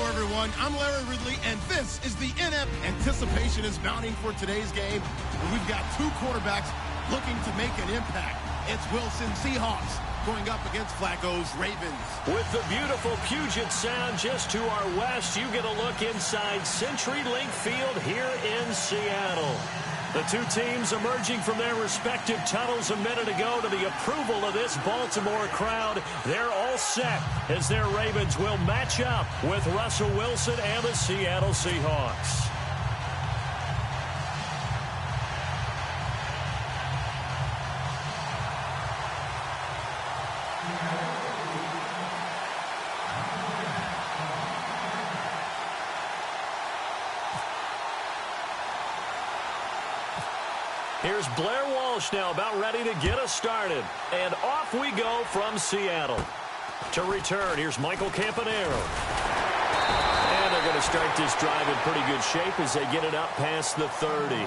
everyone. I'm Larry Ridley, and this is the NFL. Anticipation is mounting for today's game. We've got two quarterbacks looking to make an impact. It's Wilson Seahawks going up against Flacco's Ravens. With the beautiful Puget Sound just to our west, you get a look inside CenturyLink Field here in Seattle. The two teams emerging from their respective tunnels a minute ago to the approval of this Baltimore crowd. They're all set as their Ravens will match up with Russell Wilson and the Seattle Seahawks. Here's Blair Walsh now about ready to get us started. And off we go from Seattle. To return, here's Michael Campanaro. And they're going to start this drive in pretty good shape as they get it up past the 30.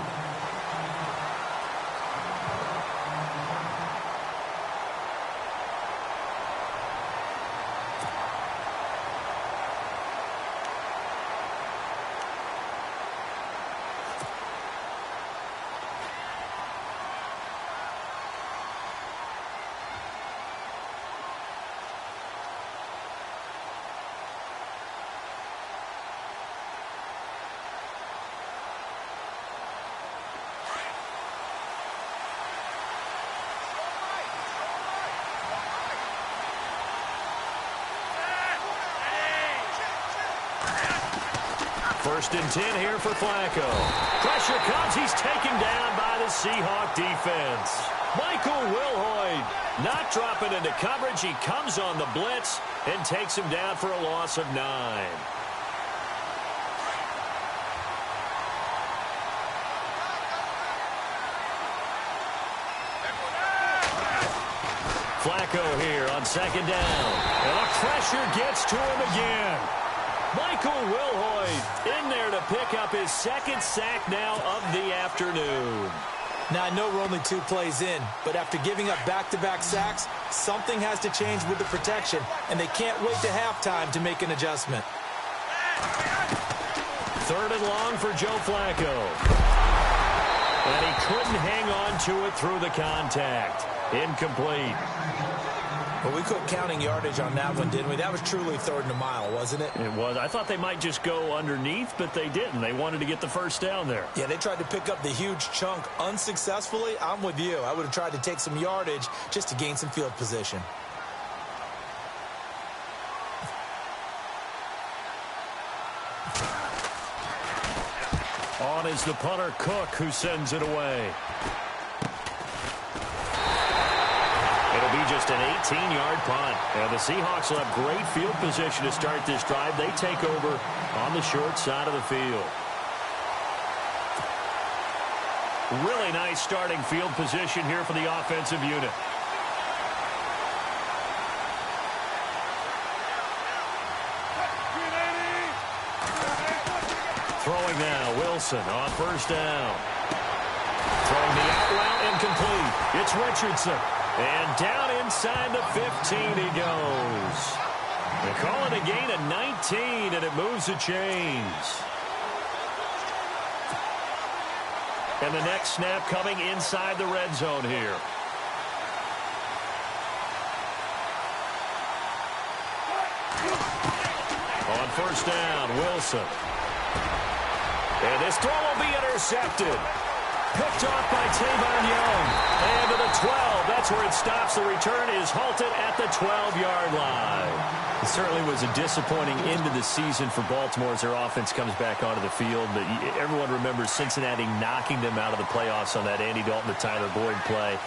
First and 10 here for Flacco. Pressure comes. He's taken down by the Seahawk defense. Michael Wilhoit not dropping into coverage. He comes on the blitz and takes him down for a loss of 9. Flacco here on second down. And the pressure gets to him again. Michael Wilhoit in there to pick up his second sack now of the afternoon. Now, I know we're only 2 plays in, but after giving up back-to-back sacks, something has to change with the protection, and they can't wait to halftime to make an adjustment. Third and long for Joe Flacco. And he couldn't hang on to it through the contact. Incomplete. Well, we quit counting yardage on that one, didn't we? That was truly 3rd and a mile, wasn't it? It was. I thought they might just go underneath, but they didn't. They wanted to get the first down there. Yeah, they tried to pick up the huge chunk unsuccessfully. I'm with you. I would have tried to take some yardage just to gain some field position. On is the punter, Cook, who sends it away. Just an 18-yard punt. And the Seahawks will have great field position to start this drive. They take over on the short side of the field. Really nice starting field position here for the offensive unit. Throwing now, Wilson on first down. Throwing the out route incomplete. It's Richardson. And down inside the 15 he goes. They call it a gain of 19, and it moves the chains. And the next snap coming inside the red zone here. On first down, Wilson. And this throw will be intercepted. Picked off by Tavon Young. And to the 12. That's where it stops. The return is halted at the 12-yard line. It certainly was a disappointing end of the season for Baltimore as their offense comes back onto the field. But everyone remembers Cincinnati knocking them out of the playoffs on that Andy Dalton to Tyler Boyd play.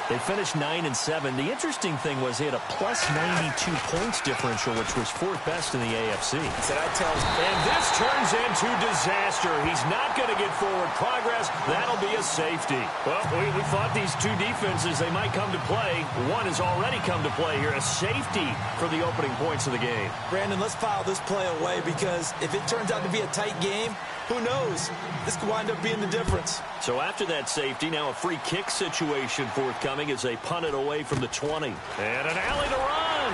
They finished 9-7. The interesting thing was they had a plus 92 points differential, which was 4th best in the AFC. And this turns into disaster. He's not going to get forward progress. That'll be a safety. Well, we thought these two defenses, they might come to play. One has already come to play here. A safety for the opening points of the game. Brandon, let's file this play away because if it turns out to be a tight game, who knows? This could wind up being the difference. So after that safety, now a free kick situation forthcoming as they punt it away from the 20. And an alley to run.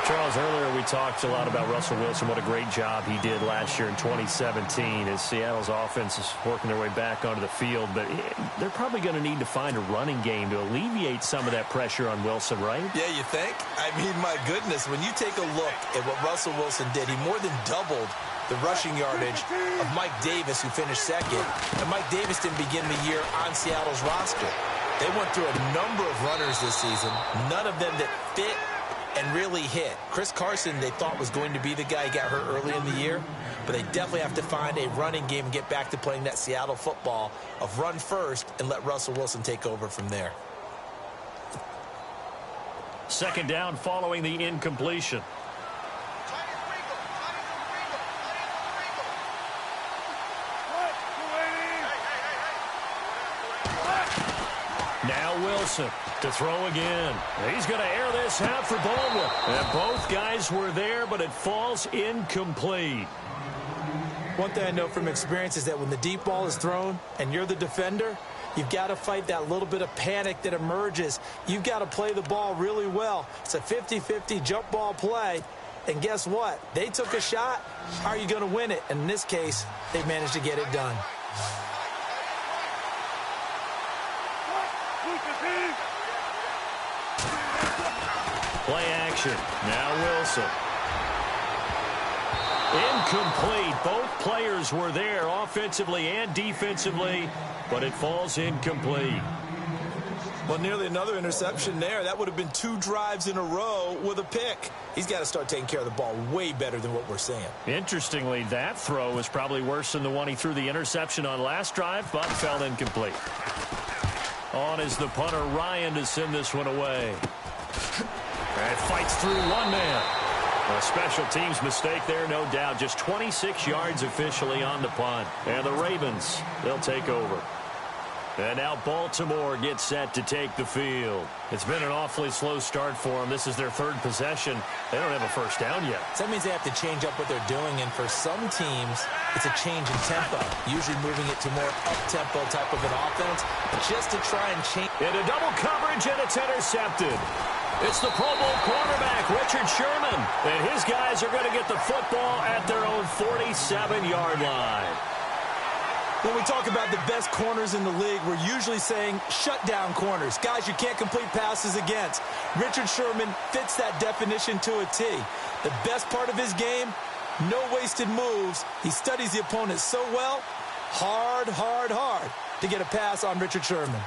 Charles, earlier we talked a lot about Russell Wilson, what a great job he did last year in 2017 as Seattle's offense is working their way back onto the field. But they're probably going to need to find a running game to alleviate some of that pressure on Wilson, right? Yeah, you think? I mean, my goodness, when you take a look at what Russell Wilson did, he more than doubled the rushing yardage of Mike Davis, who finished second. And Mike Davis didn't begin the year on Seattle's roster. They went through a number of runners this season, none of them that fit and really hit. Chris Carson, they thought was going to be the guy who got hurt early in the year, but they definitely have to find a running game and get back to playing that Seattle football of run first and let Russell Wilson take over from there. Second down following the incompletion. Now Wilson to throw again. He's going to air this out for Baldwin. And both guys were there, but it falls incomplete. One thing I know from experience is that when the deep ball is thrown and you're the defender, you've got to fight that little bit of panic that emerges. You've got to play the ball really well. It's a 50-50 jump ball play. And guess what? They took a shot. How are you going to win it? And in this case, they managed to get it done. Play action. Now Wilson. Incomplete. Both players were there offensively and defensively, but it falls incomplete. Well, nearly another interception there. That would have been 2 drives in a row with a pick. He's got to start taking care of the ball way better than what we're seeing. Interestingly, that throw was probably worse than the one he threw the interception on last drive, but fell incomplete. On is the punter, Ryan, to send this one away. And fights through one man. A special teams mistake there, no doubt. Just 26 yards officially on the punt. And the Ravens, they'll take over. And now Baltimore gets set to take the field. It's been an awfully slow start for them. This is their 3rd possession. They don't have a first down yet. So that means they have to change up what they're doing, and for some teams, it's a change in tempo, usually moving it to more up-tempo type of an offense, just to try and change. Into double coverage, and it's intercepted. It's the Pro Bowl quarterback, Richard Sherman, and his guys are going to get the football at their own 47-yard line. When we talk about the best corners in the league, we're usually saying shutdown corners, guys you can't complete passes against. Richard Sherman fits that definition to a T. The best part of his game, no wasted moves. He studies the opponent so well, hard to get a pass on Richard Sherman.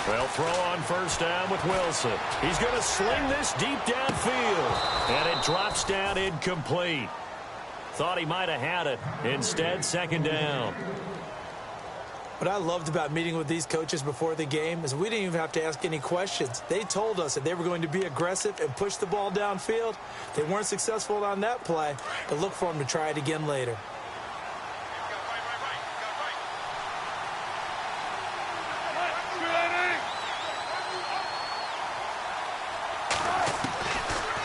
They'll throw on first down with Wilson. He's going to sling this deep downfield. And it drops down incomplete. Thought he might have had it. Instead, second down. What I loved about meeting with these coaches before the game is we didn't even have to ask any questions. They told us that they were going to be aggressive and push the ball downfield. They weren't successful on that play, but look for them to try it again later.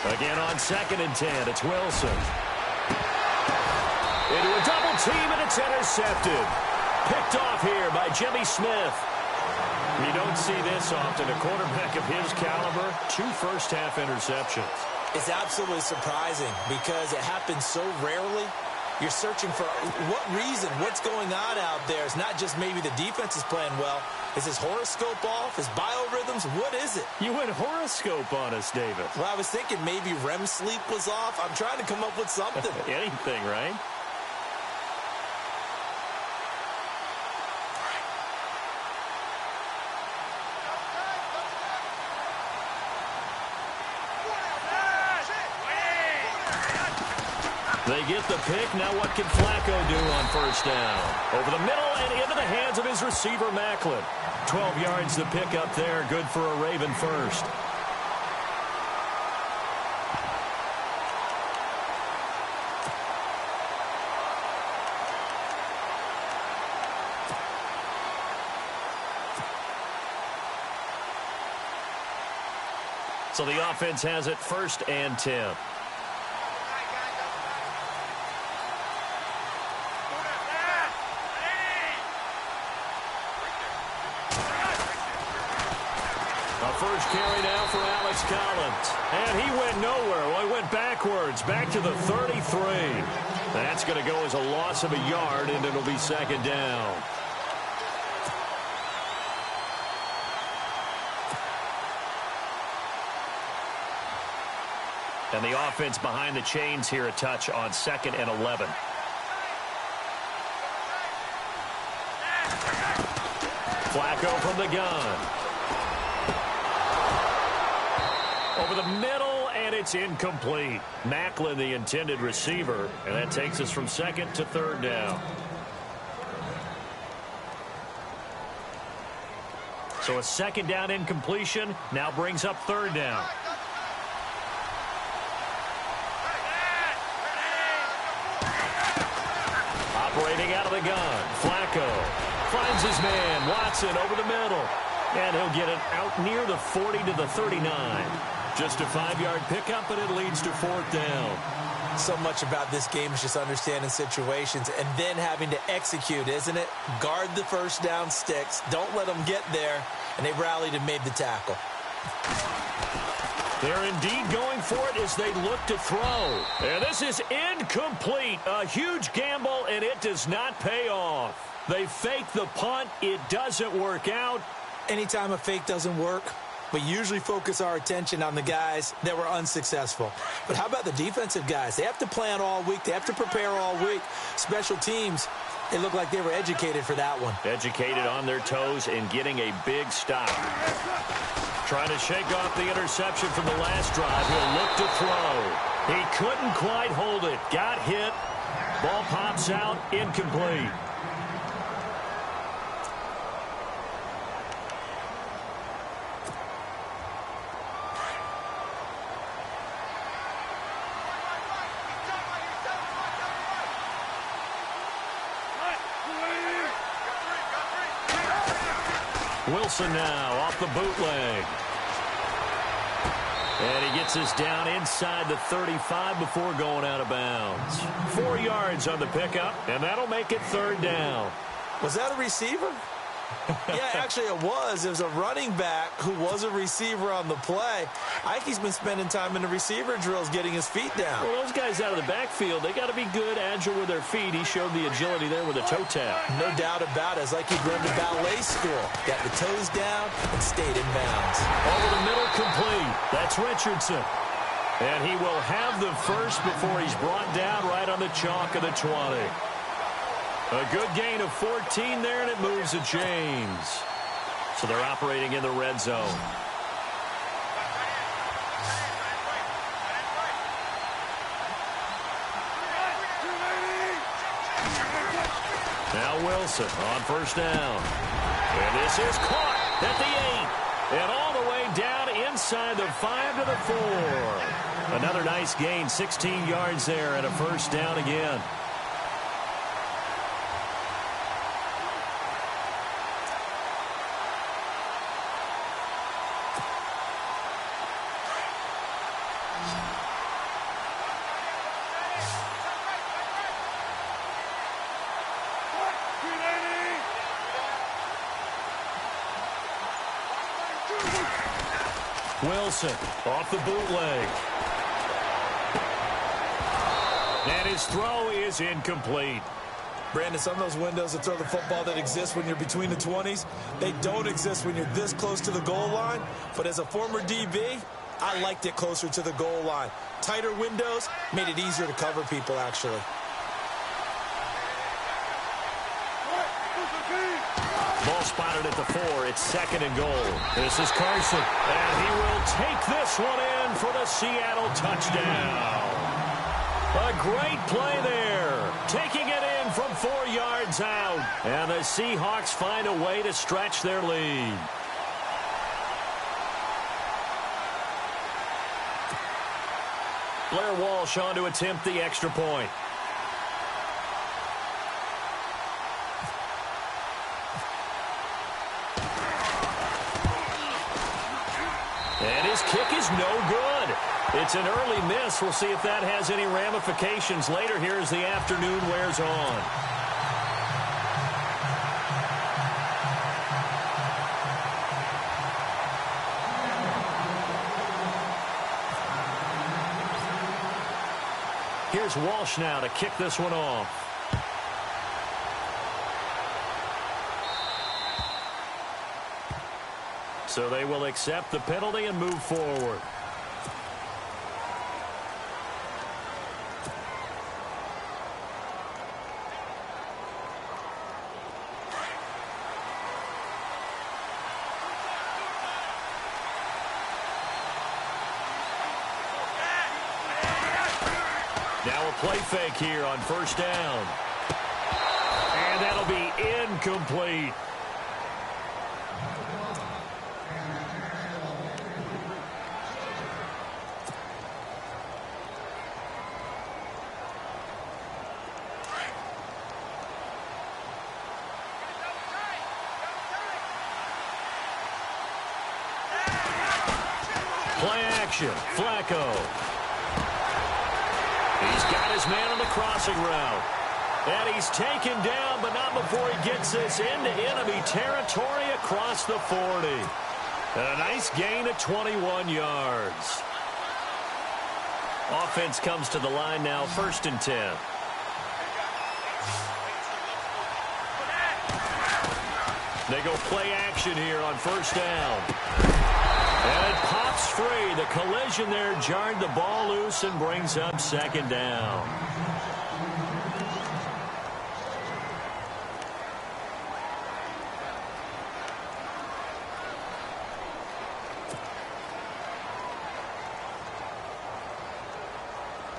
Again on 2nd and 10, it's Wilson. Into a double team, and it's intercepted. Picked off here by Jimmy Smith. You don't see this often. A quarterback of his caliber, 2 first-half interceptions. It's absolutely surprising because it happens so rarely. You're searching for what reason, what's going on out there. It's not just maybe the defense is playing well. Is his horoscope off? His biorhythms? What is it? You went horoscope on us, David. Well, I was thinking maybe REM sleep was off. I'm trying to come up with something. Anything, right? They get the pick. Now what can Flacco do on first down? Over the middle and into the hands of his receiver, Macklin. 12 yards the pick up there. Good for a Raven first. So the offense has it 1st and 10. first carry now for Alex Collins. And he went nowhere. Well, he went backwards, back to the 33. That's going to go as a loss of a yard, and it'll be second down. And the offense behind the chains here a touch on 2nd and 11. Flacco from the gun. Over the middle, and it's incomplete. Macklin, the intended receiver, and that takes us from 2nd to 3rd down. So a 2nd down incompletion now brings up 3rd down. Operating out of the gun, Flacco finds his man, Watson, over the middle. And he'll get it out near the 40 to the 39. Just a 5-yard pickup, and it leads to 4th down. So much about this game is just understanding situations and then having to execute, isn't it? Guard the first down sticks. Don't let them get there. And they rallied and made the tackle. They're indeed going for it as they look to throw. And this is incomplete. A huge gamble, and it does not pay off. They fake the punt. It doesn't work out. Anytime a fake doesn't work, we usually focus our attention on the guys that were unsuccessful. But how about the defensive guys? They have to plan all week. They have to prepare all week. Special teams, they look like they were educated for that one. Educated on their toes and getting a big stop. Trying to shake off the interception from the last drive. He'll look to throw. He couldn't quite hold it. Got hit. Ball pops out. Incomplete. Wilson now off the bootleg. And he gets us down inside the 35 before going out of bounds. 4 yards on the pickup, and that'll make it 3rd down. Was that a receiver? Yeah, actually it was. It was a running back who was a receiver on the play. Ike's been spending time in the receiver drills getting his feet down. Well, those guys out of the backfield, they got to be good, agile with their feet. He showed the agility there with a toe tap. No doubt about it. It's like he'd run to ballet school. Got the toes down and stayed in bounds. Over the middle, complete. That's Richardson. And he will have the first before he's brought down right on the chalk of the 20. A good gain of 14 there, and it moves the chains. So they're operating in the red zone. Now Wilson on 1st down. And this is caught at the 8. And all the way down inside the 5 to the 4. Another nice gain, 16 yards there, and a 1st down again. Wilson off the bootleg. And his throw is incomplete. Brandon, some of those windows that throw the football that exist when you're between the 20s, they don't exist when you're this close to the goal line. But as a former DB, I liked it closer to the goal line. Tighter windows made it easier to cover people, actually. Ball spotted at the 4. It's 2nd and goal. This is Carson. And he will take this one in for the Seattle touchdown. A great play there. Taking it in from 4 yards out. And the Seahawks find a way to stretch their lead. Blair Walsh on to attempt the extra point. And his kick is no good. It's an early miss. We'll see if that has any ramifications later here as the afternoon wears on. Here's Walsh now to kick this one off. So they will accept the penalty and move forward. Now a play fake here on first down. And that'll be incomplete. Play action, Flacco. He's got his man on the crossing route. And he's taken down, but not before he gets this into enemy territory across the 40. And a nice gain of 21 yards. Offense comes to the line now, 1st and 10. They go play action here on first down. And it pops free. The collision there jarred the ball loose and brings up 2nd down.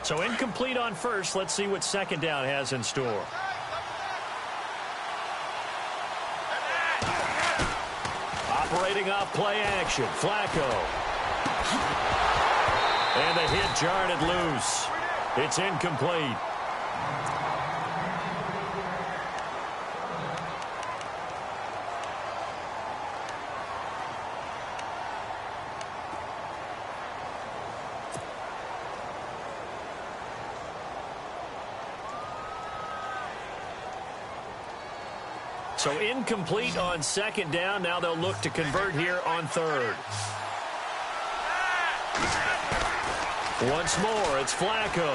So incomplete on first. Let's see what 2nd down has in store. Operating off play action, Flacco. And the hit jarred it loose. It's incomplete. So incomplete on 2nd down. Now they'll look to convert here on 3rd. Once more, it's Flacco.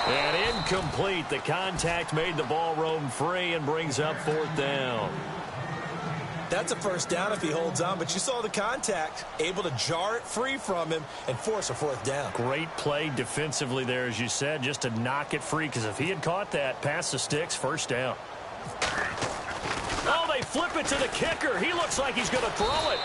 And incomplete. The contact made the ball roam free and brings up 4th down. That's a 1st down if he holds on, but you saw the contact, able to jar it free from him and force a 4th down. Great play defensively there, as you said, just to knock it free, because if he had caught that, past the sticks, 1st down. Oh, they flip it to the kicker. He looks like he's going to throw it.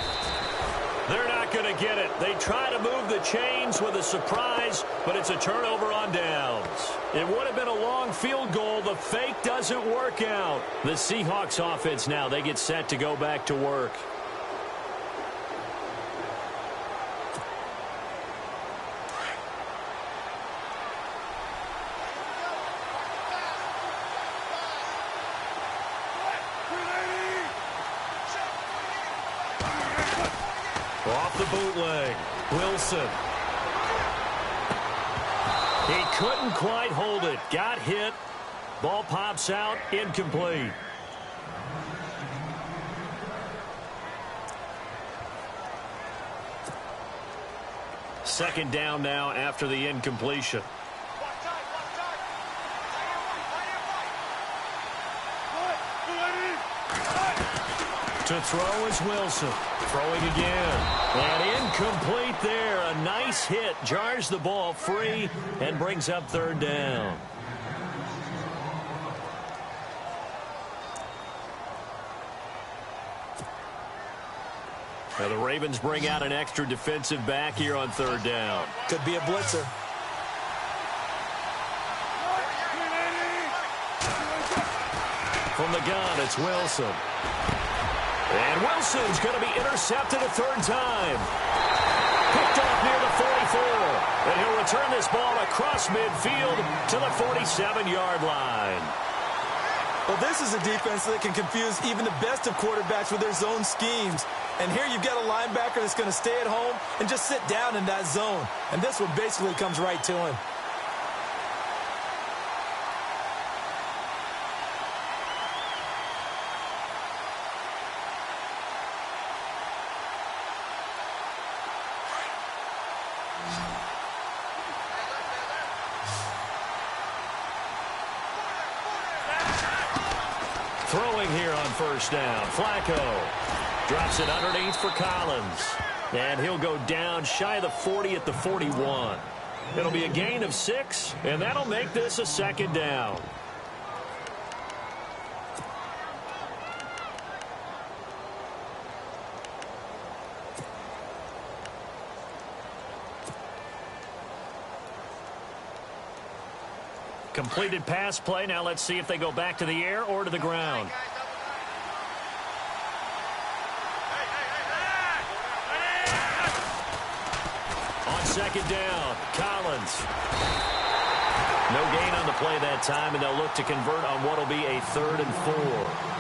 They're not going to get it. They try to move the chains with a surprise, but it's a turnover on downs. It would have been a long field goal. The fake doesn't work out. The Seahawks offense now, they get set to go back to work. Off the bootleg, Wilson. He couldn't quite hold it. Got hit. Ball pops out. Incomplete. Second down now after the incompletion. To throw is Wilson. Throwing again. And incomplete there. A nice hit. Jars the ball free and brings up 3rd down. Now the Ravens bring out an extra defensive back here on 3rd down. Could be a blitzer. From the gun, it's Wilson. And Wilson's going to be intercepted a 3rd time. Picked off near the 44. And he'll return this ball across midfield to the 47-yard line. Well, this is a defense that can confuse even the best of quarterbacks with their zone schemes. And here you've got a linebacker that's going to stay at home and just sit down in that zone. And this one basically comes right to him. Throwing here on first down. Flacco drops it underneath for Collins. And he'll go down shy of the 40 at the 41. It'll be a gain of 6, and that'll make this a second down. Completed pass play. Now let's see if they go back to the air or to the ground. On second down, Collins. No gain on the play that time, and they'll look to convert on what will be a 3rd and 4.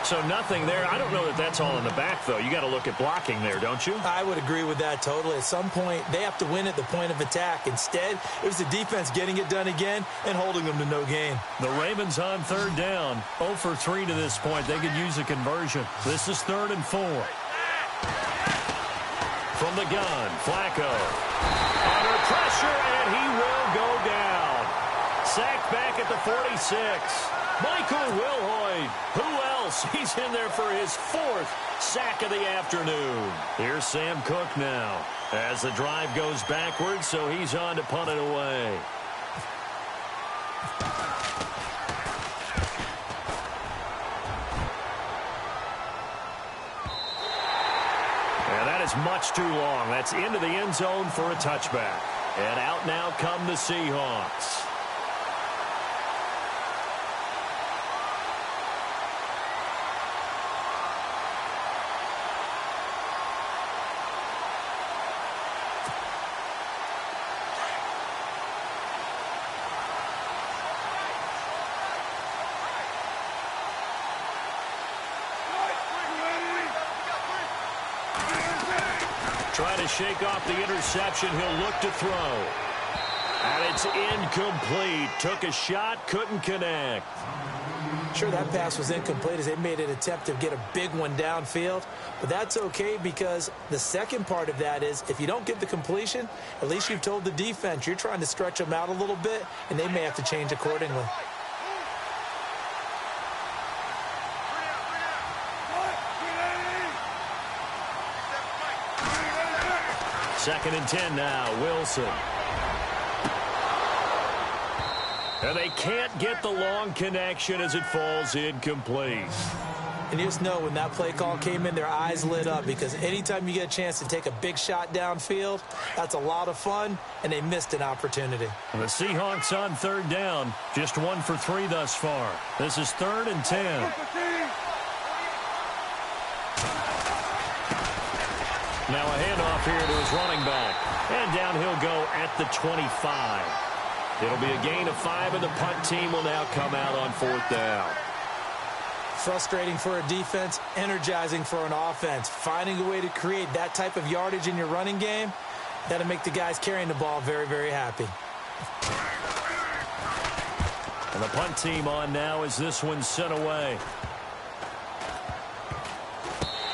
So nothing there. I don't know that that's all in the back, though. You got to look at blocking there, don't you? I would agree with that totally. At some point, they have to win at the point of attack. Instead, it was the defense getting it done again and holding them to no gain. The Ravens on 3rd down. 0 for 3 to this point. They could use a conversion. This is 3rd and 4. From the gun, Flacco. Under pressure, and he will go down. Sacked back at the 46. Michael Wilhoit. Who else? He's in there for his 4th sack of the afternoon. Here's Sam Cook now as the drive goes backwards, so he's on to punt it away. And that is much too long. That's into the end zone for a touchback. And out now come the Seahawks. Trying to shake off the interception. He'll look to throw. And it's incomplete. Took a shot, couldn't connect. Sure, that pass was incomplete as they made an attempt to get a big one downfield. But that's okay because the second part of that is if you don't get the completion, at least you've told the defense you're trying to stretch them out a little bit, and they may have to change accordingly. Second and 10 now, Wilson. And they can't get the long connection as it falls incomplete. And you just know when that play call came in, their eyes lit up because anytime you get a chance to take a big shot downfield, that's a lot of fun, and they missed an opportunity. And the Seahawks on 3rd down, just 1 for 3 thus far. This is 3rd and 10. Now a handoff here to his running back. And down he'll go at the 25. It'll be a gain of 5, and the punt team will now come out on 4th down. Frustrating for a defense, energizing for an offense. Finding a way to create that type of yardage in your running game, that'll make the guys carrying the ball very, very happy. And the punt team on now as this one's sent away.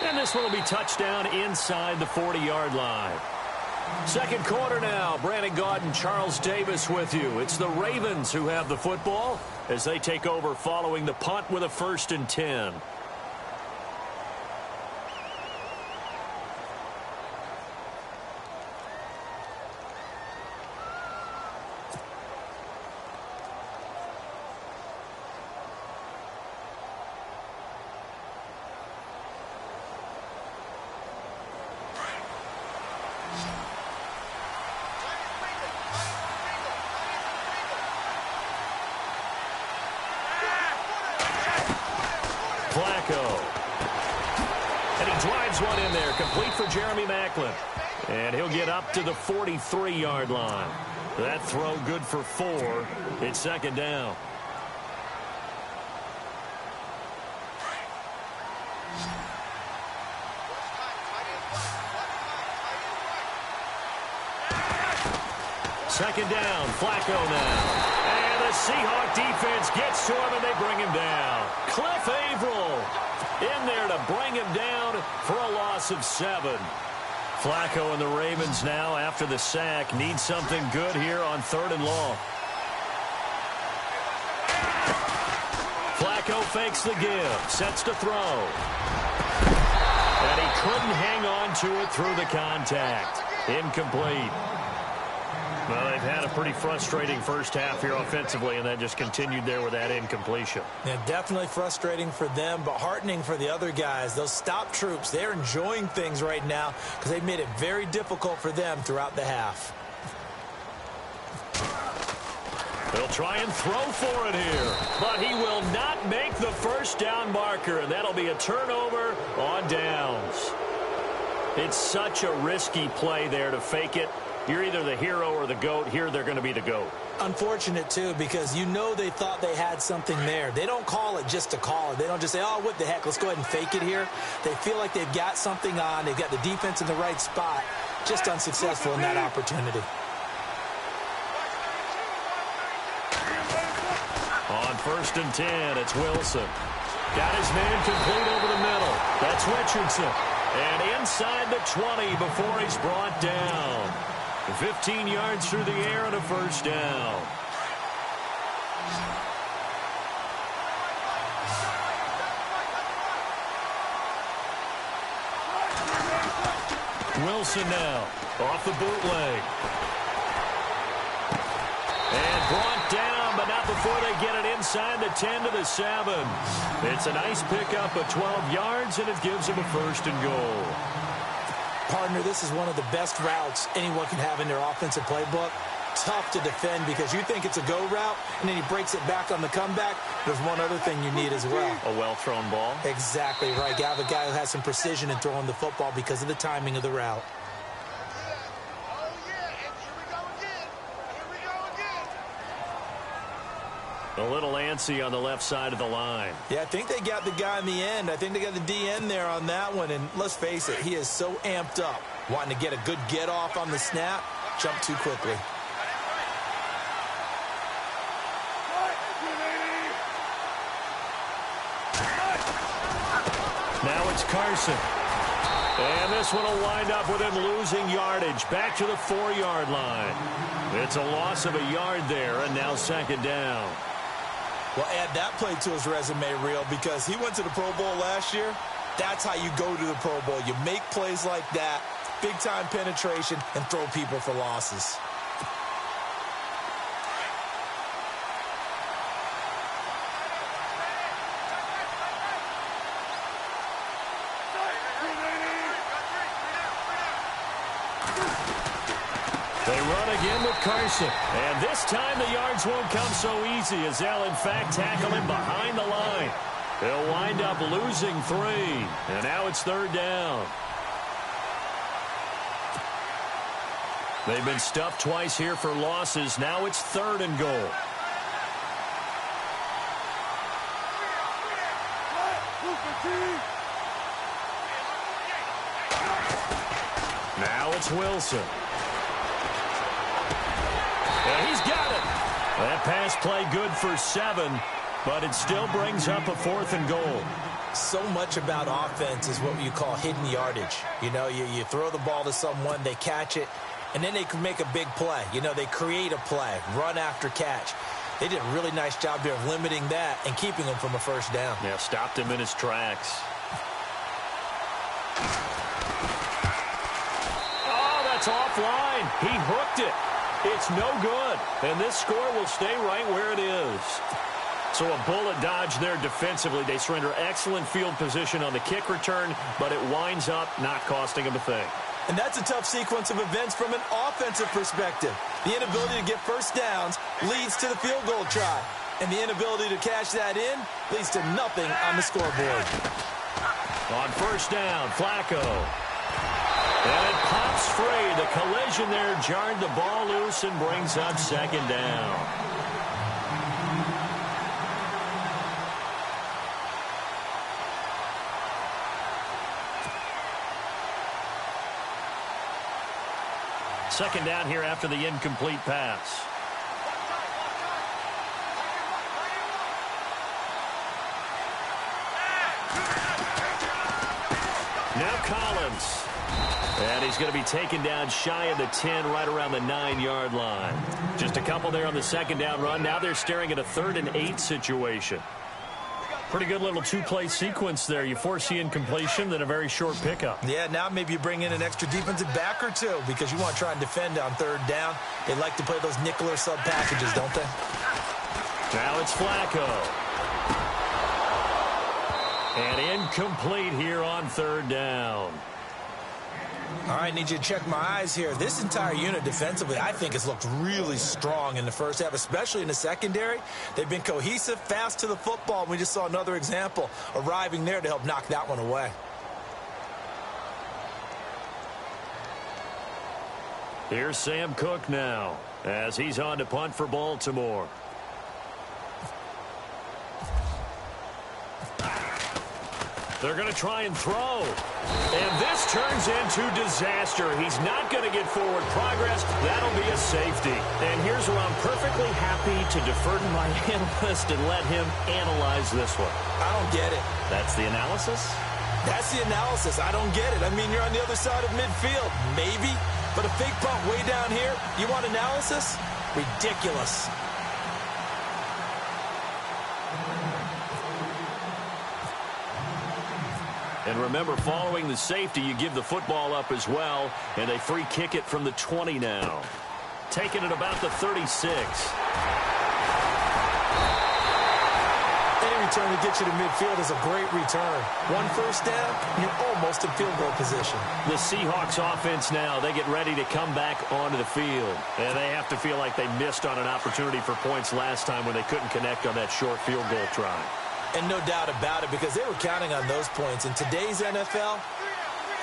And this one will be touchdown inside the 40-yard line. Second quarter now. Brandon Gaudin and Charles Davis with you. It's the Ravens who have the football as they take over following the punt with a 1st and 10. Flacco. And he drives one in there, complete for Jeremy Maclin. And he'll get up to the 43-yard line. That throw good for 4. It's 2nd down. Second down, Flacco now. And the Seahawk defense gets to him, and they bring him down. Cliff Averill in there to bring him down for a loss of 7. Flacco and the Ravens now, after the sack, need something good here on 3rd and long. Flacco fakes the give, sets to throw. And he couldn't hang on to it through the contact. Incomplete. Well, they've had a pretty frustrating first half here offensively, and that just continued there with that incompletion. Yeah, definitely frustrating for them, but heartening for the other guys. Those stop troops, they're enjoying things right now because they've made it very difficult for them throughout the half. They'll try and throw for it here, but he will not make the first down marker, and that'll be a turnover on downs. It's such a risky play there to fake it. You're either the hero or the GOAT. Here they're going to be the GOAT. Unfortunate, too, because you know they thought they had something there. They don't call it just to call it. They don't just say, oh, what the heck, let's go ahead and fake it here. They feel like they've got something on. They've got the defense in the right spot. Just unsuccessful in that opportunity. On 1st and 10, it's Wilson. Got his man complete over the middle. That's Richardson. And inside the 20 before he's brought down. 15 yards through the air and a first down. Wilson now off the bootleg. And brought down, but not before they get it inside the 10 to the 7. It's a nice pickup of 12 yards, and it gives him a 1st and goal. Partner, this is one of the best routes anyone can have in their offensive playbook. Tough to defend because you think it's a go route, and then he breaks it back on the comeback. There's one other thing you need as well. A well-thrown ball. Exactly right. You have a guy who has some precision in throwing the football because of the timing of the route. A little antsy on the left side of the line. Yeah, I think they got the guy in the end. I think they got the DN there on that one. And let's face it, he is so amped up, wanting to get a good get off on the snap, jump too quickly. Now it's Carson. And this one will wind up with him losing yardage back to the 4-yard line. It's a loss of a yard there, and now 2nd down. Well, add that play to his resume reel because he went to the Pro Bowl last year. That's how you go to the Pro Bowl. You make plays like that, big-time penetration, and throw people for losses. They run again with Carson. And this time the yards won't come so easy as they'll, in fact, tackle him behind the line. They'll wind up losing 3. And now it's 3rd down. They've been stuffed twice here for losses. Now it's 3rd and goal. Now it's Wilson. And he's got it. That pass play good for 7, but it still brings up a 4th and goal. So much about offense is what you call hidden yardage. You know, you throw the ball to someone, they catch it, and then they can make a big play. You know, they create a play, run after catch. They did a really nice job here of limiting that and keeping him from a 1st down. Yeah, stopped him in his tracks. Oh, that's offline. He hooked it. It's no good, and this score will stay right where it is. So a bullet dodge there defensively. They surrender excellent field position on the kick return, but it winds up not costing them a thing. And that's a tough sequence of events from an offensive perspective. The inability to get 1st downs leads to the field goal try, and the inability to cash that in leads to nothing on the scoreboard. On 1st down, Flacco. And it pops free. The collision there jarred the ball loose and brings up 2nd down. Second down here after the incomplete pass. Now Collins. And he's going to be taken down shy of the 10, right around the 9-yard line. Just a couple there on the 2nd down run. Now they're staring at a 3rd and 8 situation. Pretty good little two-play sequence there. You force the incompletion, then a very short pickup. Yeah, now maybe you bring in an extra defensive back or two because you want to try and defend on third down. They like to play those nickel or sub packages, don't they? Now it's Flacco. And incomplete here on third down. All right, need you to check my eyes here. This entire unit defensively, I think, has looked really strong in the first half, especially in the secondary. They've been cohesive, fast to the football, and we just saw another example arriving there to help knock that one away. Here's Sam Cook now as he's on to punt for Baltimore. They're going to try and throw. And this turns into disaster. He's not going to get forward progress. That'll be a safety. And here's where I'm perfectly happy to defer to my analyst and let him analyze this one. I don't get it. That's the analysis? That's the analysis. I don't get it. I mean, you're on the other side of midfield. Maybe. But a fake punt way down here, you want analysis? Ridiculous. And remember, following the safety, you give the football up as well, and they free kick it from the 20 now. Taking it about the 36. Any return to get you to midfield is a great return. One first down, you're almost in field goal position. The Seahawks offense now, they get ready to come back onto the field. And they have to feel like they missed on an opportunity for points last time when they couldn't connect on that short field goal try. And no doubt about it, because they were counting on those points. In today's NFL,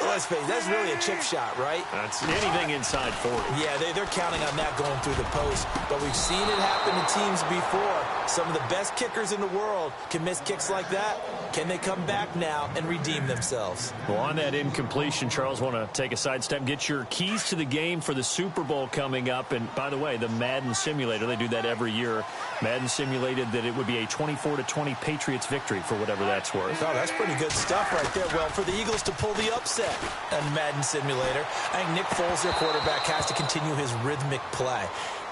let's face it, that's really a chip shot, right? That's anything inside 40. Yeah, they're counting on that going through the post. But we've seen it happen to teams before. Some of the best kickers in the world can miss kicks like that. Can they come back now and redeem themselves? Well, on that incompletion, Charles, want to take a sidestep, get your keys to the game for the Super Bowl coming up. And by the way, the Madden simulator, they do that every year. Madden simulated that it would be a 24-20 Patriots victory for whatever that's worth. Oh, that's pretty good stuff right there. Well, for the Eagles to pull the upset on Madden simulator, I think Nick Foles, their quarterback, has to continue his rhythmic play.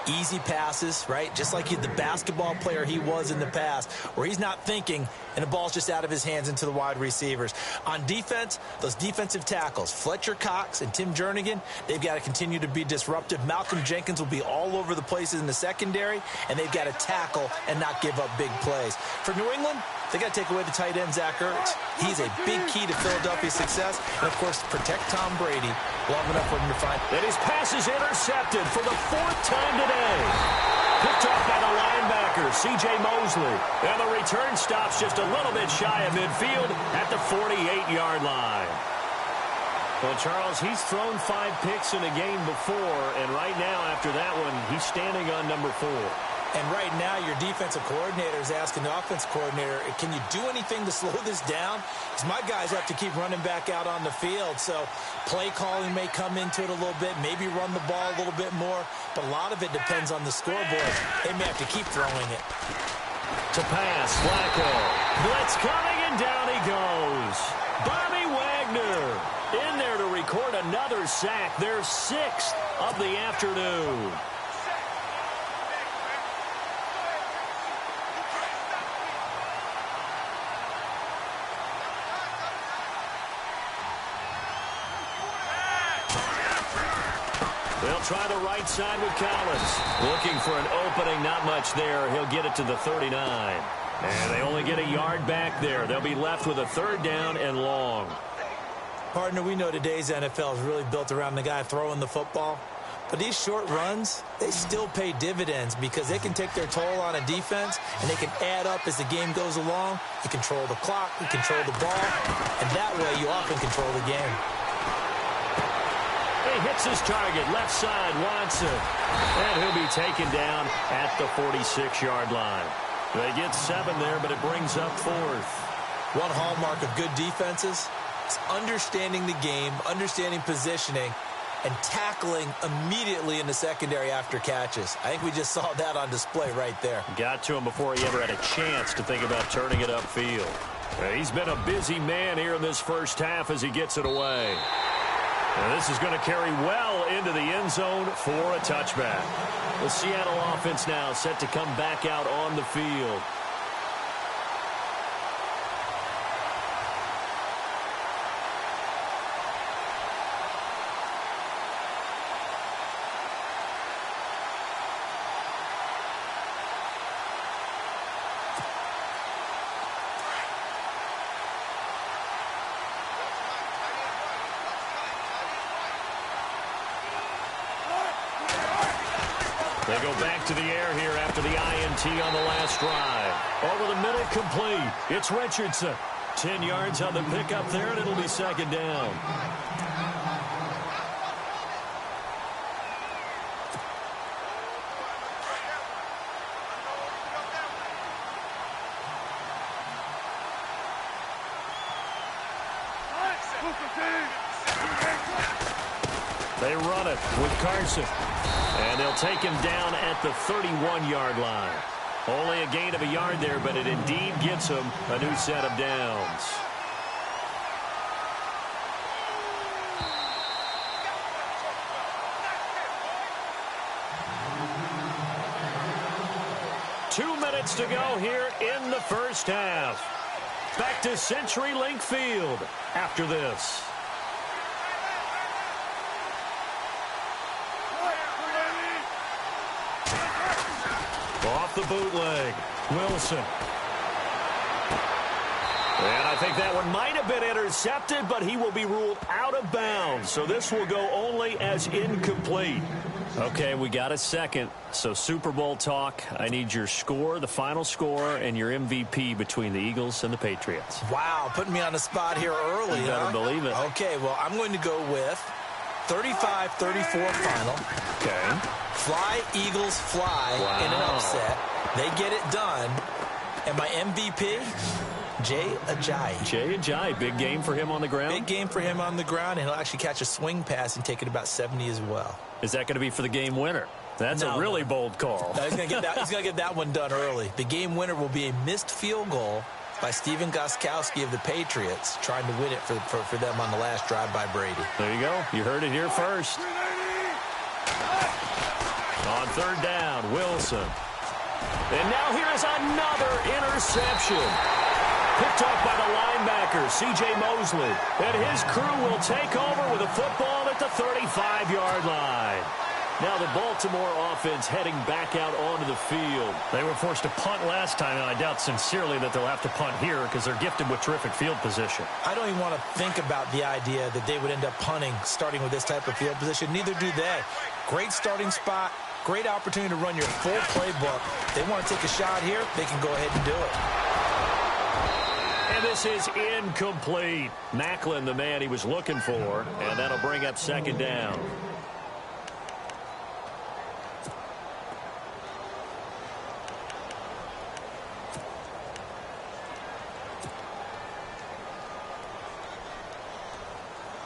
Easy passes, right? Just like the basketball player he was in the past, where he's not thinking and the ball's just out of his hands into the wide receivers. On defense, those defensive tackles, Fletcher Cox and Tim Jernigan, they've got to continue to be disruptive. Malcolm Jenkins will be all over the places in the secondary, and they've got to tackle and not give up big plays. For New England, they got to take away the tight end, Zach Ertz. He's a big key to Philadelphia's success. And, of course, protect Tom Brady long enough for him to find. And his pass is intercepted for the 4th time today. Picked off by the linebacker, C.J. Mosley. And the return stops just a little bit shy of midfield at the 48-yard line. Well, Charles, he's thrown 5 picks in a game before, and right now, after that one, he's standing on number 4. And right now, your defensive coordinator is asking the offense coordinator, can you do anything to slow this down? Because my guys have to keep running back out on the field. So play calling may come into it a little bit, maybe run the ball a little bit more. But a lot of it depends on the scoreboard. They may have to keep throwing it. To pass, Flacco. Blitz coming, and down he goes. Bobby Wagner in there to record another sack. Their 6th of the afternoon. They'll try the right side with Collins. Looking for an opening, not much there. He'll get it to the 39. And they only get a yard back there. They'll be left with a 3rd down and long. Partner, we know today's NFL is really built around the guy throwing the football. But these short runs, they still pay dividends because they can take their toll on a defense and they can add up as the game goes along. You control the clock, you control the ball, and that way you often control the game. He hits his target, left side, Watson. And he'll be taken down at the 46-yard line. They get 7 there, but it brings up 4th. One hallmark of good defenses is understanding the game, understanding positioning, and tackling immediately in the secondary after catches. I think we just saw that on display right there. Got to him before he ever had a chance to think about turning it upfield. He's been a busy man here in this first half as he gets it away. And this is going to carry well into the end zone for a touchback. The Seattle offense now set to come back out on the field. They go back to the air here after the INT on the last drive. Over the middle, complete. It's Richardson. 10 yards on the pickup there, and it'll be second down. They run it with Carson. And they'll take him down at the 31-yard line. Only a gain of a yard there, but it indeed gets him a new set of downs. Two minutes to go here in the first half. Back to CenturyLink Field after this. Off the bootleg, Wilson. And I think that one might have been intercepted, but he will be ruled out of bounds. So this will go only as incomplete. Okay, we got a second. So Super Bowl talk. I need your score, the final score, and your MVP between the Eagles and the Patriots. Wow, putting me on the spot here early. You better believe it. Okay, well, I'm going to go with 35-34 final. Okay. Fly, Eagles, fly in an upset. They get it done. And my MVP, Jay Ajayi. Jay Ajayi, big game for him on the ground? Big game for him on the ground, and he'll actually catch a swing pass and take it about 70 as well. Is that going to be for the game winner? That's a really bold call. No, he's going to get that one done early. The game winner will be a missed field goal by Steven Gostkowski of the Patriots, trying to win it for them on the last drive by Brady. There you go. You heard it here first. On third down, Wilson. And now here is another interception. Picked off by the linebacker, C.J. Mosley. And his crew will take over with a football at the 35-yard line. Now the Baltimore offense heading back out onto the field. They were forced to punt last time, and I doubt sincerely that they'll have to punt here because they're gifted with terrific field position. I don't even want to think about the idea that they would end up punting starting with this type of field position. Neither do they. Great starting spot. Great opportunity to run your full playbook. They want to take a shot here, they can go ahead and do it. And this is incomplete. Macklin, the man he was looking for, and that'll bring up second down.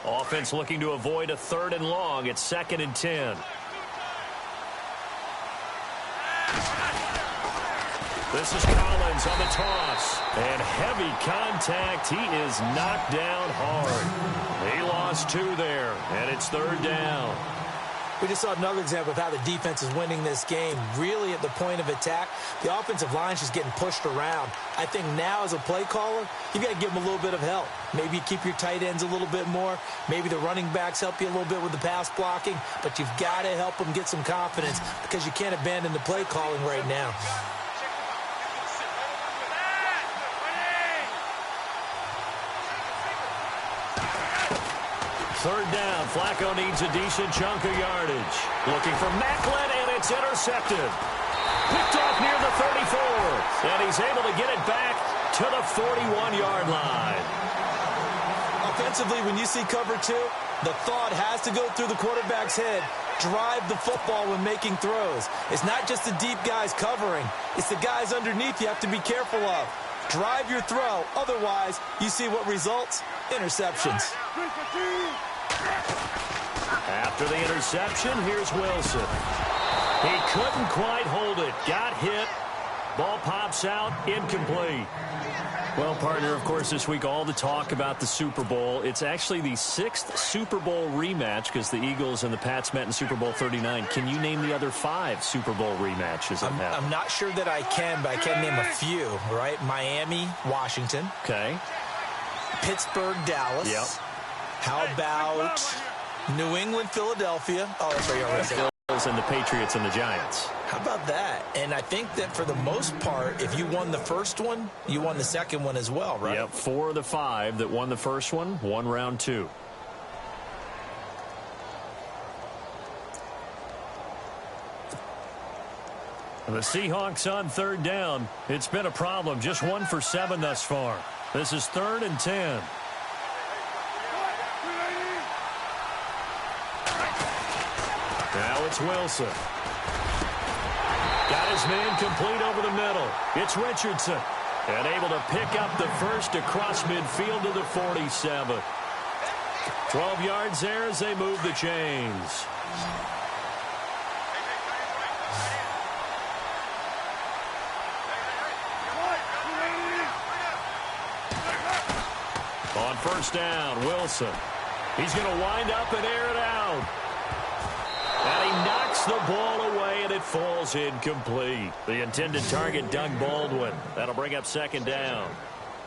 Offense looking to avoid a third and long. It's 2nd and 10. This is Collins on the toss. And heavy contact. He is knocked down hard. He lost 2 there, and it's 3rd down. We just saw another example of how the defense is winning this game. Really at the point of attack, the offensive line is just getting pushed around. I think now as a play caller, you've got to give them a little bit of help. Maybe you keep your tight ends a little bit more. Maybe the running backs help you a little bit with the pass blocking. But you've got to help them get some confidence because you can't abandon the play calling right now. Third down. Flacco needs a decent chunk of yardage. Looking for Macklin, and it's intercepted. Picked off near the 34. And he's able to get it back to the 41-yard line. Offensively, when you see cover 2, the thought has to go through the quarterback's head. Drive the football when making throws. It's not just the deep guys covering. It's the guys underneath you have to be careful of. Drive your throw. Otherwise, you see what results? Interceptions. After the interception, here's Wilson. He couldn't quite hold it. Got hit. Ball pops out. Incomplete. Well, partner, of course, this week all the talk about the Super Bowl. It's actually the 6th Super Bowl rematch because the Eagles and the Pats met in Super Bowl 39. Can you name the other 5 Super Bowl rematches? I'm not sure that I can, but I can name a few, right? Miami, Washington. Okay. Pittsburgh, Dallas. Yep. How about New England, Philadelphia? Oh, that's right. You already said. And the Patriots and the Giants. How about that? And I think that for the most part, if you won the first one, you won the second one as well, right? Yep, 4 of the 5 that won the first one won round 2. The Seahawks on third down. It's been a problem. Just 1 for 7 thus far. This is 3rd and 10. Now it's Wilson. Got his man complete over the middle. It's Richardson. And able to pick up the first across midfield to the 47. 12 yards there as they move the chains. On first down, Wilson. He's going to wind up and air it out. And he knocks the ball away, and it falls incomplete. The intended target, Doug Baldwin. That'll bring up 2nd down.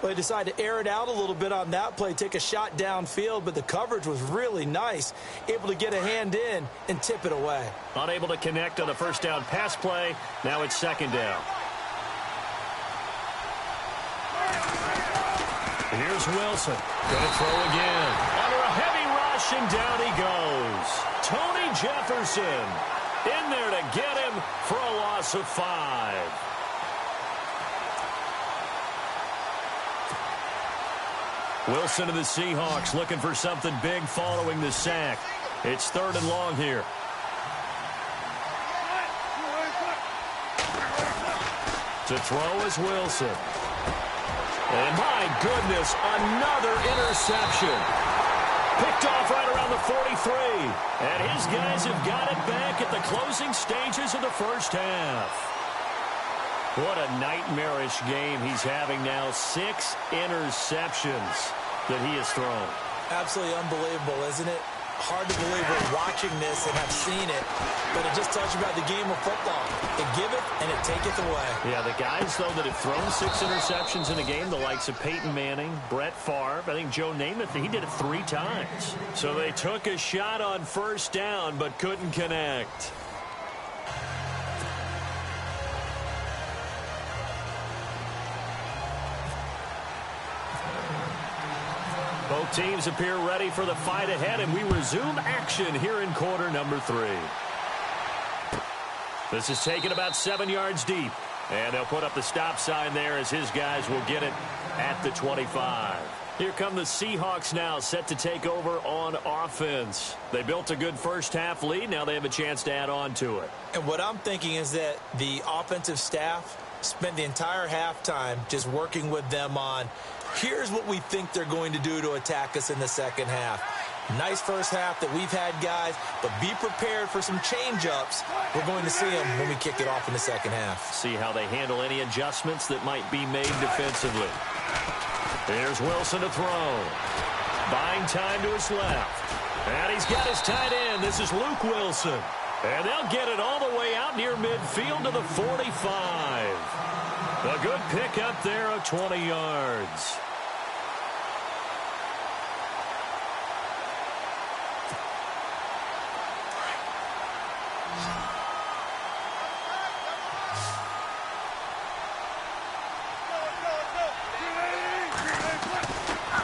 Well, they decided to air it out a little bit on that play, take a shot downfield, but the coverage was really nice. Able to get a hand in and tip it away. Unable to connect on the first down pass play. Now it's 2nd down. Here's Wilson. Going to throw again. Under a heavy rush, and down he goes. Tony Jefferson in there to get him for a loss of 5. Wilson and the Seahawks looking for something big following the sack. It's 3rd and long here. To throw is Wilson. And my goodness, another interception. Picked off right around the 43. And his guys have got it back at the closing stages of the first half. What a nightmarish game he's having now. 6 interceptions that he has thrown. Absolutely unbelievable, isn't it? Hard to believe we're watching this and have seen it, but it just tells you about the game of football. It giveth and it taketh away. Yeah, the guys, though, that have thrown 6 interceptions in a game, the likes of Peyton Manning, Brett Favre, I think Joe Namath, he did it 3 times. So they took a shot on first down but couldn't connect. Both teams appear ready for the fight ahead, and we resume action here in quarter number 3. This is taken about 7 yards deep, and they'll put up the stop sign there as his guys will get it at the 25. Here come the Seahawks now, set to take over on offense. They built a good first half lead. Now they have a chance to add on to it. And what I'm thinking is that the offensive staff spent the entire halftime just working with them on, here's what we think they're going to do to attack us in the second half. Nice first half that we've had, guys, but be prepared for some change-ups. We're going to see them when we kick it off in the second half. See how they handle any adjustments that might be made defensively. Here's Wilson to throw. Buying time to his left. And he's got his tight end. This is Luke Wilson. And they'll get it all the way out near midfield to the 45. A good pickup there of 20 yards.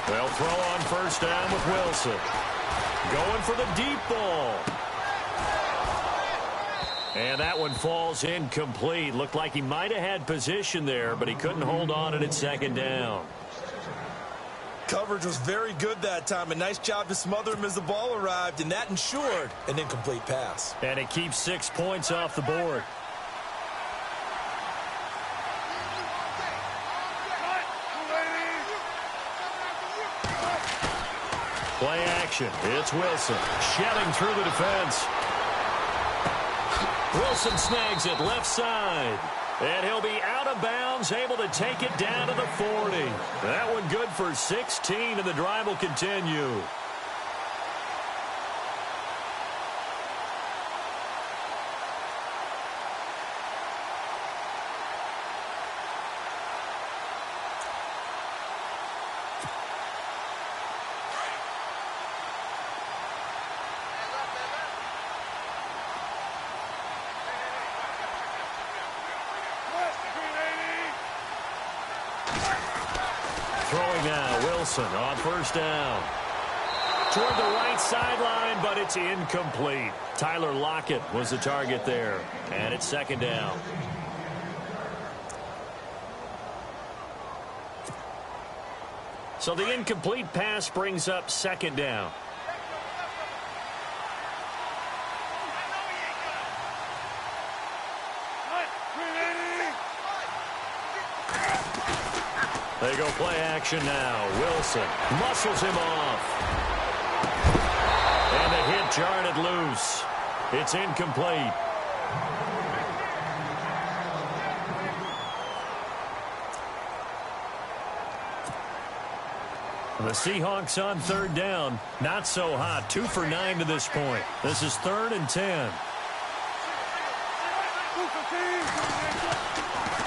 They'll throw on first down with Wilson. Going for the deep ball. And that one falls incomplete. Looked like he might have had position there, but he couldn't hold on at second down. Coverage was very good that time. A nice job to smother him as the ball arrived, and that ensured an incomplete pass. And it keeps 6 points off the board. Play action. It's Wilson. Shedding through the defense. Wilson snags it left side. And he'll be out of bounds, able to take it down to the 40. That one good for 16, and the drive will continue. Throwing now, Wilson on first down. Toward the right sideline, but it's incomplete. Tyler Lockett was the target there, and it's second down. So the incomplete pass brings up second down. They go play action now. Wilson muscles him off. And the hit jarred it loose. It's incomplete. The Seahawks on third down. Not so hot. 2 for 9 to this point. This is 3rd and 10.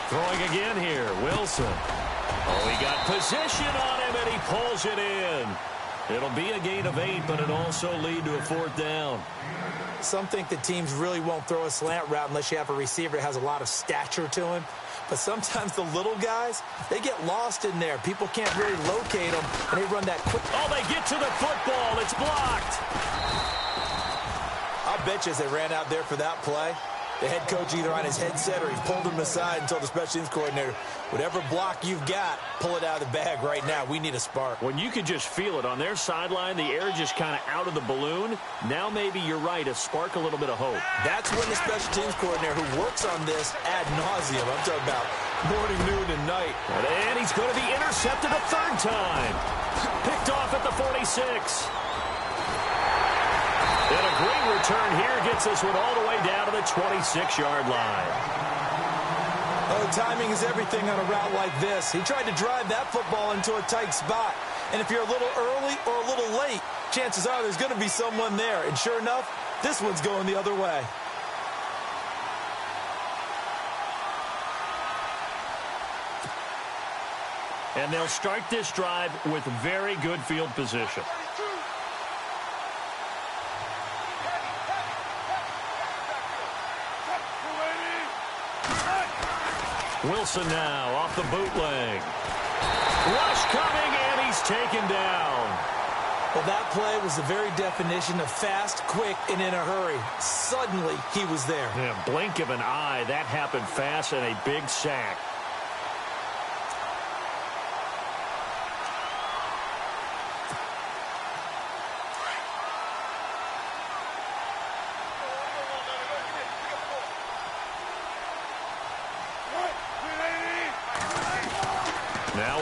Throwing again here. Wilson. Oh, he got position on him, and he pulls it in. It'll be a gain of 8, but it'll also lead to a 4th down. Some think that teams really won't throw a slant route unless you have a receiver that has a lot of stature to him. But sometimes the little guys, they get lost in there. People can't really locate them, and they run that quick. Oh, they get to the football. It's blocked. I'll bet you as they ran out there for that play, the head coach either on his headset or he pulled him aside and told the special teams coordinator, whatever block you've got, pull it out of the bag right now. We need a spark. When you can just feel it on their sideline, the air just kind of out of the balloon. Now maybe you're right, a spark, a little bit of hope. That's when the special teams coordinator who works on this ad nauseum, I'm talking about morning, noon, and night. And he's going to be intercepted a 3rd time. Picked off at the 46. And a great return here gets this one all the way down to the 26-yard line. Oh, timing is everything on a route like this. He tried to drive that football into a tight spot. And if you're a little early or a little late, chances are there's going to be someone there. And sure enough, this one's going the other way. And they'll start this drive with very good field position. Wilson now off the bootleg. Rush coming, and he's taken down. Well, that play was the very definition of fast, quick, and in a hurry. Suddenly, he was there. Yeah, blink of an eye. That happened fast and a big sack.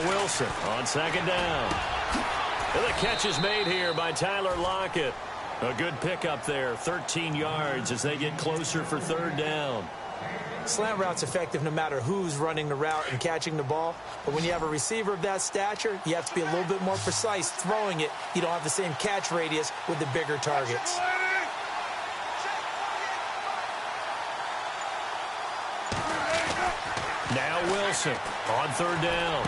Wilson on second down. And the catch is made here by Tyler Lockett. A good pickup there, 13 yards as they get closer for 3rd down. Slant route's effective no matter who's running the route and catching the ball. But when you have a receiver of that stature, you have to be a little bit more precise throwing it. You don't have the same catch radius with the bigger targets. Now Wilson on 3rd down.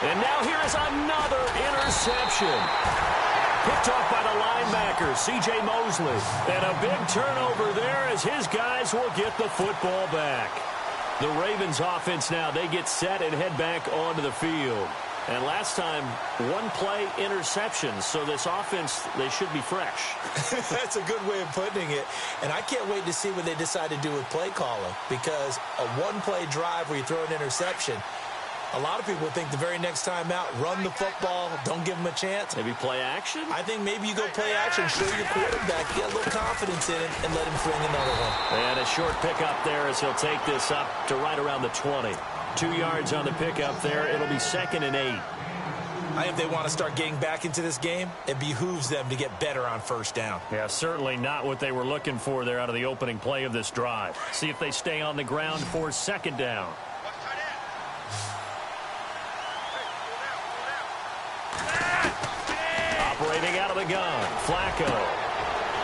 And now here is another interception. Picked off by the linebacker, C.J. Mosley. And a big turnover there as his guys will get the football back. The Ravens offense now, they get set and head back onto the field. And last time, 1 play interception. So this offense, they should be fresh. That's a good way of putting it. And I can't wait to see what they decide to do with play calling. Because a 1-play drive where you throw an interception, a lot of people think the very next time out, run the football, don't give them a chance. Maybe play action? I think maybe you go play action, show your quarterback, get a little confidence in it, and let him fling another one. And a short pickup there as he'll take this up to right around the 20. 2 yards on the pickup there. It'll be 2nd and 8. I think if they want to start getting back into this game, it behooves them to get better on 1st down. Yeah, certainly not what they were looking for there out of the opening play of this drive. See if they stay on the ground for 2nd down. Operating out of the gun, Flacco.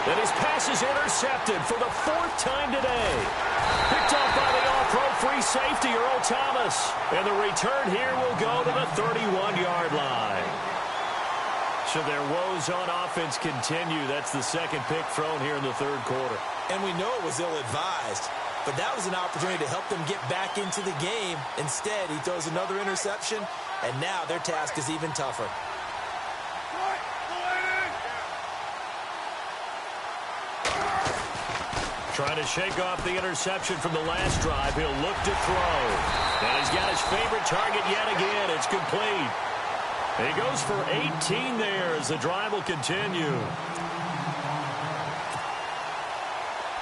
And his pass is intercepted for the 4th time today. Picked off by the all-pro free safety, Earl Thomas. And the return here will go to the 31-yard line. So their woes on offense continue. That's the 2nd pick thrown here in the 3rd quarter. And we know it was ill-advised. But that was an opportunity to help them get back into the game. Instead, he throws another interception, and now their task is even tougher. Trying to shake off the interception from the last drive. He'll look to throw. And he's got his favorite target yet again. It's complete. He goes for 18 there as the drive will continue.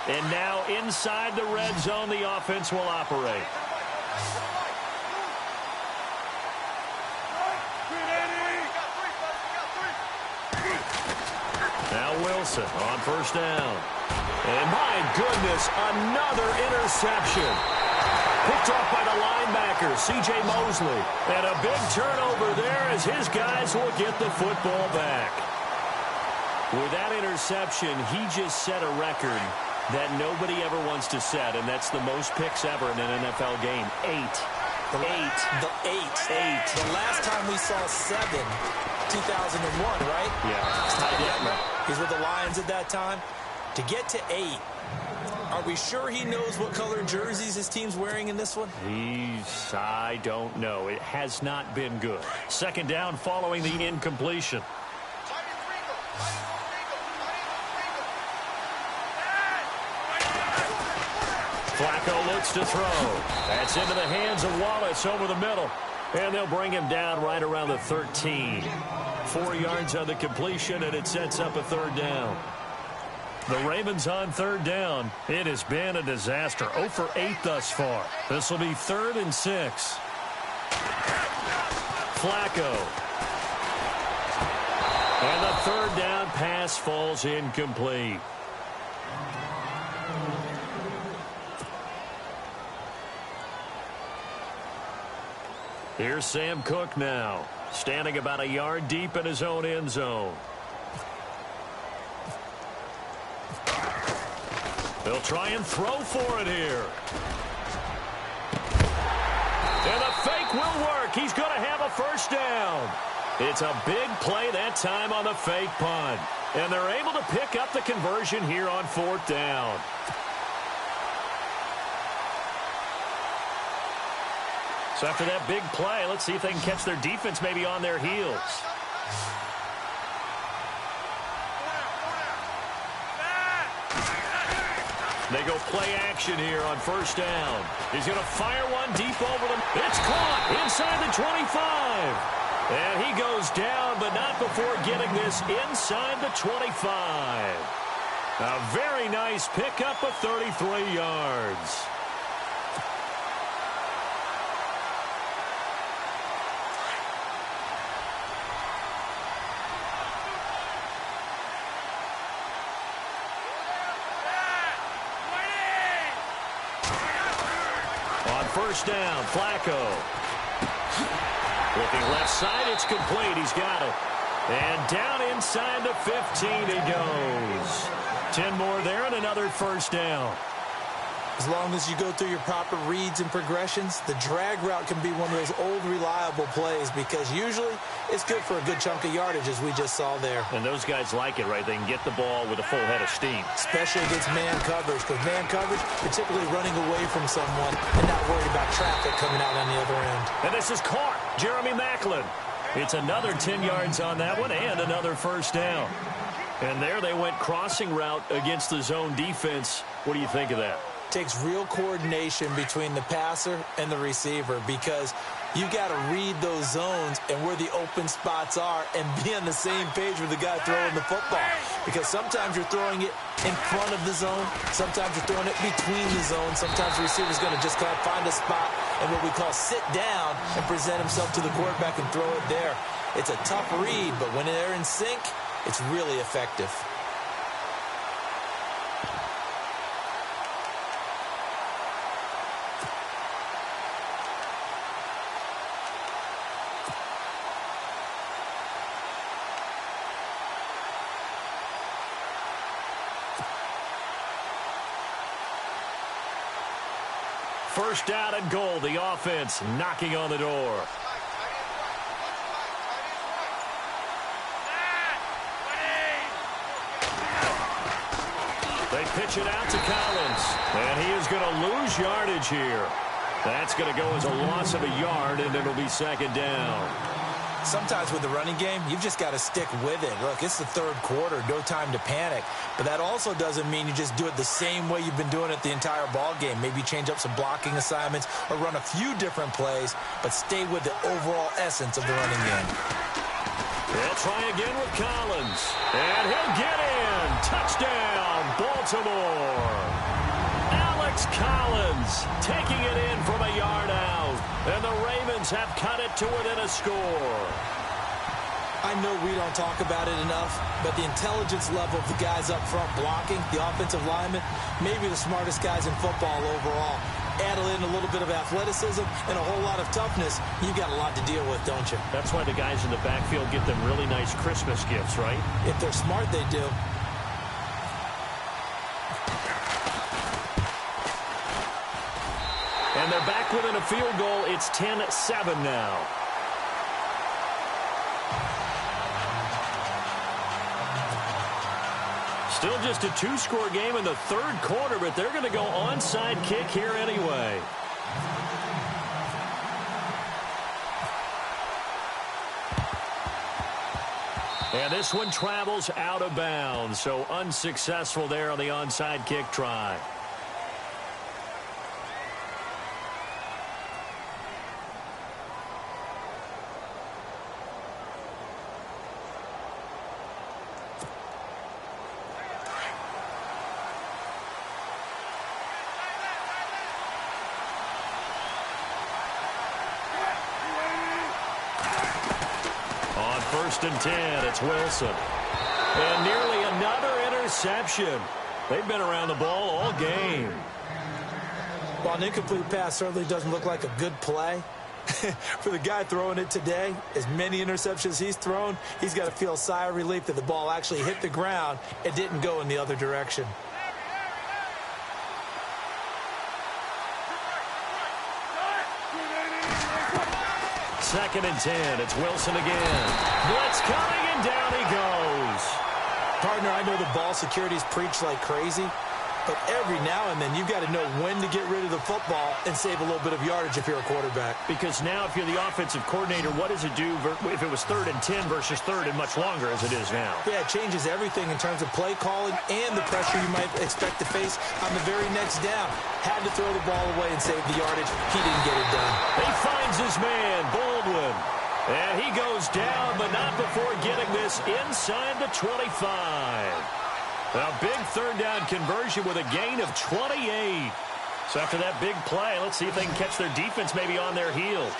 And now inside the red zone, the offense will operate. Now Wilson on first down. And my goodness, another interception. Picked off by the linebacker, C.J. Mosley. And a big turnover there as his guys will get the football back. With that interception, he just set a record that nobody ever wants to set, and that's the most picks ever in an NFL game. 8. The last time we saw 7, 2001, right? Yeah. He's with the Lions at that time. To get to 8, are we sure he knows what color jerseys his team's wearing in this one? I don't know. It has not been good. Second down following the incompletion. Flacco looks to throw. That's into the hands of Wallace over the middle. And they'll bring him down right around the 13. 4 yards on the completion, and it sets up a third down. The Ravens on third down. It has been a disaster. 0 for 8 thus far. This will be 3rd and 6. Flacco. And the third down pass falls incomplete. Here's Sam Cook now, standing about a yard deep in his own end zone. They'll try and throw for it here. And the fake will work. He's going to have a first down. It's a big play that time on the fake punt. And they're able to pick up the conversion here on 4th down. So after that big play, let's see if they can catch their defense maybe on their heels. They go play action here on first down. He's going to fire one deep over them. It's caught inside the 25. And he goes down, but not before getting this inside the 25. A very nice pickup of 33 yards. First down, Flacco. Looking left side, it's complete. He's got it. And down inside the 15 he goes. 10 more there and another first down. As long as you go through your proper reads and progressions, the drag route can be one of those old reliable plays because usually it's good for a good chunk of yardage as we just saw there. And those guys like it, right? They can get the ball with a full head of steam. Especially against man coverage, because man coverage, particularly running away from someone and not worried about traffic coming out on the other end. And this is caught. Jeremy Maclin. It's another 10 yards on that one and another first down. And there they went crossing route against the zone defense. What do you think of that? Takes real coordination between the passer and the receiver because you got to read those zones and where the open spots are and be on the same page with the guy throwing the football. Because sometimes you're throwing it in front of the zone. Sometimes you're throwing it between the zones. Sometimes the receiver's going to just kind of find a spot and what we call sit down and present himself to the quarterback and throw it there. It's a tough read, but when they're in sync, it's really effective. First down and goal. The offense knocking on the door. They pitch it out to Collins. And he is going to lose yardage here. That's going to go as a loss of a yard, and it'll be second down. Sometimes with the running game, you've just got to stick with it. Look, it's the third quarter, no time to panic. But that also doesn't mean you just do it the same way you've been doing it the entire ball game. Maybe change up some blocking assignments or run a few different plays, but stay with the overall essence of the running game. They'll try again with Collins. And he'll get in. Touchdown, Baltimore. Alex Collins taking it in from a yard out. And the Ravens have cut it to within a score. I know we don't talk about it enough, but the intelligence level of the guys up front blocking, the offensive linemen, maybe the smartest guys in football overall. Add in a little bit of athleticism and a whole lot of toughness, you got a lot to deal with, don't you? That's why the guys in the backfield get them really nice Christmas gifts, right? If they're smart, they do. And they're back within a field goal. It's 10-7 now. Still just a two-score game in the third quarter, but they're going to go onside kick here anyway. And this one travels out of bounds, so unsuccessful there on the onside kick try. First and 10, it's Wilson. And nearly another interception. They've been around the ball all game. While an incomplete pass certainly doesn't look like a good play, for the guy throwing it today, as many interceptions he's thrown, he's got to feel a sigh of relief that the ball actually hit the ground and didn't go in the other direction. Second and 10, it's Wilson again. Blitz coming, and down he goes. Partner, I know the ball security's preached like crazy, but every now and then you've got to know when to get rid of the football and save a little bit of yardage if you're a quarterback. Because now if you're the offensive coordinator, what does it do if it was 3rd and 10 versus 3rd and much longer as it is now? Yeah, it changes everything in terms of play calling and the pressure you might expect to face on the very next down. Had to throw the ball away and save the yardage. He didn't get it done. He finds his man, Baldwin. And he goes down, but not before getting this inside the 25. A big third down conversion with a gain of 28. So after that big play, let's see if they can catch their defense maybe on their heels.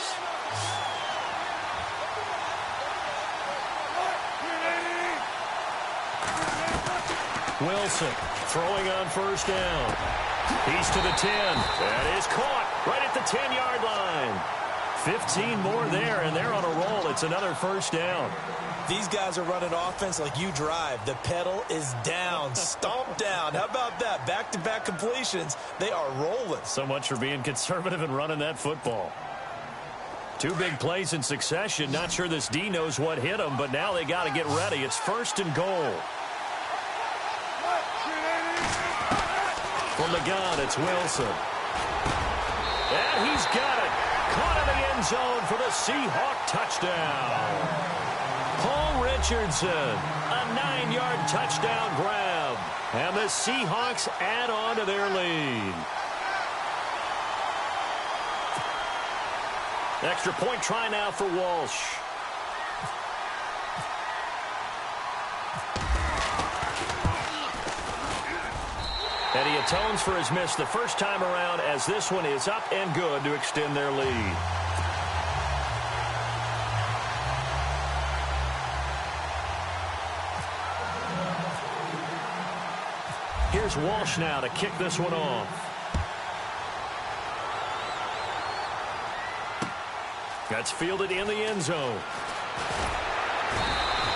Wilson throwing on first down. He's to the 10. That is caught right at the 10-yard line. 15 more there, and they're on a roll. It's another first down. These guys are running offense like you drive. The pedal is down, stomp down. How about that? Back-to-back completions. They are rolling. So much for being conservative and running that football. Two big plays in succession. Not sure this D knows what hit them, but now they got to get ready. It's first and goal. From the gun, it's Wilson. And he's got it. Caught in the end zone for the Seahawk touchdown. Paul Richardson, a 9-yard touchdown grab. And the Seahawks add on to their lead. Extra point try now for Walsh. And he atones for his miss the first time around as this one is up and good to extend their lead. Here's Walsh now to kick this one off. That's fielded in the end zone.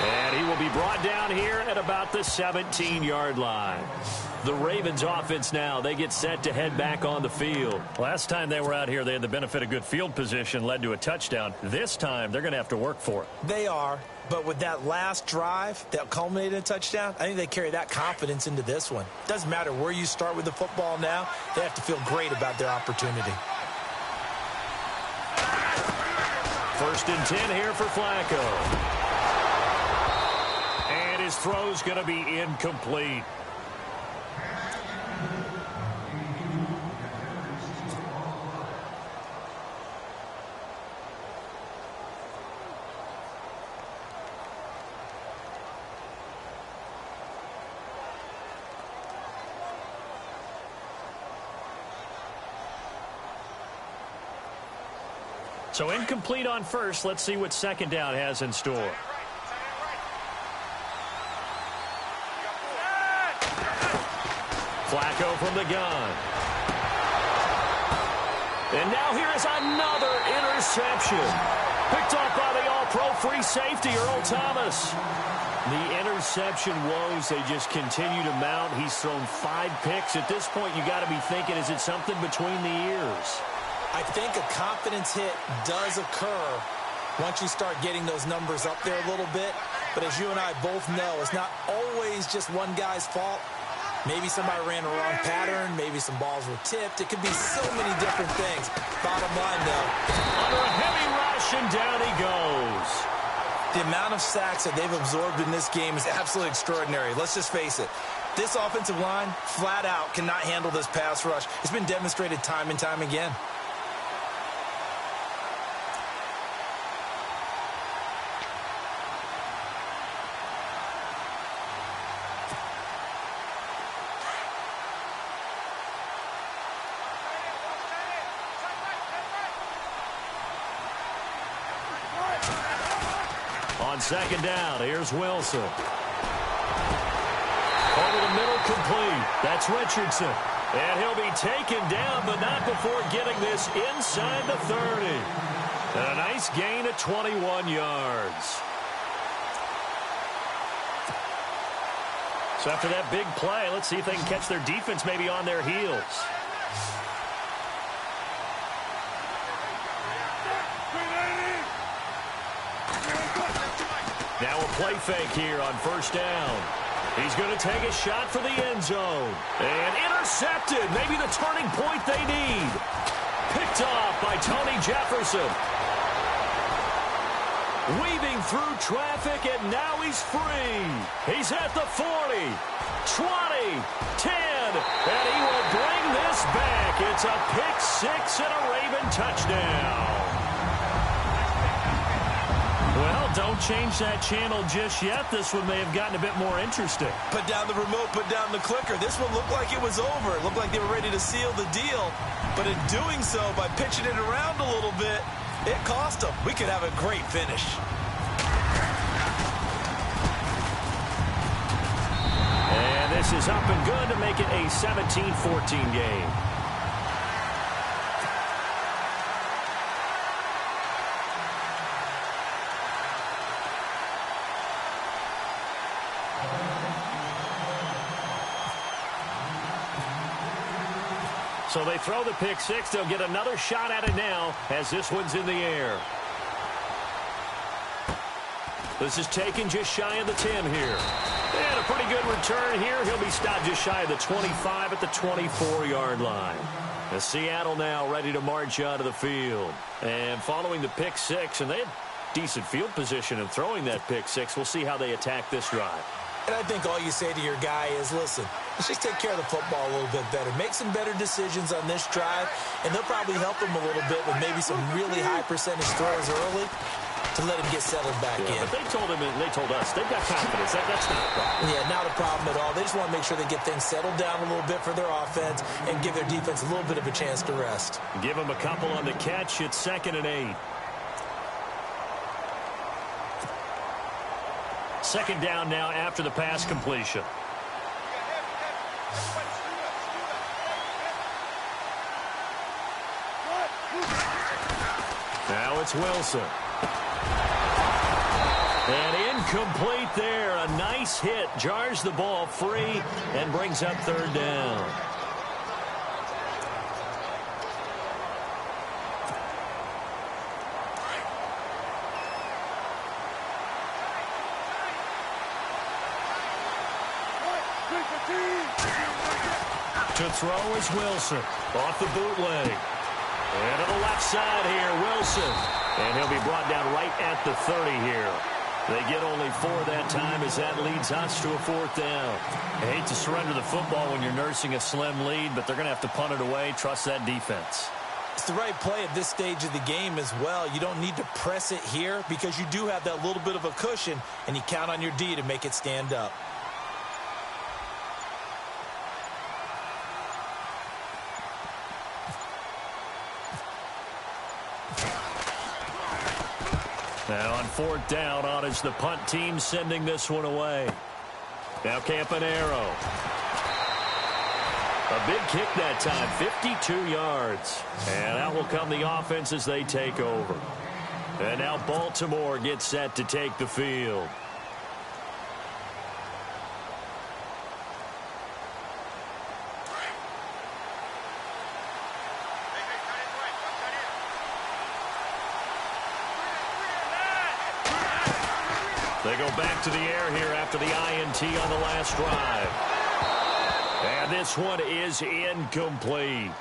And he will be brought down here at about the 17-yard line. The Ravens offense now, they get set to head back on the field. Last time they were out here, they had the benefit of good field position, led to a touchdown. This time, they're going to have to work for it. They are, but with that last drive that culminated in a touchdown, I think they carry that confidence into this one. Doesn't matter where you start with the football now, they have to feel great about their opportunity. First and 10 here for Flacco. And his throw's going to be incomplete. So incomplete on first. Let's see what second down has in store. Flacco from the gun. And now here is another interception. Picked off by the all-pro free safety, Earl Thomas. The interception woes, they just continue to mount. He's thrown 5 picks. At this point, you got to be thinking, is it something between the ears? I think a confidence hit does occur once you start getting those numbers up there a little bit. But as you and I both know, it's not always just one guy's fault. Maybe somebody ran a wrong pattern. Maybe some balls were tipped. It could be so many different things. Bottom line, though, under a heavy rush, and down he goes. The amount of sacks that they've absorbed in this game is absolutely extraordinary. Let's just face it. This offensive line, flat out, cannot handle this pass rush. It's been demonstrated time and time again. On second down, here's Wilson. Over the middle, complete. That's Richardson. And he'll be taken down, but not before getting this inside the 30. And a nice gain of 21 yards. So after that big play, let's see if they can catch their defense maybe on their heels. Now a play fake here on first down. He's going to take a shot for the end zone. And intercepted. Maybe the turning point they need. Picked off by Tony Jefferson. Weaving through traffic, and now he's free. He's at the 40, 20, 10, and he will bring this back. It's a pick six and a Raven touchdown. Well, don't change that channel just yet. This one may have gotten a bit more interesting. Put down the remote, put down the clicker. This one looked like it was over. It looked like they were ready to seal the deal. But in doing so, by pitching it around a little bit, it cost them. We could have a great finish. And this is up and good to make it a 17-14 game. So they throw the pick six. They'll get another shot at it now as this one's in the air. This is taken just shy of the 10 here. And a pretty good return here. He'll be stopped just shy of the 25 at the 24-yard line. As Seattle now ready to march out of the field. And following the pick six, and they had decent field position in throwing that pick six. We'll see how they attack this drive. And I think all you say to your guy is, listen, let's just take care of the football a little bit better. Make some better decisions on this drive, and they'll probably help him a little bit with maybe some really high percentage throws early to let him get settled back in. But they told him, and they told us, they've got confidence. That's not a problem. Yeah, not a problem at all. They just want to make sure they get things settled down a little bit for their offense and give their defense a little bit of a chance to rest. Give them a couple on the catch. It's 2nd and 8. Second down now after the pass completion. Now it's Wilson. And incomplete there. A nice hit. Jars the ball free and brings up 3rd down. To throw is Wilson. Off the bootleg. And to the left side here, Wilson. And he'll be brought down right at the 30 here. They get only 4 that time as that leads us to a 4th down. I hate to surrender the football when you're nursing a slim lead, but they're going to have to punt it away. Trust that defense. It's the right play at this stage of the game as well. You don't need to press it here because you do have that little bit of a cushion, and you count on your D to make it stand up. And on fourth down, on is the punt team sending this one away. Now Campanaro. A big kick that time, 52 yards. And out will come the offense as they take over. And now Baltimore gets set to take the field. They go back to the air here after the INT on the last drive. And this one is incomplete.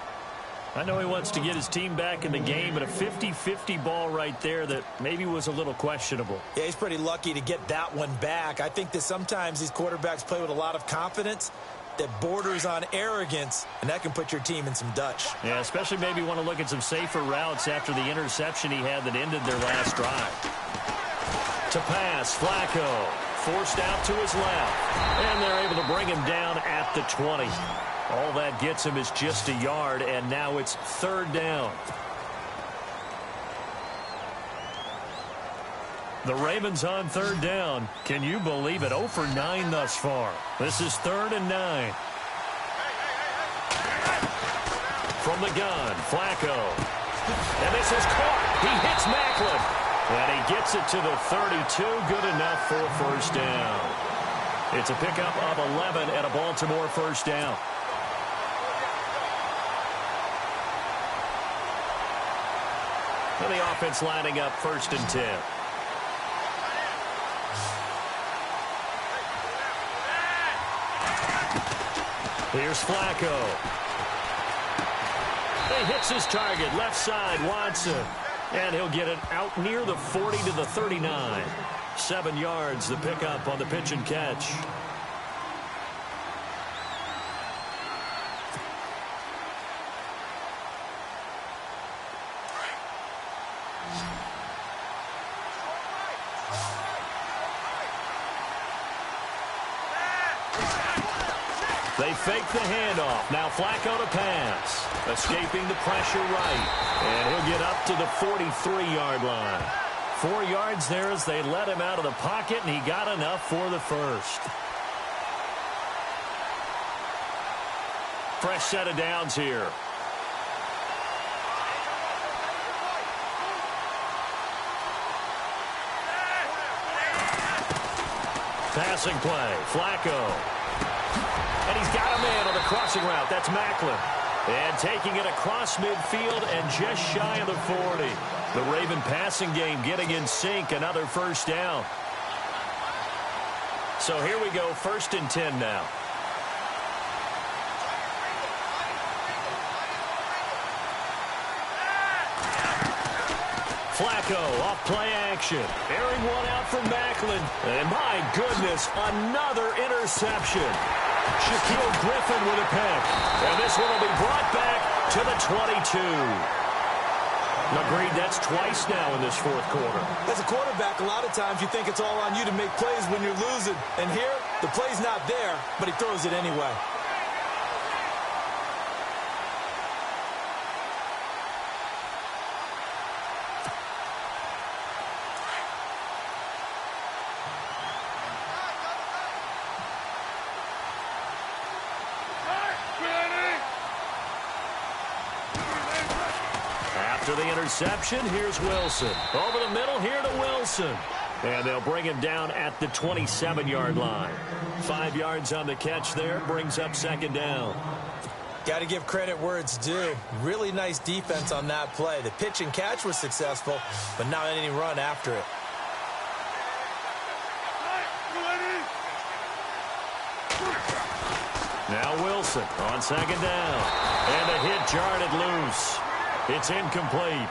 I know he wants to get his team back in the game, but a 50-50 ball right there that maybe was a little questionable. Yeah, he's pretty lucky to get that one back. I think that sometimes these quarterbacks play with a lot of confidence that borders on arrogance, and that can put your team in some Dutch. Yeah, especially maybe want to look at some safer routes after the interception he had that ended their last drive. To pass, Flacco forced out to his left, and they're able to bring him down at the 20. All that gets him is just a yard, and now it's third down. The Ravens on third down. Can you believe it? 0 for 9 thus far. This is 3rd and 9. From the gun, Flacco. And this is caught. He hits Macklin. And he gets it to the 32. Good enough for a first down. It's a pickup of 11 and a Baltimore first down. And the offense lining up 1st and 10. Here's Flacco. He hits his target, left side, Watson. And he'll get it out near the 40 to the 39. 7 yards, the pickup on the pitch and catch. They fake the handoff. Now Flacco to pass. Escaping the pressure right. And he'll get up to the 43-yard line. 4 yards there as they let him out of the pocket, and he got enough for the first. Fresh set of downs here. Passing play. Flacco. And he's got a man on the crossing route. That's Macklin. And taking it across midfield and just shy of the 40. The Raven passing game getting in sync. Another first down. So here we go. 1st and 10 now. Flacco off play action. Airing one out from Macklin. And my goodness, another interception. Shaquille Griffin with a pick. And this one will be brought back to the 22. Agreed, that's twice now in this 4th quarter. As a quarterback, a lot of times you think it's all on you to make plays when you're losing. And here, the play's not there, but he throws it anyway. After the interception, here's Wilson. Over the middle here to Wilson. And they'll bring him down at the 27-yard line. 5 yards on the catch there, brings up 2nd down. Got to give credit where it's due. Really nice defense on that play. The pitch and catch was successful, but not any run after it. Now Wilson on 2nd down. And the hit jarred it loose. It's incomplete.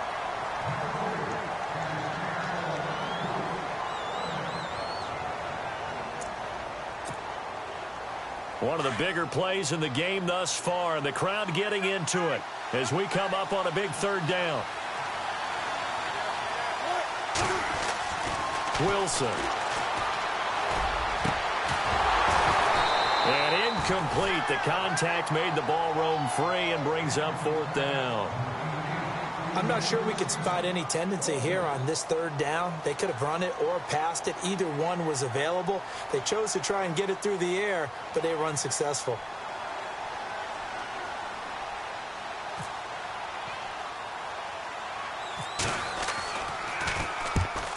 One of the bigger plays in the game thus far, and the crowd getting into it as we come up on a big 3rd down. Wilson. And incomplete. The contact made the ball roam free and brings up 4th down. I'm not sure we could spot any tendency here on this third down. They could have run it or passed it. Either one was available. They chose to try and get it through the air, but they were unsuccessful.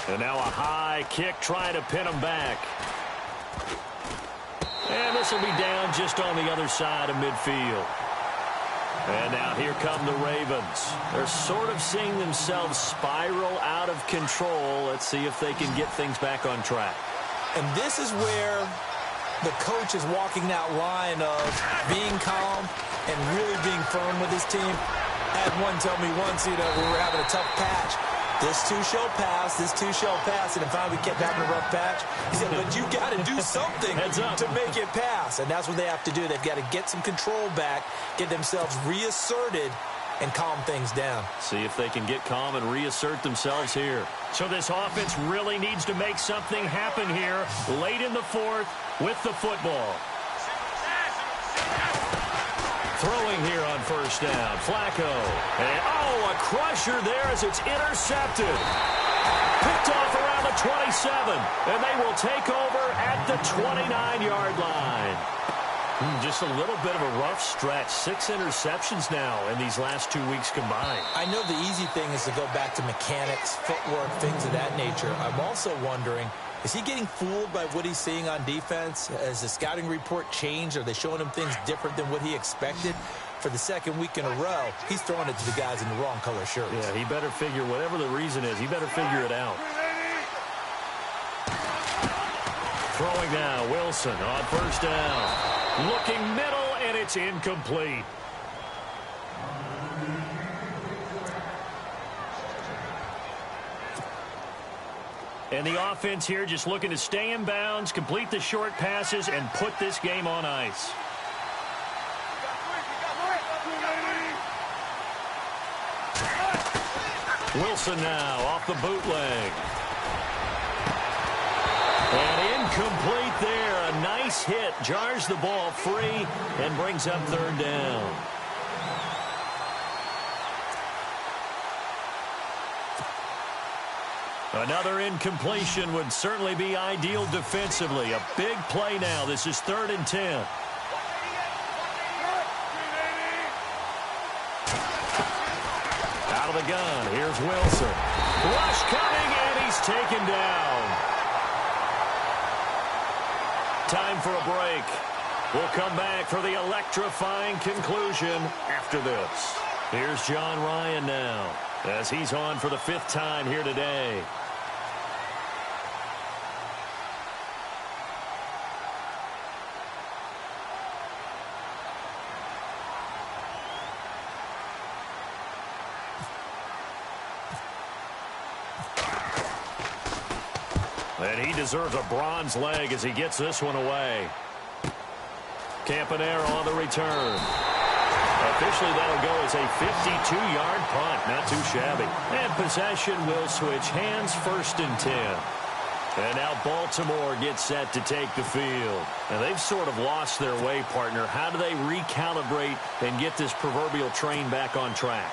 And now a high kick trying to pin him back. And this will be down just on the other side of midfield. And now here come the Ravens. They're sort of seeing themselves spiral out of control. Let's see if they can get things back on track. And this is where the coach is walking that line of being calm and really being firm with his team. I had one tell me once, we were having a tough patch. This too shall pass, this too shall pass. And finally we kept having a rough patch. He said, but you got to do something to make it pass. And that's what they have to do. They've got to get some control back, get themselves reasserted, and calm things down. See if they can get calm and reassert themselves here. So this offense really needs to make something happen here late in the fourth with the football. Throwing here on first down, Flacco. And, a crusher there as it's intercepted. Picked off around the 27, and they will take over at the 29-yard line. Just a little bit of a rough stretch. 6 interceptions now in these last 2 weeks combined. I know the easy thing is to go back to mechanics, footwork, things of that nature. I'm also wondering, is he getting fooled by what he's seeing on defense? Has the scouting report changed? Are they showing him things different than what he expected? For the second week in a row, he's throwing it to the guys in the wrong color shirts. Yeah, he better figure, whatever the reason is, he better figure it out. Throwing now, Wilson on first down. Looking middle, and it's incomplete. And the offense here just looking to stay in bounds, complete the short passes, and put this game on ice. Wilson now off the bootleg. And incomplete there. A nice hit. Jars the ball free and brings up third down. Another incompletion would certainly be ideal defensively. A big play now. This is 3rd and 10. Out of the gun. Here's Wilson. Rush coming, and he's taken down. Time for a break. We'll come back for the electrifying conclusion after this. Here's John Ryan now as he's on for the 5th time here today. And he deserves a bronze leg as he gets this one away. Campanero on the return. Officially, that'll go as a 52-yard punt. Not too shabby. And possession will switch hands, 1st and 10. And now Baltimore gets set to take the field. And they've sort of lost their way, partner. How do they recalibrate and get this proverbial train back on track?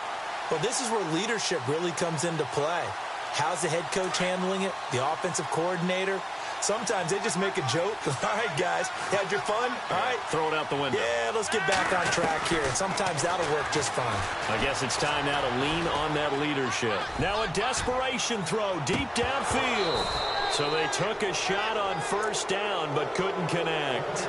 Well, this is where leadership really comes into play. How's the head coach handling it? The offensive coordinator? Sometimes they just make a joke. All right, guys, you had your fun? All right. Throw it out the window. Yeah, let's get back on track here. And sometimes that'll work just fine. I guess it's time now to lean on that leadership. Now a desperation throw deep downfield. So they took a shot on first down but couldn't connect.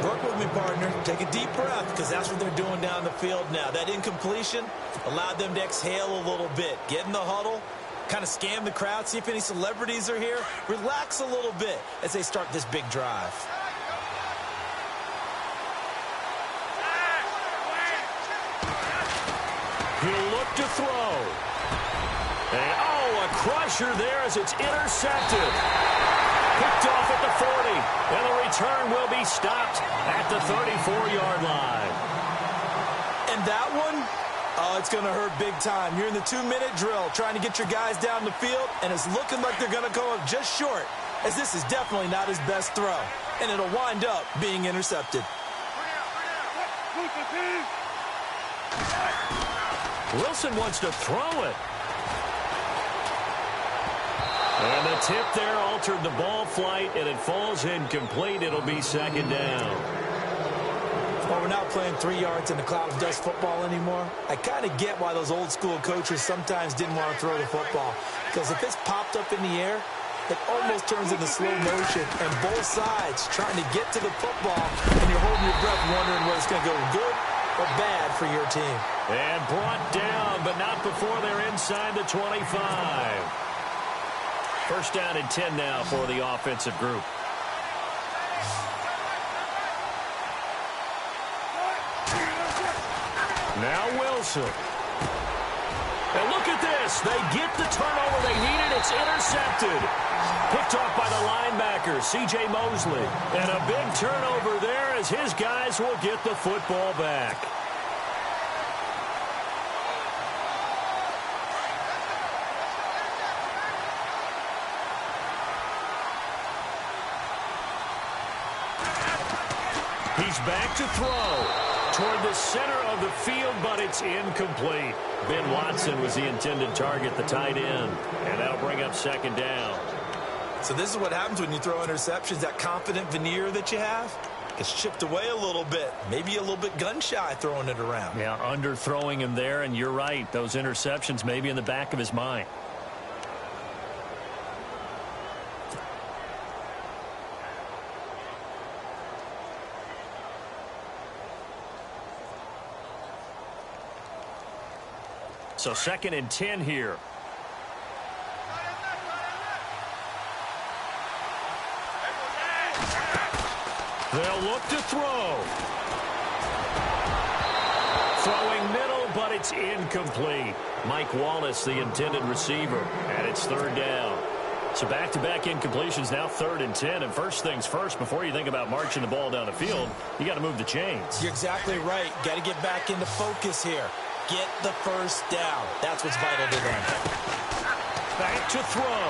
Work with me, partner. Take a deep breath because that's what they're doing down the field now. That incompletion allowed them to exhale a little bit. Get in the huddle. Kind of scan the crowd, see if any celebrities are here. Relax a little bit as they start this big drive. He'll look to throw. And, a crusher there as it's intercepted. Picked off at the 40. And the return will be stopped at the 34-yard line. And that one... oh, it's going to hurt big time. You're in the 2-minute drill trying to get your guys down the field, and it's looking like they're going to come up just short, as this is definitely not his best throw, and it'll wind up being intercepted. Wilson wants to throw it. And the tip there altered the ball flight, and it falls incomplete. It'll be second down. Well, we're not playing 3 yards in the cloud of dust football anymore. I kind of get why those old school coaches sometimes didn't want to throw the football. Because if it's popped up in the air, it almost turns into slow motion, and both sides trying to get to the football, and you're holding your breath wondering whether it's going to go good or bad for your team. And brought down, but not before they're inside the 25. First down and 10 now for the offensive group. Now Wilson. And look at this. They get the turnover they needed. It's intercepted. Picked off by the linebacker, C.J. Mosley. And a big turnover there as his guys will get the football back. He's back to throw toward the center of the field, but it's incomplete. Ben Watson was the intended target, the tight end, and that'll bring up second down. So this is what happens when you throw interceptions. That confident veneer that you have gets chipped away a little bit, maybe a little bit gun-shy throwing it around. Yeah, underthrowing him there, and you're right. Those interceptions may be in the back of his mind. So second and 10 here. They'll look to throw. Throwing middle, but it's incomplete. Mike Wallace, the intended receiver, and it's third down. So back-to-back incompletions, now third and 10. And first things first, before you think about marching the ball down the field, you got to move the chains. You're exactly right. Got to get back into focus here. Get the first down. That's what's vital to them. Back to throw.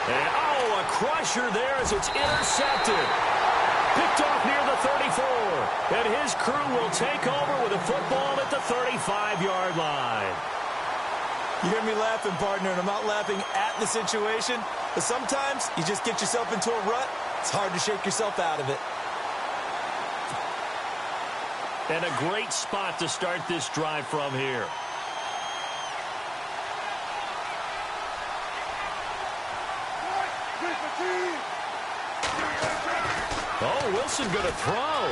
And, oh, a crusher there as it's intercepted. Picked off near the 34. And his crew will take over with a football at the 35-yard line. You hear me laughing, partner, and I'm not laughing at the situation. But sometimes you just get yourself into a rut. It's hard to shake yourself out of it. And a great spot to start this drive from here. Oh, Wilson going to throw.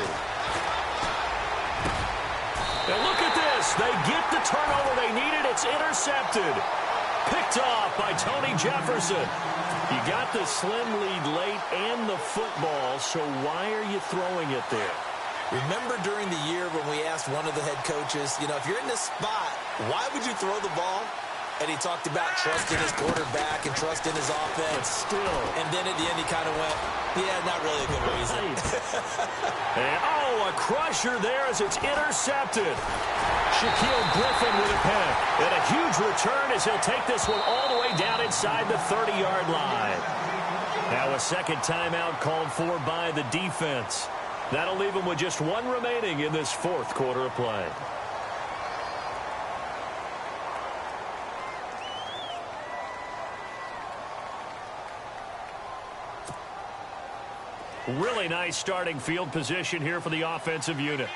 And look at this. They get the turnover they needed. It's intercepted. Picked off by Tony Jefferson. You got the slim lead late and the football, so why are you throwing it there? Remember during the year when we asked one of the head coaches, you know, if you're in this spot, why would you throw the ball? And he talked about trusting his quarterback and trusting his offense. Still. And then at the end he kind of went, yeah, not really a good reason. And, oh, a crusher there as it's intercepted. Shaquille Griffin with a pick. And a huge return as he'll take this one all the way down inside the 30-yard line. Now a second timeout called for by the defense. That'll leave them with just one remaining in this fourth quarter of play. Really nice starting field position here for the offensive unit.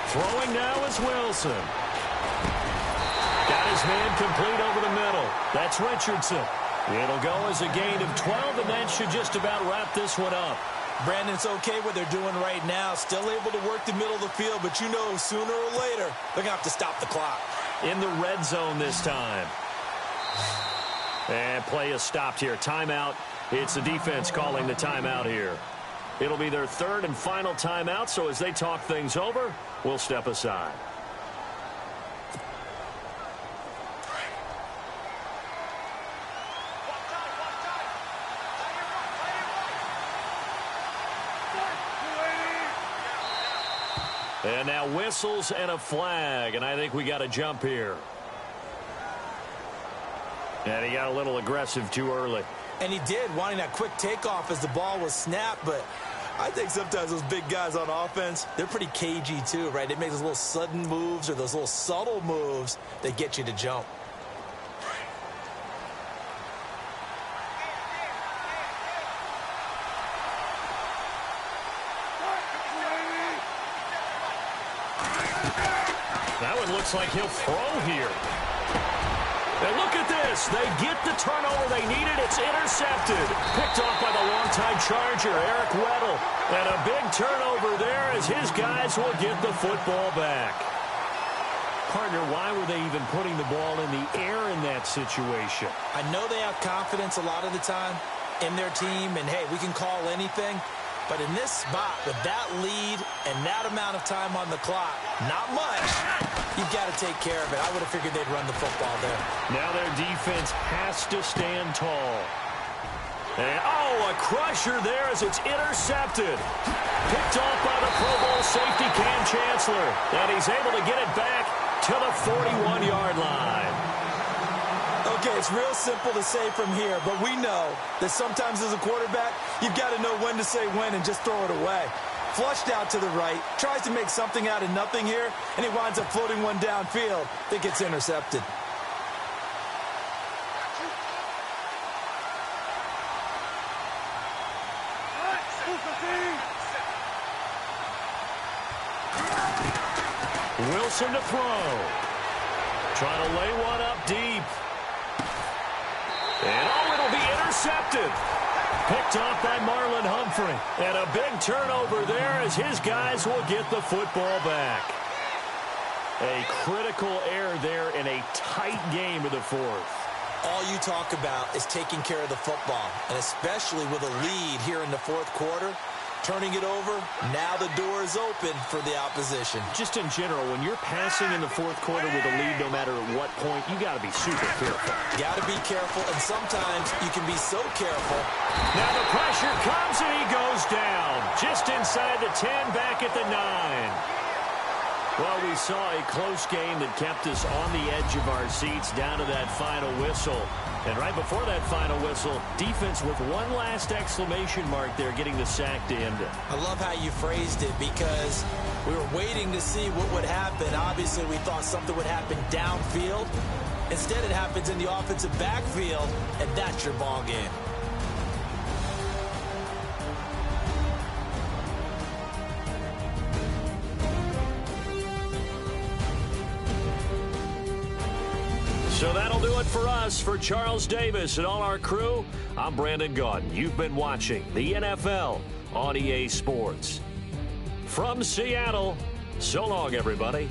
Throwing now is Wilson. Got his man complete over the middle. That's Richardson. It'll go as a gain of 12, and that should just about wrap this one up. Brandon, it's okay what they're doing right now. Still able to work the middle of the field, but you know sooner or later they're going to have to stop the clock. In the red zone this time. And play is stopped here. Timeout. It's the defense calling the timeout here. It'll be their third and final timeout, so as they talk things over, we'll step aside. And now whistles and a flag, and I think we got a jump here. And he got a little aggressive too early. And he did, wanting that quick takeoff as the ball was snapped, but I think sometimes those big guys on offense, they're pretty cagey too, right? They make those little sudden moves or those little subtle moves that get you to jump. That one looks like he'll throw here. And look at this. They get the turnover they needed. It's intercepted. Picked off by the longtime Charger, Eric Weddle. And a big turnover there as his guys will get the football back. Partner, why were they even putting the ball in the air in that situation? I know they have confidence a lot of the time in their team, and, hey, we can call anything. But in this spot, with that lead and that amount of time on the clock, not much, you've got to take care of it. I would have figured they'd run the football there. Now their defense has to stand tall. And, a crusher there as it's intercepted. Picked off by the Pro Bowl safety Cam Chancellor. And he's able to get it back to the 41-yard line. Okay, it's real simple to say from here, but we know that sometimes as a quarterback, you've got to know when to say when and just throw it away. Flushed out to the right, tries to make something out of nothing here, and he winds up floating one downfield that gets intercepted. Wilson to throw. Trying to lay one up deep. And, it'll be intercepted. Picked off by Marlon Humphrey. And a big turnover there as his guys will get the football back. A critical error there in a tight game of the fourth. All you talk about is taking care of the football, and especially with a lead here in the fourth quarter. Turning it over, now the door is open for the opposition. Just in general, when you're passing in the fourth quarter with a lead, no matter at what point, you got to be super careful. Got to be careful, and sometimes you can be so careful. Now the pressure comes, and he goes down. Just inside the 10, back at the 9. Well, we saw a close game that kept us on the edge of our seats down to that final whistle. And right before that final whistle, defense with one last exclamation mark there, getting the sack to end it. I love how you phrased it because we were waiting to see what would happen. Obviously, we thought something would happen downfield. Instead, it happens in the offensive backfield, and that's your ball game. So that'll do it for us. For Charles Davis and all our crew, I'm Brandon Gaudin. You've been watching the NFL on EA Sports. From Seattle, so long, everybody.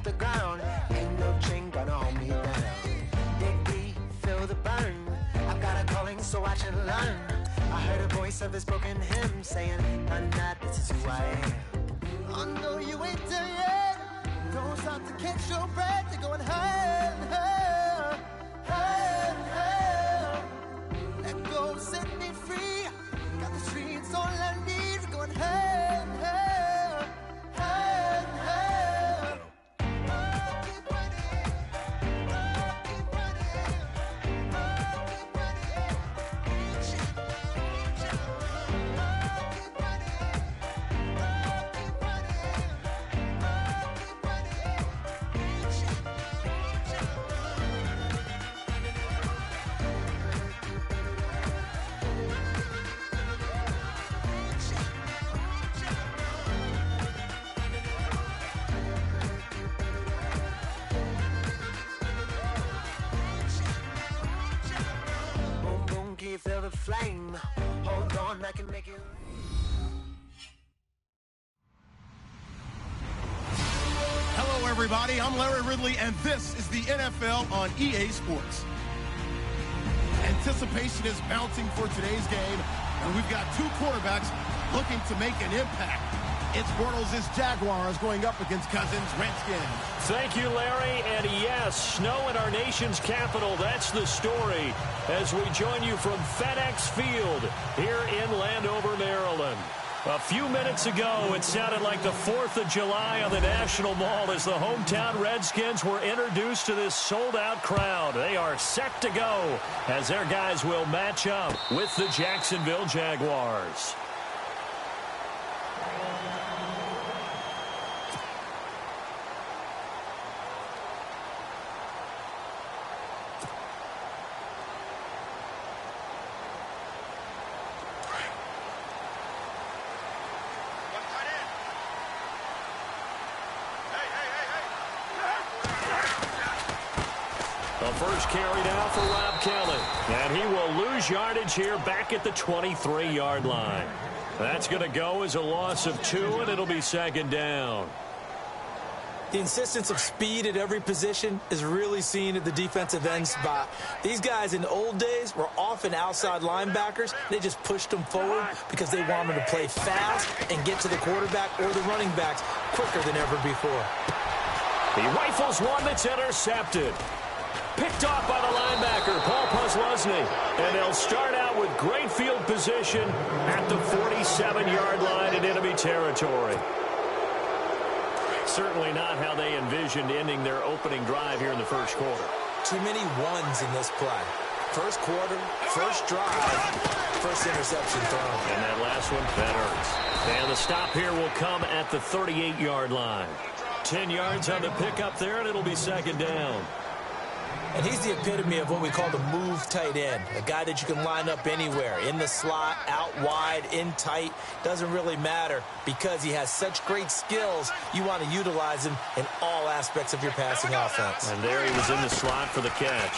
off the ground. Ain't no chain gonna hold me down. Dig deep, feel the burn. I've got a calling, so I should learn. I heard a voice of this broken hymn saying, "I'm not, this is who I am." Oh no, you ain't there yet. Don't stop to catch your breath. You're going higher, higher, higher, higher. Let go, set me free. Got the streets all I need. We're going higher, higher, higher, higher. Oh, keep running. Oh, keep running. Oh, keep running. Reach out, reach out. Oh, keep running. Oh, keep running. Oh, keep running. Reach out, reach out. Boom, boom, can you feel the flame? Hold on, I can make it. Hello, everybody. I'm Larry Ridley, and this is the NFL on EA Sports. Anticipation is mounting for today's game, and we've got two quarterbacks looking to make an impact. It's Bortles' Jaguars going up against Cousins' Redskins. Thank you, Larry. And yes, snow in our nation's capital. That's the story as we join you from FedEx Field here in Landover, Maryland. A few minutes ago, it sounded like the 4th of July on the National Mall as the hometown Redskins were introduced to this sold-out crowd. They are set to go as their guys will match up with the Jacksonville Jaguars. The first carry now for Rob Kelly. And he will lose yardage here back at the 23-yard line. That's going to go as a loss of 2, and it'll be second down. The insistence of speed at every position is really seen at the defensive end spot. These guys in the old days were often outside linebackers. They just pushed them forward because they wanted to play fast and get to the quarterback or the running backs quicker than ever before. He rifles one that's intercepted. Picked off by the linebacker, Paul Posluszny. And they'll start out with great field position at the 47-yard line in enemy territory. Certainly not how they envisioned ending their opening drive here in the first quarter. Too many ones in this play. First quarter, first drive, first interception thrown. And that last one, that hurts. And the stop here will come at the 38-yard line. 10 yards on the pickup there, and it'll be second down. And he's the epitome of what we call the move tight end, a guy that you can line up anywhere, in the slot, out wide, in tight, doesn't really matter because he has such great skills. You want to utilize him in all aspects of your passing offense. And there he was in the slot for the catch.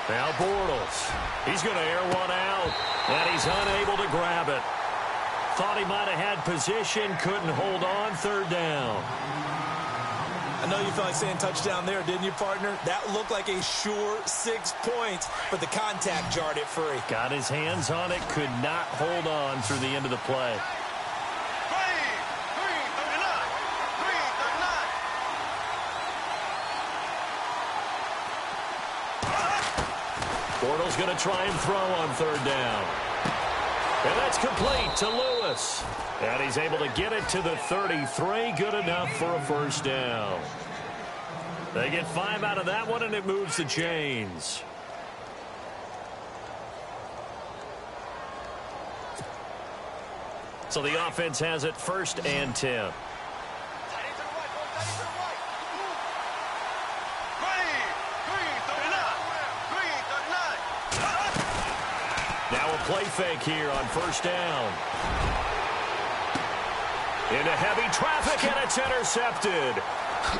Now Bortles, he's going to air one out, and he's unable to grab it. Thought he might have had position, couldn't hold on, third down. I know you felt like saying touchdown there, didn't you, partner? That looked like a sure 6 points, but the contact jarred it free. Got his hands on it, could not hold on through the end of the play. Bortles going to try and throw on third down. And that's complete to Lewis. And he's able to get it to the 33. Good enough for a first down. They get 5 out of that one, and it moves the chains. So the offense has it first and 10. Now a play fake here on first down. Into heavy traffic, and it's intercepted.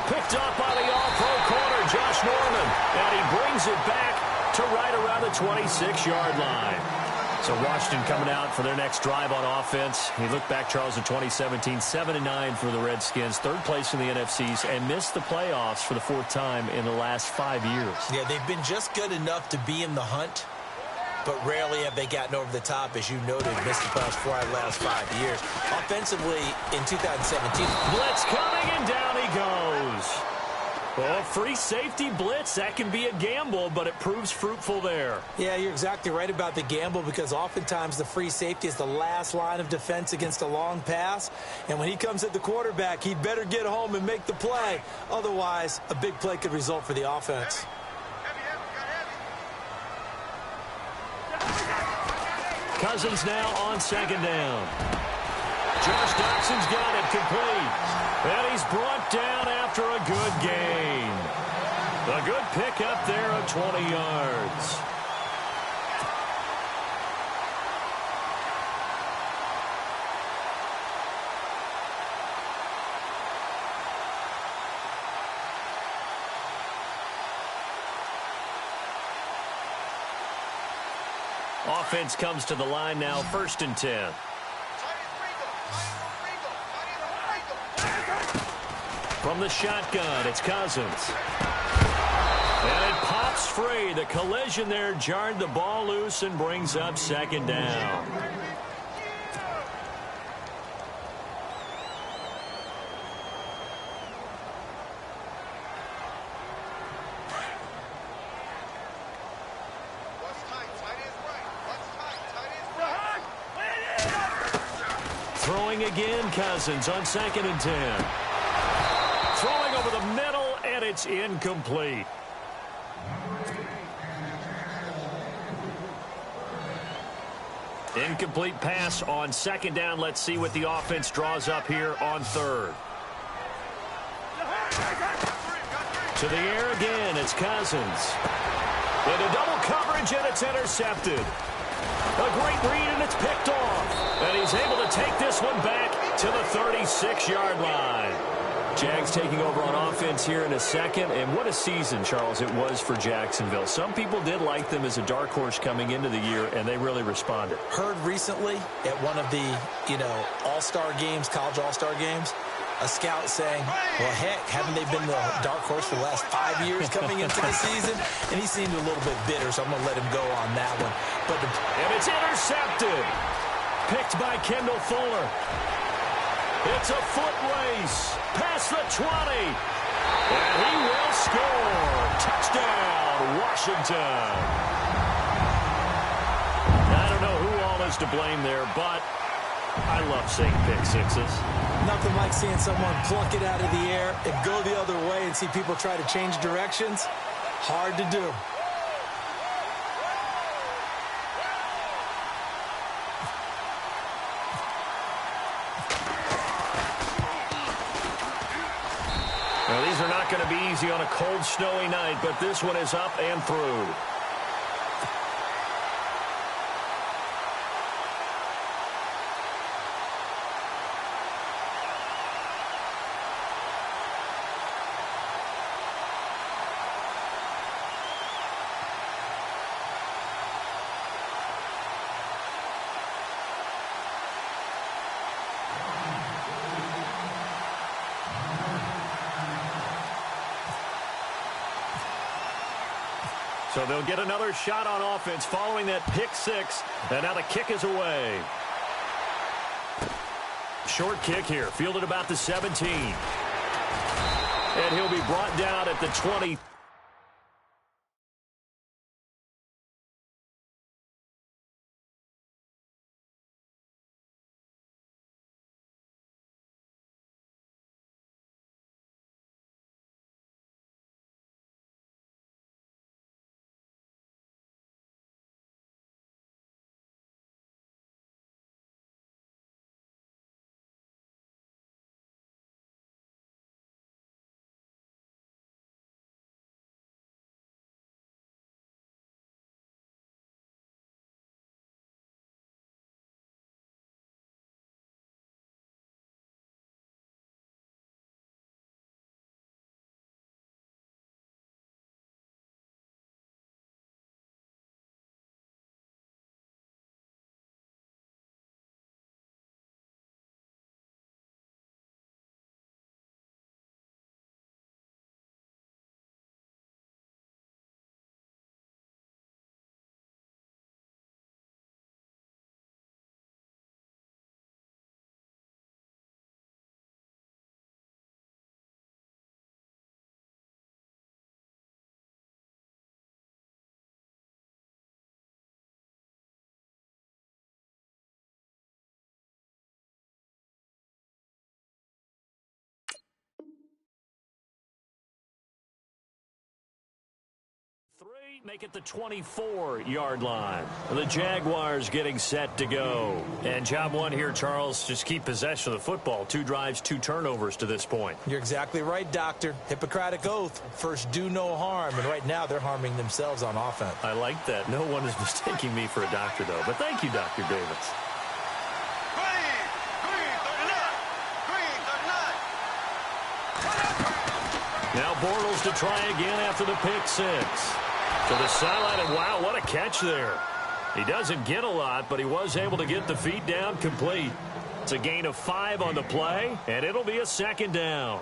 Picked up by the all-pro corner, Josh Norman. And he brings it back to right around the 26-yard line. So Washington coming out for their next drive on offense. You look back, Charles, in 2017, 7-9 for the Redskins, third place in the NFCs, and missed the playoffs for the fourth time in the last 5 years. Yeah, they've been just good enough to be in the hunt, but rarely have they gotten over the top, as you noted, missed the playoffs 4 out of the last 5 years. Offensively, in 2017, blitz coming, and down he goes. Well, free safety blitz, that can be a gamble, but it proves fruitful there. Yeah, you're exactly right about the gamble, because oftentimes the free safety is the last line of defense against a long pass. And when he comes at the quarterback, he'd better get home and make the play. Otherwise, a big play could result for the offense. Cousins now on second down. Josh Doxson's got it complete. And he's brought down after a good gain. A good pickup there of 20 yards. Offense comes to the line now, 1st and 10. From the shotgun, it's Cousins. And it pops free. The collision there jarred the ball loose and brings up second down. Throwing again, Cousins on 2nd and 10. Throwing over the middle, and it's incomplete. Incomplete pass on 2nd down. Let's see what the offense draws up here on 3rd. To the air again, it's Cousins. Into double coverage, and it's intercepted. A great read, and it's picked off. And he's able to take this one back to the 36-yard line. Jags taking over on offense here in a second. And what a season, Charles, it was for Jacksonville. Some people did like them as a dark horse coming into the year, and they really responded. Heard recently at one of the, all-star games, college all-star games, a scout saying, well, heck, haven't they been the dark horse for the last 5 years coming into the season? And he seemed a little bit bitter, so I'm going to let him go on that one. And it's intercepted. Picked by Kendall Fuller. It's a foot race. Past the 20. And he will score. Touchdown, Washington. I don't know who all is to blame there, but I love seeing pick sixes. Nothing like seeing someone pluck it out of the air and go the other way and see people try to change directions. Hard to do. Well, these are not going to be easy on a cold, snowy night, but this one is up and through. So they'll get another shot on offense following that pick six. And now the kick is away. Short kick here, fielded about the 17. And he'll be brought down at the 20. Make it the 24-yard line. The Jaguars getting set to go. And job one here, Charles, just keep possession of the football. 2 drives, 2 turnovers to this point. You're exactly right, Doctor. Hippocratic oath. First, do no harm. And right now, they're harming themselves on offense. I like that. No one is mistaking me for a doctor, though. But thank you, Dr. Davis. Now Bortles to try again after the pick 6. To the sideline, and wow, what a catch there. He doesn't get a lot, but he was able to get the feet down complete. It's a gain of 5 on the play, and it'll be a 2nd down.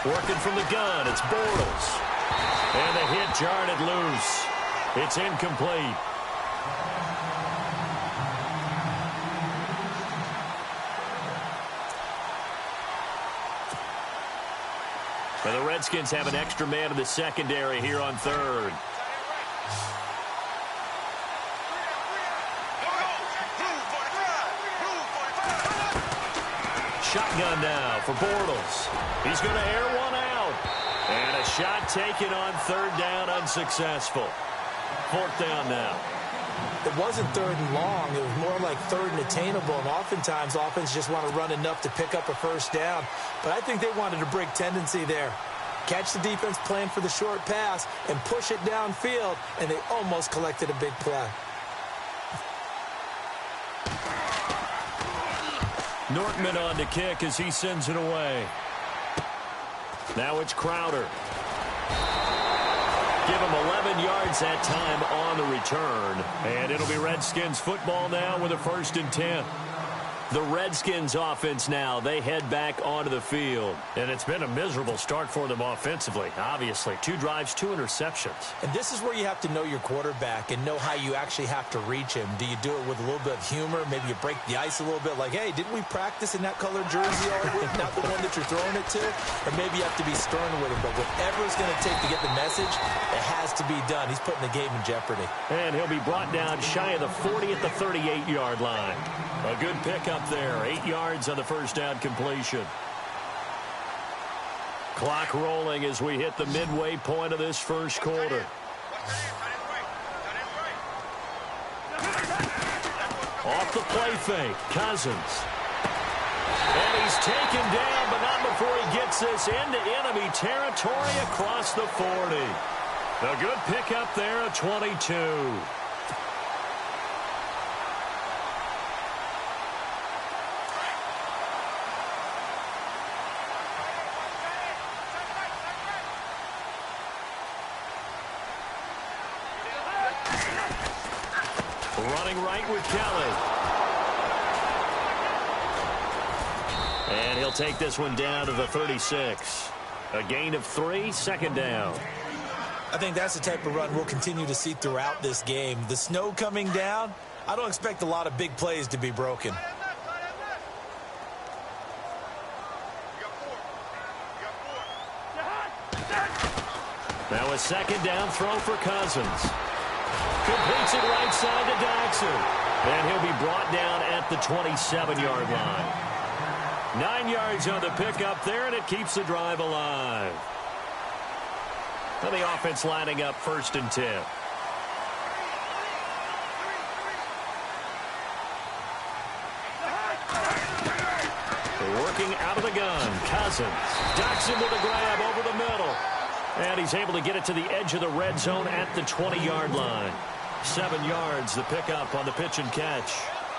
Working from the gun, it's Bortles. And the hit jarred it loose. It's incomplete. And the Redskins have an extra man in the secondary here on 3rd. Shotgun now for Bortles. He's going to air one out. And a shot taken on 3rd down, unsuccessful. 4th down now. It wasn't 3rd and long. It was more like 3rd and attainable. And oftentimes, offense just want to run enough to pick up a 1st down. But I think they wanted to break tendency there. Catch the defense plan for the short pass and push it downfield. And they almost collected a big play. Nortman on to kick as he sends it away. Now it's Crowder. Give him 11 yards that time on the return. And it'll be Redskins football now with a 1st and 10. The Redskins offense now, they head back onto the field. And it's been a miserable start for them offensively, obviously. 2 drives, 2 interceptions. And this is where you have to know your quarterback and know how you actually have to reach him. Do you do it with a little bit of humor? Maybe you break the ice a little bit like, hey, didn't we practice in that colored jersey all week? Not the one that you're throwing it to? Or maybe you have to be stern with him. But whatever it's going to take to get the message, it has to be done. He's putting the game in jeopardy. And he'll be brought down shy of the 40 at the 38-yard line. A good pickup there. 8 yards on the 1st down completion. Clock rolling as we hit the midway point of this 1st quarter. Off the play fake, Cousins. And he's taken down, but not before he gets this into enemy territory across the 40. A good pickup there at 22. Running right with Kelly. And he'll take this one down to the 36. A gain of 3, 2nd down. I think that's the type of run we'll continue to see throughout this game. The snow coming down, I don't expect a lot of big plays to be broken. Now a 2nd down throw for Cousins. Completes it right side to Dodson. And he'll be brought down at the 27-yard line. 9 yards on the pickup there, and it keeps the drive alive. And the offense lining up 1st and 10. They're working out of the gun. Cousins. Dodson with a grab over the middle. And he's able to get it to the edge of the red zone at the 20-yard line. 7 yards, the pickup on the pitch and catch.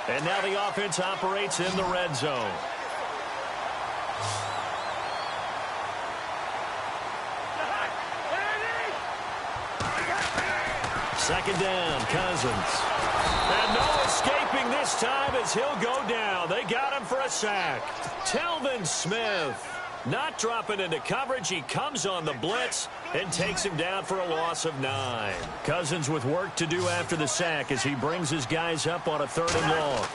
And now the offense operates in the red zone. Second down, Cousins. And no escaping this time as he'll go down. They got him for a sack. Telvin Smith. Not dropping into coverage. He comes on the blitz and takes him down for a loss of 9. Cousins with work to do after the sack as he brings his guys up on a 3rd and long.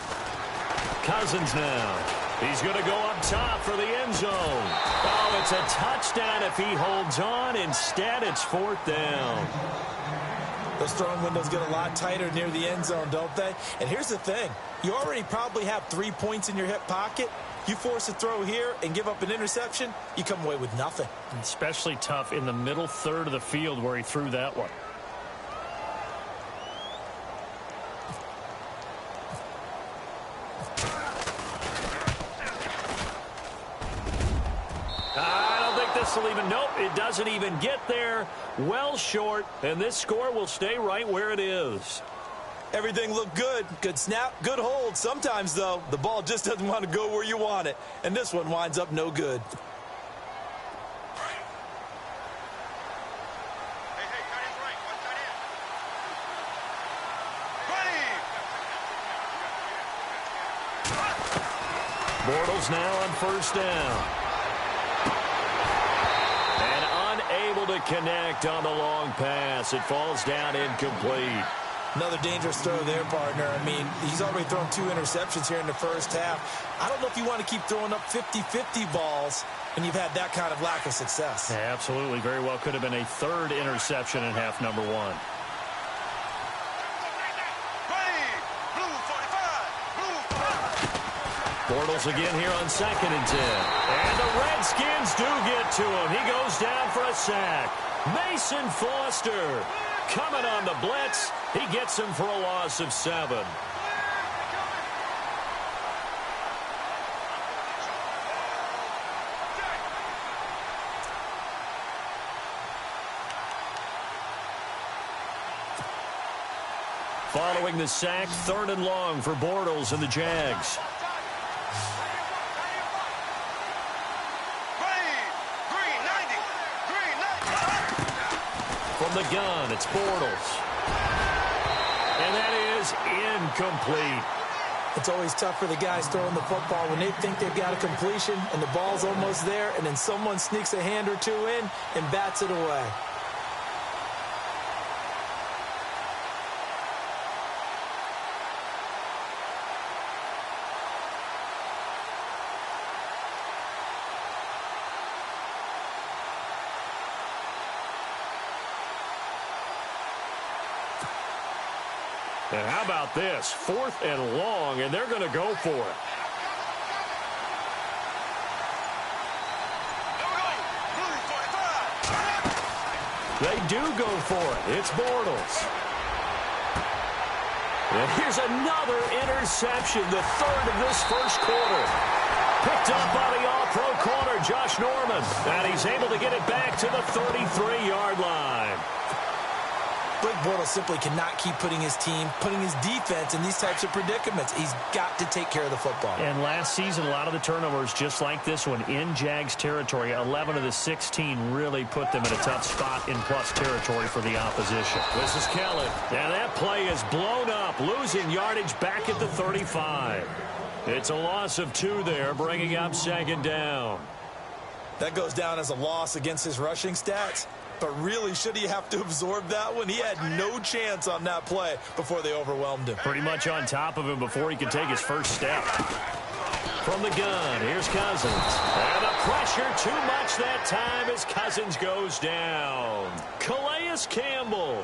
Cousins now. He's going to go up top for the end zone. Oh, Oh, it's a touchdown if he holds on. Instead, it's 4th down. Those throwing windows get a lot tighter near the end zone, don't they? And here's the thing. You already probably have 3 points in your hip pocket. You force a throw here and give up an interception, you come away with nothing. Especially tough in the middle third of the field where he threw that one. Nope, it doesn't even get there. Well short, and this score will stay right where it is. Everything looked good. Good snap, good hold. Sometimes, though, the ball just doesn't want to go where you want it. And this one winds up no good. Bortles now on 1st down. Able to connect on the long pass. It falls down incomplete. Another dangerous throw there, partner. I mean, he's already thrown 2 interceptions here in the first half. I don't know if you want to keep throwing up 50-50 balls when you've had that kind of lack of success. Yeah, absolutely. Very well could have been a 3rd interception in half number 1. Bortles again here on 2nd and 10. And the Redskins do get to him. He goes down for a sack. Mason Foster coming on the blitz. He gets him for a loss of 7. Following the sack, 3rd and long for Bortles and the Jags. From the gun, it's Bortles. And that is incomplete. It's always tough for the guys throwing the football when they think they've got a completion and the ball's almost there, and then someone sneaks a hand or 2 in and bats it away. And how about this? 4th and long, and they're going to go for it. They do go for it. It's Bortles. And here's another interception, the 3rd of this first quarter. Picked up by the all-pro corner, Josh Norman. And he's able to get it back to the 33-yard line. Blake Bortles simply cannot keep putting his team, putting his defense in these types of predicaments. He's got to take care of the football. And last season, a lot of the turnovers, just like this one, in Jags territory, 11 of the 16 really put them in a tough spot in plus territory for the opposition. This is Kelly. And that play is blown up, losing yardage back at the 35. It's a loss of 2 there, bringing up 2nd down. That goes down as a loss against his rushing stats. But really, should he have to absorb that one? He had no chance on that play before they overwhelmed him. Pretty much on top of him before he could take his first step. From the gun, here's Cousins. And the pressure too much that time as Cousins goes down. Calais Campbell.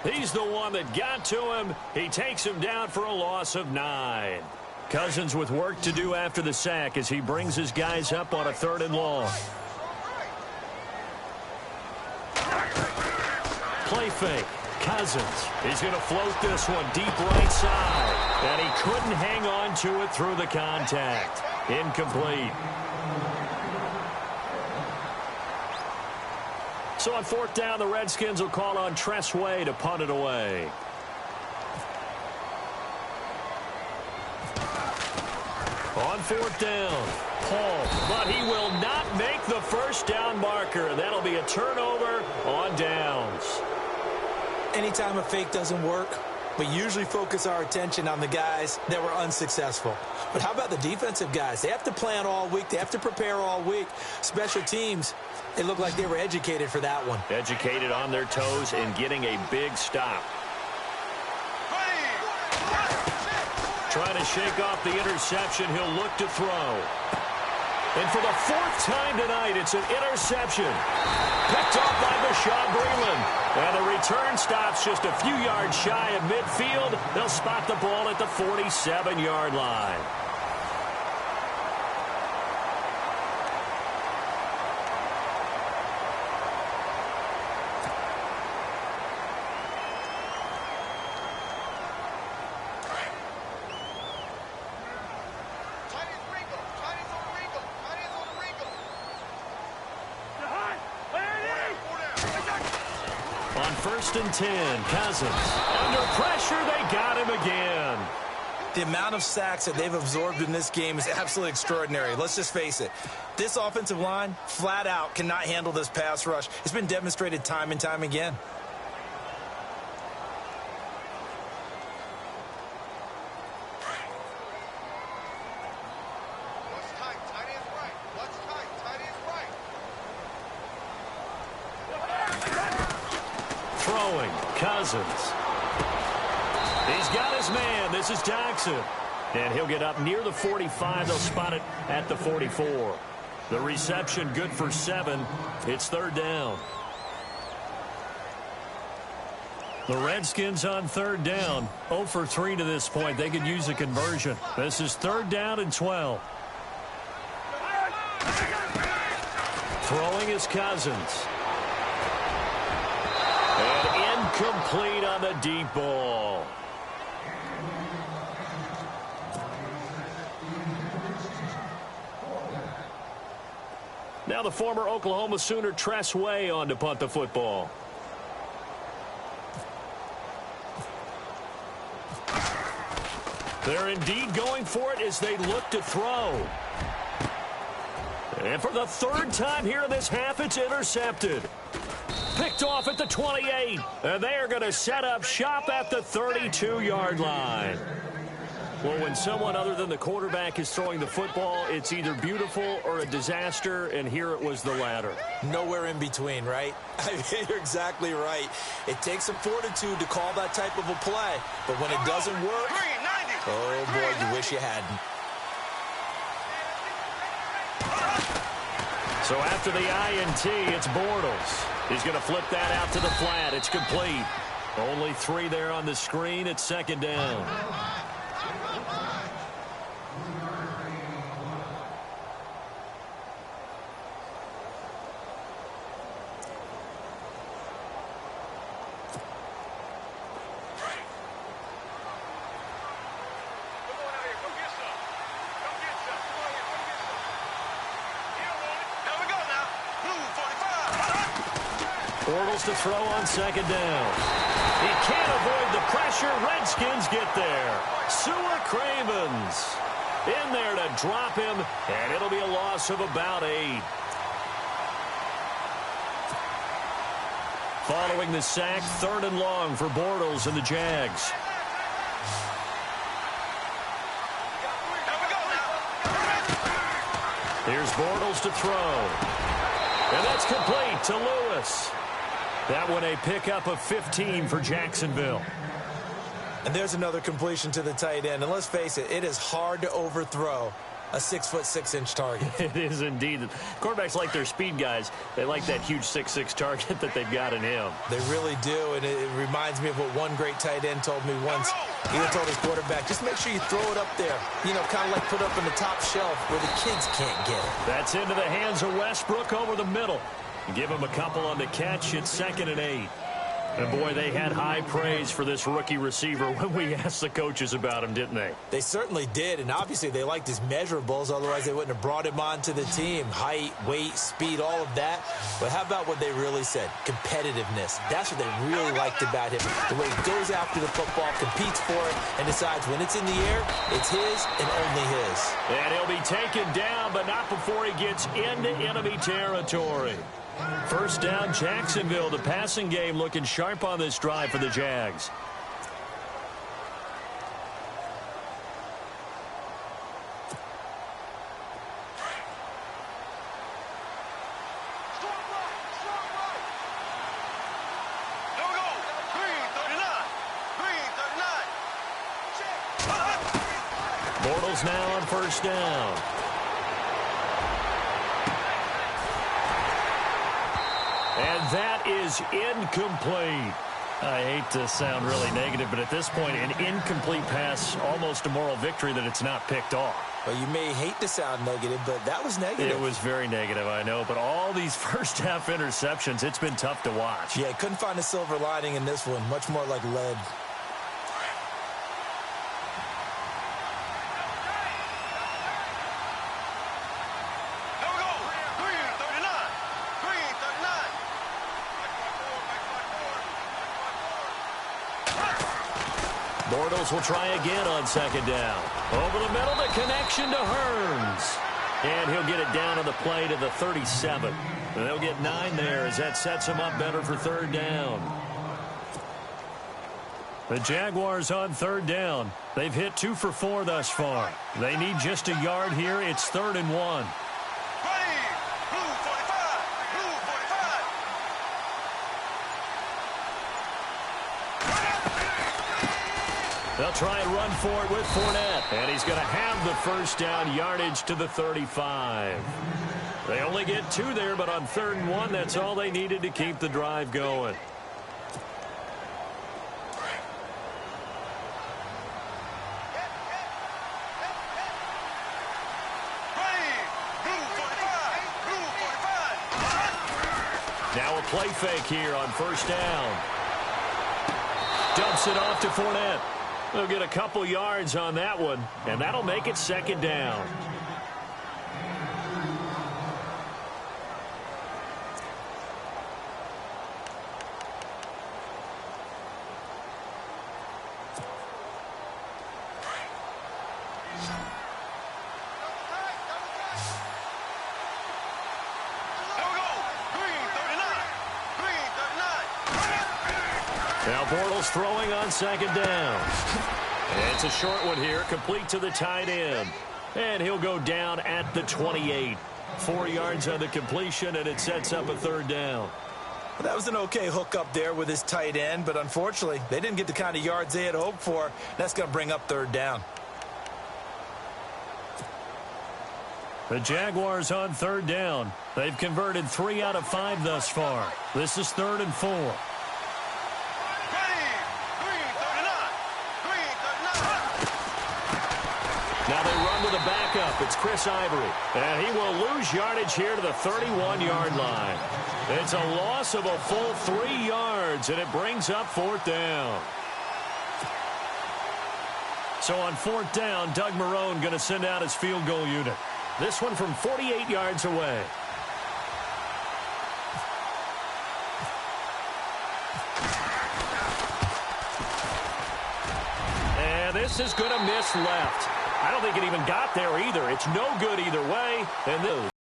He's the one that got to him. He takes him down for a loss of 9. Cousins with work to do after the sack as he brings his guys up on a 3rd and long. Play fake. Cousins. He's going to float this one deep right side. And he couldn't hang on to it through the contact. Incomplete. So on 4th down, the Redskins will call on Tress Way to punt it away. On 4th down, Paul, but he will not make the first down marker. That'll be a turnover on downs. Anytime a fake doesn't work, we usually focus our attention on the guys that were unsuccessful. But how about the defensive guys? They have to plan all week. They have to prepare all week. Special teams, it looked like they were educated for that one. Educated on their toes and getting a big stop. Trying to shake off the interception. He'll look to throw. And for the fourth time tonight, it's an interception. Picked off by Bashaud Breeland. And the return stops just a few yards shy of midfield. They'll spot the ball at the 47-yard line. On 1st and 10, Cousins. Under pressure, they got him again. The amount of sacks that they've absorbed in this game is absolutely extraordinary. Let's just face it. This offensive line, flat out, cannot handle this pass rush. It's been demonstrated time and time again. Throwing, Cousins. He's got his man. This is Jackson. And he'll get up near the 45. They'll spot it at the 44. The reception good for 7. It's 3rd down. The Redskins on 3rd down. 0 for 3 to this point. They could use a conversion. This is 3rd down and 12. Throwing is Cousins. And incomplete on the deep ball. Now the former Oklahoma Sooner Tress Way on to punt the football. They're indeed going for it as they look to throw. And for the 3rd time here in this half, it's intercepted. Picked off at the 28. And they are going to set up shop at the 32-yard line. Well, when someone other than the quarterback is throwing the football, it's either beautiful or a disaster, and here it was the latter. Nowhere in between, right? I mean, you're exactly right. It takes some fortitude to call that type of a play, but when it doesn't work, oh, boy, you wish you hadn't. So after the INT, it's Bortles. He's going to flip that out to the flat. It's complete. Only 3 there on the screen. It's 2nd down. Bortles to throw on 2nd down. He can't avoid the pressure. Redskins get there. Sewer Cravens in there to drop him, and it'll be a loss of about 8. Following the sack, 3rd and long for Bortles and the Jags. Here's Bortles to throw. And that's complete to Lewis. That one a pickup of 15 for Jacksonville. And there's another completion to the tight end. And let's face it, it is hard to overthrow a 6'6" target. It is indeed. Quarterbacks like their speed guys. They like that huge 6'6" target that they've got in him. They really do, and it reminds me of what one great tight end told me once. He told his quarterback, just make sure you throw it up there. You know, kind of like put up on the top shelf where the kids can't get it. That's into the hands of Westbrook over the middle. Give him a couple on the catch. It's 2nd and 8. And, boy, they had high praise for this rookie receiver when we asked the coaches about him, didn't they? They certainly did, and obviously they liked his measurables. Otherwise, they wouldn't have brought him onto the team. Height, weight, speed, all of that. But how about what they really said? Competitiveness. That's what they really liked about him. The way he goes after the football, competes for it, and decides when it's in the air, it's his and only his. And he'll be taken down, but not before he gets into enemy territory. 1st down, Jacksonville. The passing game looking sharp on this drive for the Jags. Bortles now on 1st down. And that is incomplete. I hate to sound really negative, but at this point, an incomplete pass, almost a moral victory that it's not picked off. Well, you may hate to sound negative, but that was negative. It was very negative, I know. But all these first-half interceptions, it's been tough to watch. Yeah, couldn't find a silver lining in this one. Much more like lead. Bortles will try again on second down. Over the middle, the connection to Hearns. And he'll get it down on the play to the 37. And they'll get 9 there as that sets him up better for third down. The Jaguars on third down. They've hit 2 for 4 thus far. They need just a yard here. It's 3rd and 1. They'll try and run for it with Fournette. And he's going to have the first down, yardage to the 35. They only get 2 there, but on 3rd and 1, that's all they needed to keep the drive going. Now a play fake here on first down. Dumps it off to Fournette. They'll get a couple yards on that one, and that'll make it 2nd down. Now Bortles throwing on second down. And it's a short one here, complete to the tight end. And he'll go down at the 28. 4 yards on the completion, and it sets up a 3rd down. Well, that was an okay hook up there with his tight end, but unfortunately, they didn't get the kind of yards they had hoped for. That's going to bring up 3rd down. The Jaguars on 3rd down. They've converted 3 out of 5 thus far. This is 3rd and 4. Now they run with a backup. It's Chris Ivory. And he will lose yardage here to the 31-yard line. It's a loss of a full 3 yards, and it brings up 4th down. So on 4th down, Doug Marrone going to send out his field goal unit. This one from 48 yards away. And this is going to miss left. I don't think it even got there either. It's no good either way. And this.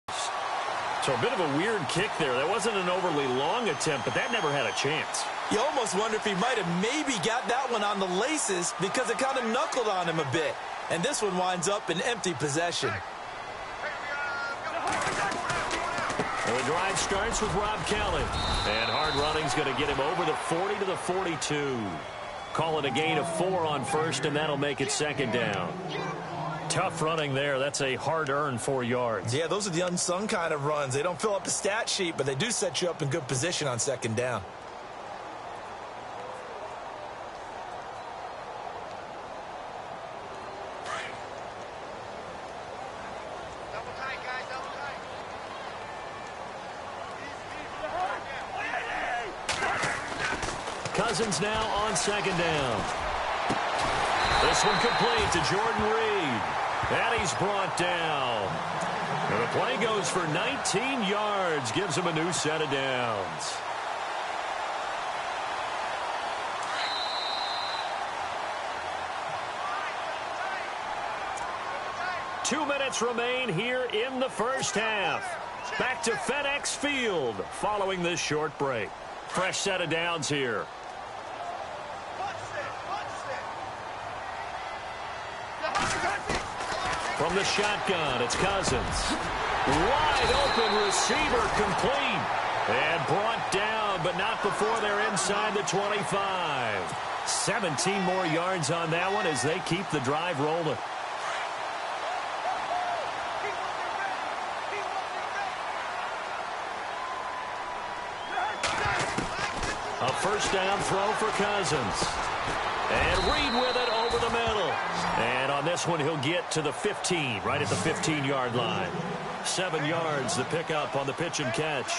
So a bit of a weird kick there. That wasn't an overly long attempt, but that never had a chance. You almost wonder if he might have maybe got that one on the laces because it kind of knuckled on him a bit. And this one winds up in empty possession. And the drive starts with Rob Kelly. And hard running's going to get him over the 40 to the 42. Call it a gain of 4 on first, and that'll make it 2nd down. Tough running there. That's a hard-earned 4 yards. Yeah, those are the unsung kind of runs. They don't fill up the stat sheet, but they do set you up in good position on 2nd down. Cousins now on 2nd down. This one complete to Jordan Reed. And he's brought down. And the play goes for 19 yards. Gives him a new set of downs. Two minutes remain here in the first half. Back to FedEx Field following this short break. Fresh set of downs here. From the shotgun, it's Cousins. Wide open receiver complete. And brought down, but not before they're inside the 25. 17 more yards on that one as they keep the drive rolling. A first down throw for Cousins. And Reed with it over the middle. And on this one, he'll get to the 15, right at the 15-yard line. 7 yards, the pickup on the pitch and catch.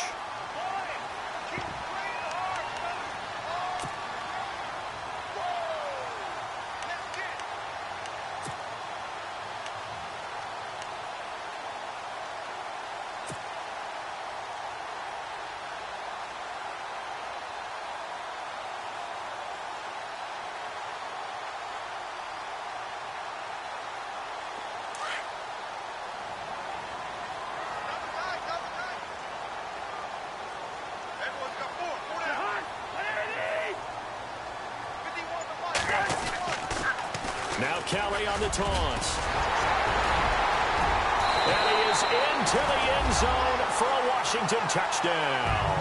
Now Kelly on the taunts. And he is into the end zone for a Washington touchdown.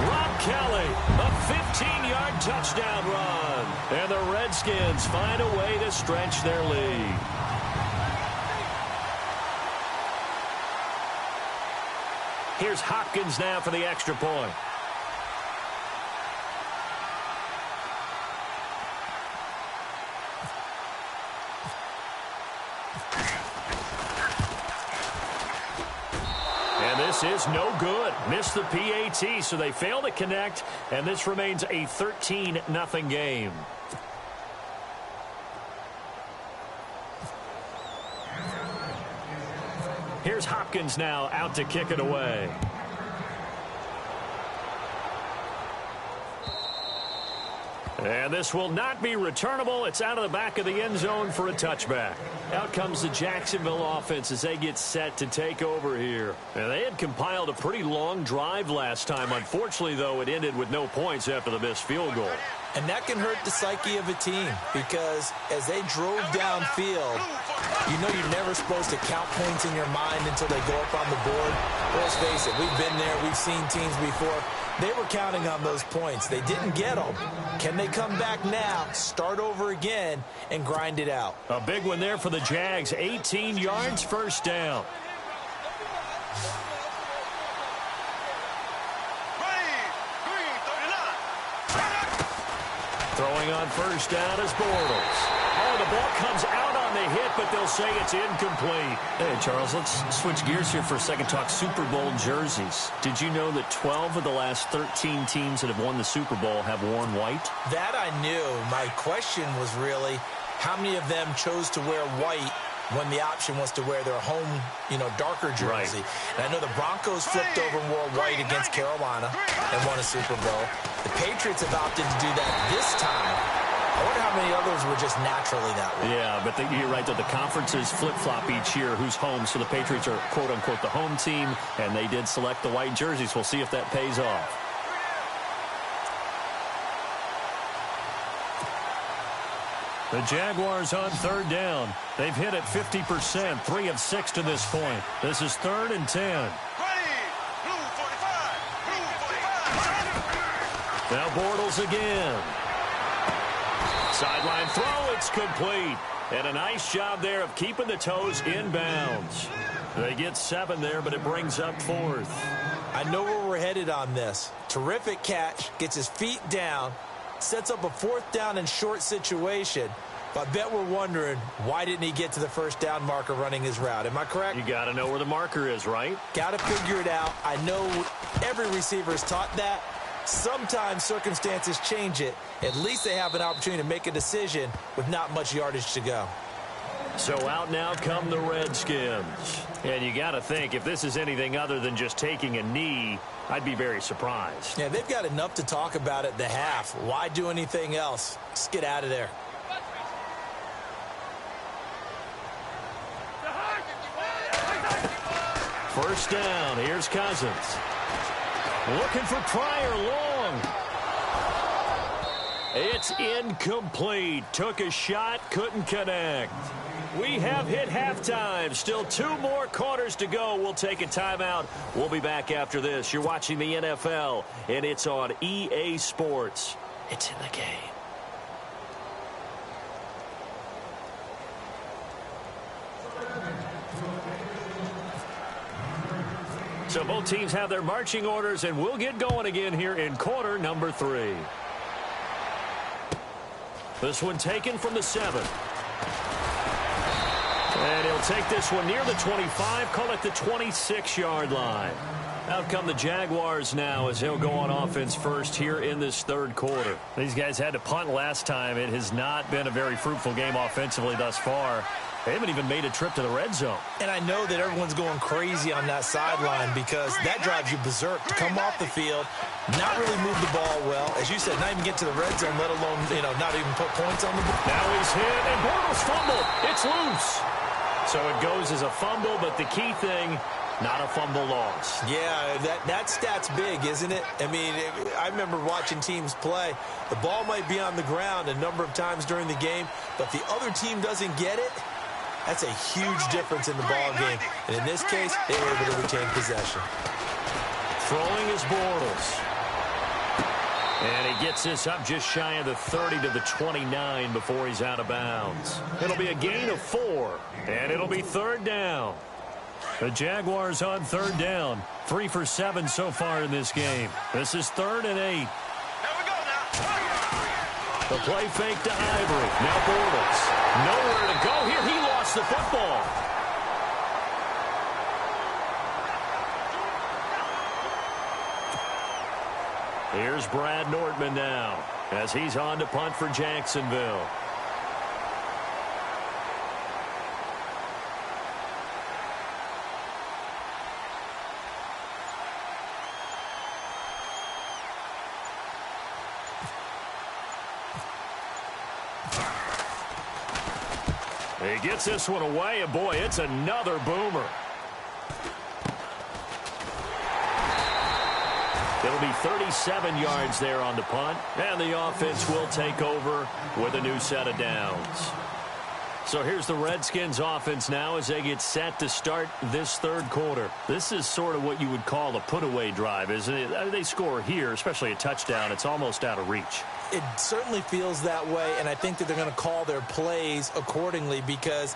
Rob Kelly, a 15-yard touchdown run. And the Redskins find a way to stretch their lead. Here's Hopkins now for the extra point. This is no good. Missed the PAT, so they fail to connect, and this remains a 13-0 game. Here's Hopkins now out to kick it away. And this will not be returnable. It's out of the back of the end zone for a touchback. Out comes the Jacksonville offense as they get set to take over here. And they had compiled a pretty long drive last time. Unfortunately, though, it ended with no points after the missed field goal. And that can hurt the psyche of a team because as they drove downfield, you know you're never supposed to count points in your mind until they go up on the board. Let's face it, we've been there. We've seen teams before. They were counting on those points. They didn't get them. Can they come back now, start over again, and grind it out? A big one there for the Jags. 18 yards, first down. Throwing on first down is Bortles. Oh, the ball comes out on the hit, but they'll say it's incomplete. Hey, Charles, let's switch gears here for a second. Talk Super Bowl jerseys. Did you know that 12 of the last 13 teams that have won the Super Bowl have worn white? That I knew. My question was really, how many of them chose to wear white when the option was to wear their home, darker jersey? Right. And I know the Broncos flipped over and wore white against Carolina and won a Super Bowl. The Patriots have opted to do that this time. I wonder how many others were just naturally that way. Yeah, but you're right, though. The conferences flip-flop each year who's home, so the Patriots are, quote-unquote, the home team, and they did select the white jerseys. We'll see if that pays off. The Jaguars on third down. They've hit it 50%, 3 of 6 to this point. This is 3rd and 10. Now Bortles again. Sideline throw, it's complete. And a nice job there of keeping the toes in bounds. They get 7 there, but it brings up 4th. I know where we're headed on this. Terrific catch, gets his feet down, sets up a 4th down and short situation. But I bet we're wondering, why didn't he get to the first down marker running his route? Am I correct? You got to know where the marker is, right? Got to figure it out. I know every receiver is taught that. Sometimes circumstances change it. At least they have an opportunity to make a decision with not much yardage to go. So out now come the Redskins. And you got to think, if this is anything other than just taking a knee, I'd be very surprised. Yeah, they've got enough to talk about at the half. Why do anything else? Just get out of there. First down. Here's Cousins. Looking for Pryor long. It's incomplete. Took a shot, couldn't connect. We have hit halftime. Still 2 more quarters to go. We'll take a timeout. We'll be back after this. You're watching the NFL, and it's on EA Sports. It's in the game. So both teams have their marching orders, and we'll get going again here in quarter number 3. This one taken from the 7. And he'll take this one near the 25, call it the 26-yard line. Out come the Jaguars now as they'll go on offense first here in this third quarter. These guys had to punt last time. It has not been a very fruitful game offensively thus far. They haven't even made a trip to the red zone. And I know that everyone's going crazy on that sideline because that drives you berserk to come off the field, not really move the ball well. As you said, not even get to the red zone, let alone, not even put points on the board. Now he's hit, and Bortles fumbled. It's loose. So it goes as a fumble, but the key thing, not a fumble loss. Yeah, that stat's big, isn't it? I mean, I remember watching teams play. The ball might be on the ground a number of times during the game, but if the other team doesn't get it, that's a huge difference in the ball game. And in this case, they were able to retain possession. Throwing is Bortles. And he gets this up just shy of the 30 to the 29 before he's out of bounds. It'll be a gain of 4, and it'll be third down. The Jaguars on third down. 3 for 7 so far in this game. This is 3rd and 8. The play fake to Ivory. Now Bortles. Nowhere to go here. He lost the football. Here's Brad Nordman now as he's on to punt for Jacksonville. He gets this one away, and boy, it's another boomer. It'll be 37 yards there on the punt, and the offense will take over with a new set of downs. So here's the Redskins offense now as they get set to start this third quarter. This is sort of what you would call a put-away drive, isn't it? They score here, especially a touchdown. It's almost out of reach. It certainly feels that way, and I think that they're going to call their plays accordingly because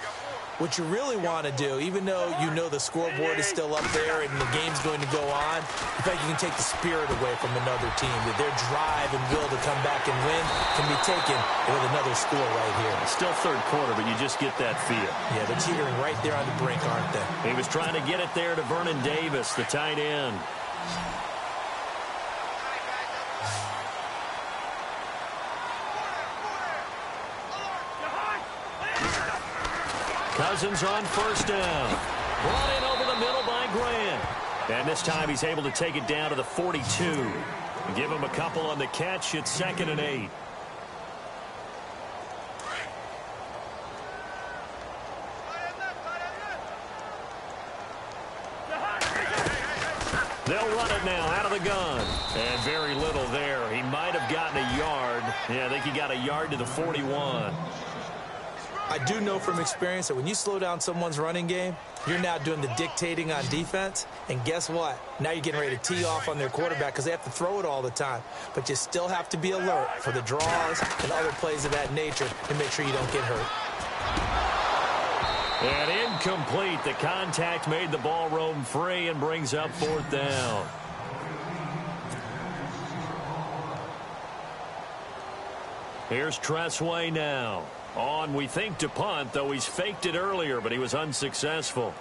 what you really want to do, even though you know the scoreboard is still up there and the game's going to go on, in fact, you can take the spirit away from another team, that their drive and will to come back and win can be taken with another score right here. Still third quarter, but you just get that feel. Yeah, they're teetering right there on the brink, aren't they? He was trying to get it there to Vernon Davis, the tight end. Cousins on first down. Brought in over the middle by Grant. And this time he's able to take it down to the 42. Give him a couple on the catch. It's 2nd and 8. They'll run it now out of the gun. And very little there. He might have gotten a yard. Yeah, I think he got a yard to the 41. I do know from experience that when you slow down someone's running game, you're now doing the dictating on defense. And guess what? Now you're getting ready to tee off on their quarterback because they have to throw it all the time. But you still have to be alert for the draws and other plays of that nature to make sure you don't get hurt. And incomplete. The contact made the ball roam free and brings up 4th down. Here's Tressway now. On, we think, to punt, though he's faked it earlier, but he was unsuccessful.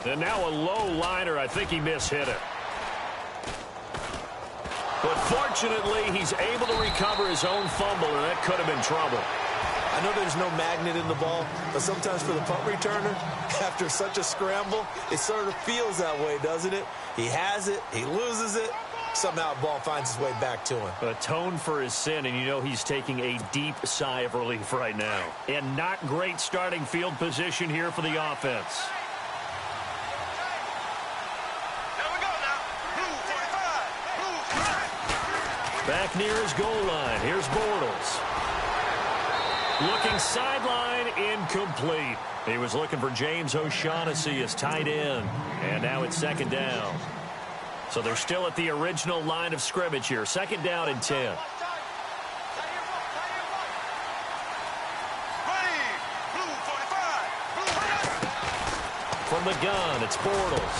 And now a low liner. I think he mishit it. But fortunately, he's able to recover his own fumble, and that could have been trouble. I know there's no magnet in the ball, but sometimes for the punt returner, after such a scramble, it sort of feels that way, doesn't it? He has it, he loses it, somehow the ball finds its way back to him. Atone for his sin, and you know he's taking a deep sigh of relief right now. And not great starting field position here for the offense. Back near his goal line. Here's Bortles. Looking sideline, incomplete. He was looking for James O'Shaughnessy as tight end. And now it's 2nd down. So they're still at the original line of scrimmage here. 2nd down and 10. From the gun, it's Bortles.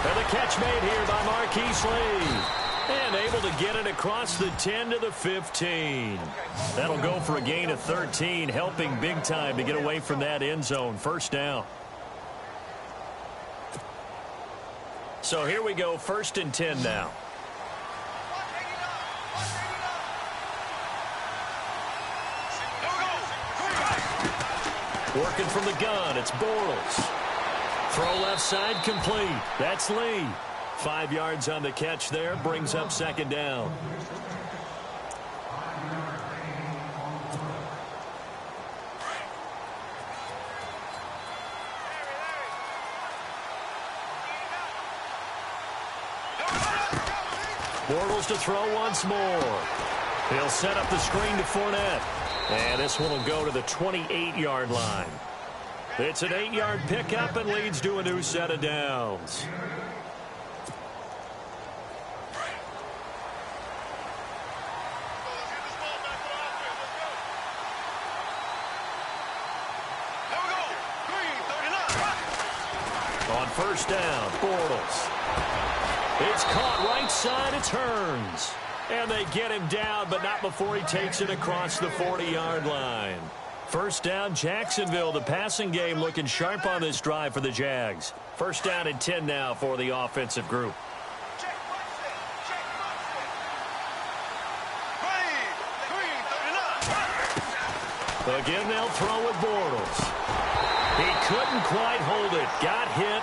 And the catch made here by Marquise Lee. And able to get it across the 10 to the 15. That'll go for a gain of 13, helping big time to get away from that end zone. First down. So here we go, 1st and 10 now. Working from the gun, it's Bortles. Throw left side, complete. That's Lee. 5 yards on the catch there, brings up 2nd down. Bortles to throw once more. He'll set up the screen to Fournette. And this one will go to the 28-yard line. It's an 8-yard pickup and leads to a new set of downs. On 1st down, Bortles. It's caught right side, it turns. And they get him down, but not before he takes it across the 40-yard line. 1st down, Jacksonville. The passing game looking sharp on this drive for the Jags. 1st down and 10 now for the offensive group. Again, they'll throw with Bortles. He couldn't quite hold it. Got hit.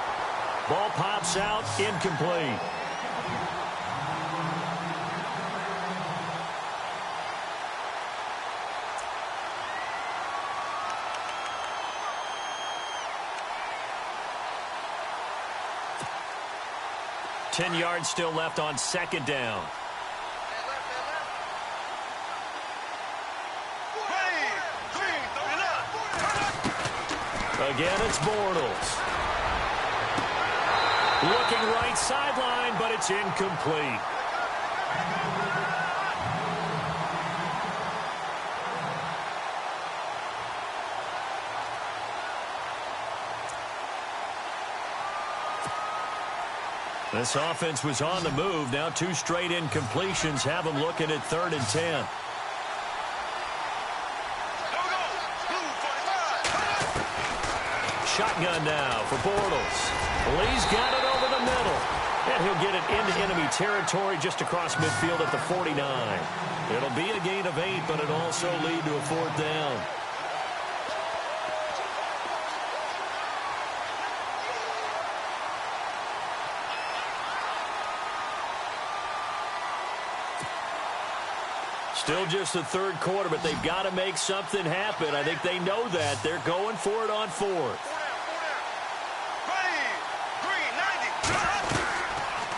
Ball pops out, incomplete. Ten yards still left on 2nd down. Again, it's Bortles. Looking right sideline, but it's incomplete. This offense was on the move. Now 2 straight incompletions have them looking at 3rd and 10. Shotgun now for Bortles. Lee's got it over the middle. And he'll get it into enemy territory just across midfield at the 49. It'll be a gain of 8, but it'll also lead to a 4th down. Still just the 3rd quarter, but they've got to make something happen. I think they know that. They're going for it on 4th.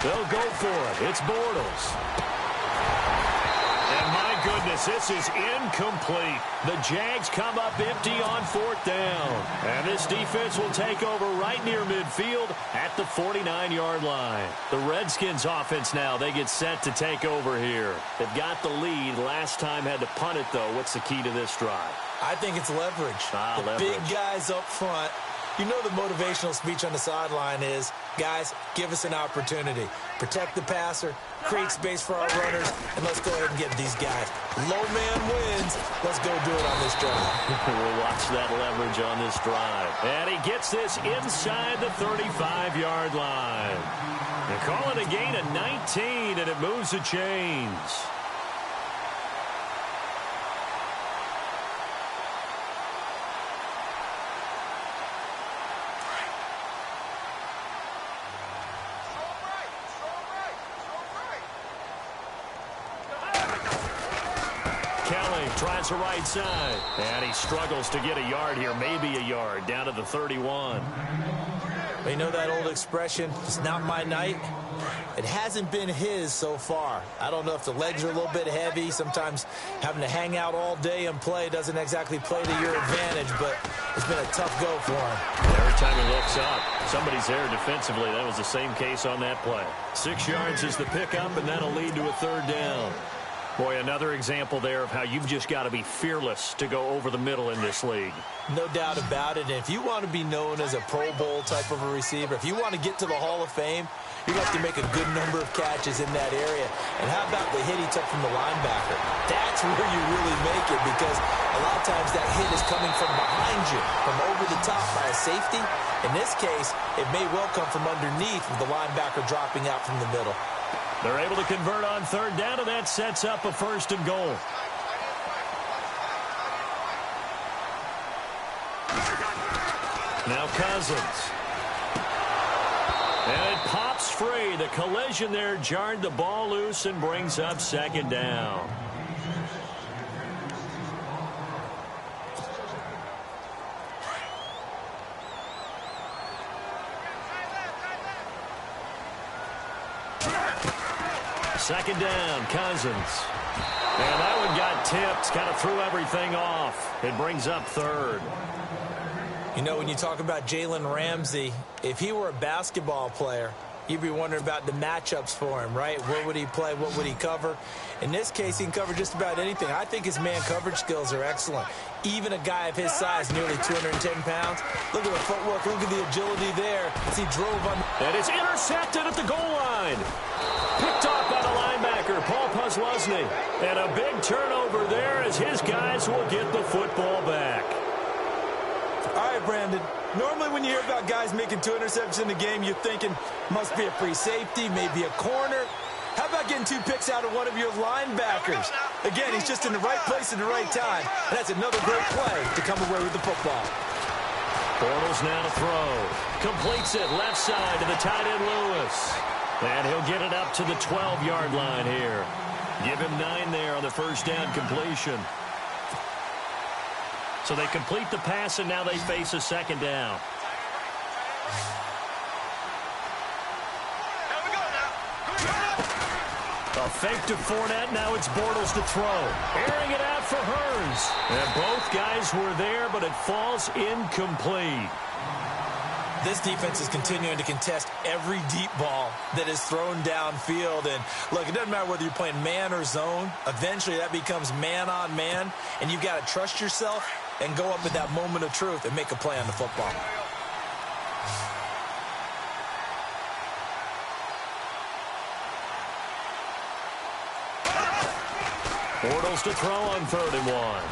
They'll go for it. It's Bortles. And my goodness, this is incomplete. The Jags come up empty on 4th down. And this defense will take over right near midfield at the 49-yard line. The Redskins offense now, they get set to take over here. They've got the lead. Last time had to punt it, though. What's the key to this drive? I think it's leverage. The big guys up front. You know the motivational speech on the sideline is, guys, give us an opportunity. Protect the passer, create space for our runners, and let's go ahead and get these guys. Low man wins. Let's go do it on this drive. We'll watch that leverage on this drive. And he gets this inside the 35-yard line. They call it a gain of 19, and it moves the chains. Tries the right side. And he struggles to get a yard here. Maybe a yard. Down to the 31. You know that old expression, it's not my night? It hasn't been his so far. I don't know if the legs are a little bit heavy. Sometimes having to hang out all day and play doesn't exactly play to your advantage, but it's been a tough go for him. Every time he looks up, somebody's there defensively. That was the same case on that play. 6 yards is the pickup, and that'll lead to a 3rd down. Boy, another example there of how you've just got to be fearless to go over the middle in this league. No doubt about it. And if you want to be known as a Pro Bowl type of a receiver, if you want to get to the Hall of Fame, you're going to have to make a good number of catches in that area. And how about the hit he took from the linebacker? That's where you really make it, because a lot of times that hit is coming from behind you, from over the top by a safety. In this case, it may well come from underneath with the linebacker dropping out from the middle. They're able to convert on third down, and that sets up a 1st and goal. Now Cousins. And it pops free. The collision there jarred the ball loose and brings up 2nd down. Second down, Cousins. And that one got tipped, kind of threw everything off. It brings up 3rd. You know, when you talk about Jalen Ramsey, if he were a basketball player, you'd be wondering about the matchups for him, right? Where would he play? What would he cover? In this case, he can cover just about anything. I think his man coverage skills are excellent. Even a guy of his size, nearly 210 pounds, look at the footwork, look at the agility there as he drove on. And it's intercepted at the goal line. Picked off by the linebacker, Paul Puslosny. And a big turnover there as his guys will get the football back. All right, Brandon. Normally when you hear about guys making 2 interceptions in the game, you're thinking must be a free safety, maybe a corner. How about getting 2 picks out of one of your linebackers? Again, he's just in the right place at the right time. And that's another great play to come away with the football. Bortles now to throw. Completes it left side to the tight end Lewis. And he'll get it up to the 12-yard line here. Give him 9 there on the 1st down completion. So they complete the pass, and now they face a 2nd down. A fake to Fournette. Now it's Bortles to throw. Airing it out for Hurns. And both guys were there, but it falls incomplete. This defense is continuing to contest every deep ball that is thrown downfield. And, look, it doesn't matter whether you're playing man or zone. Eventually, that becomes man-on-man, and you've got to trust yourself and go up at that moment of truth and make a play on the football. Bortles to throw on 3rd and 1.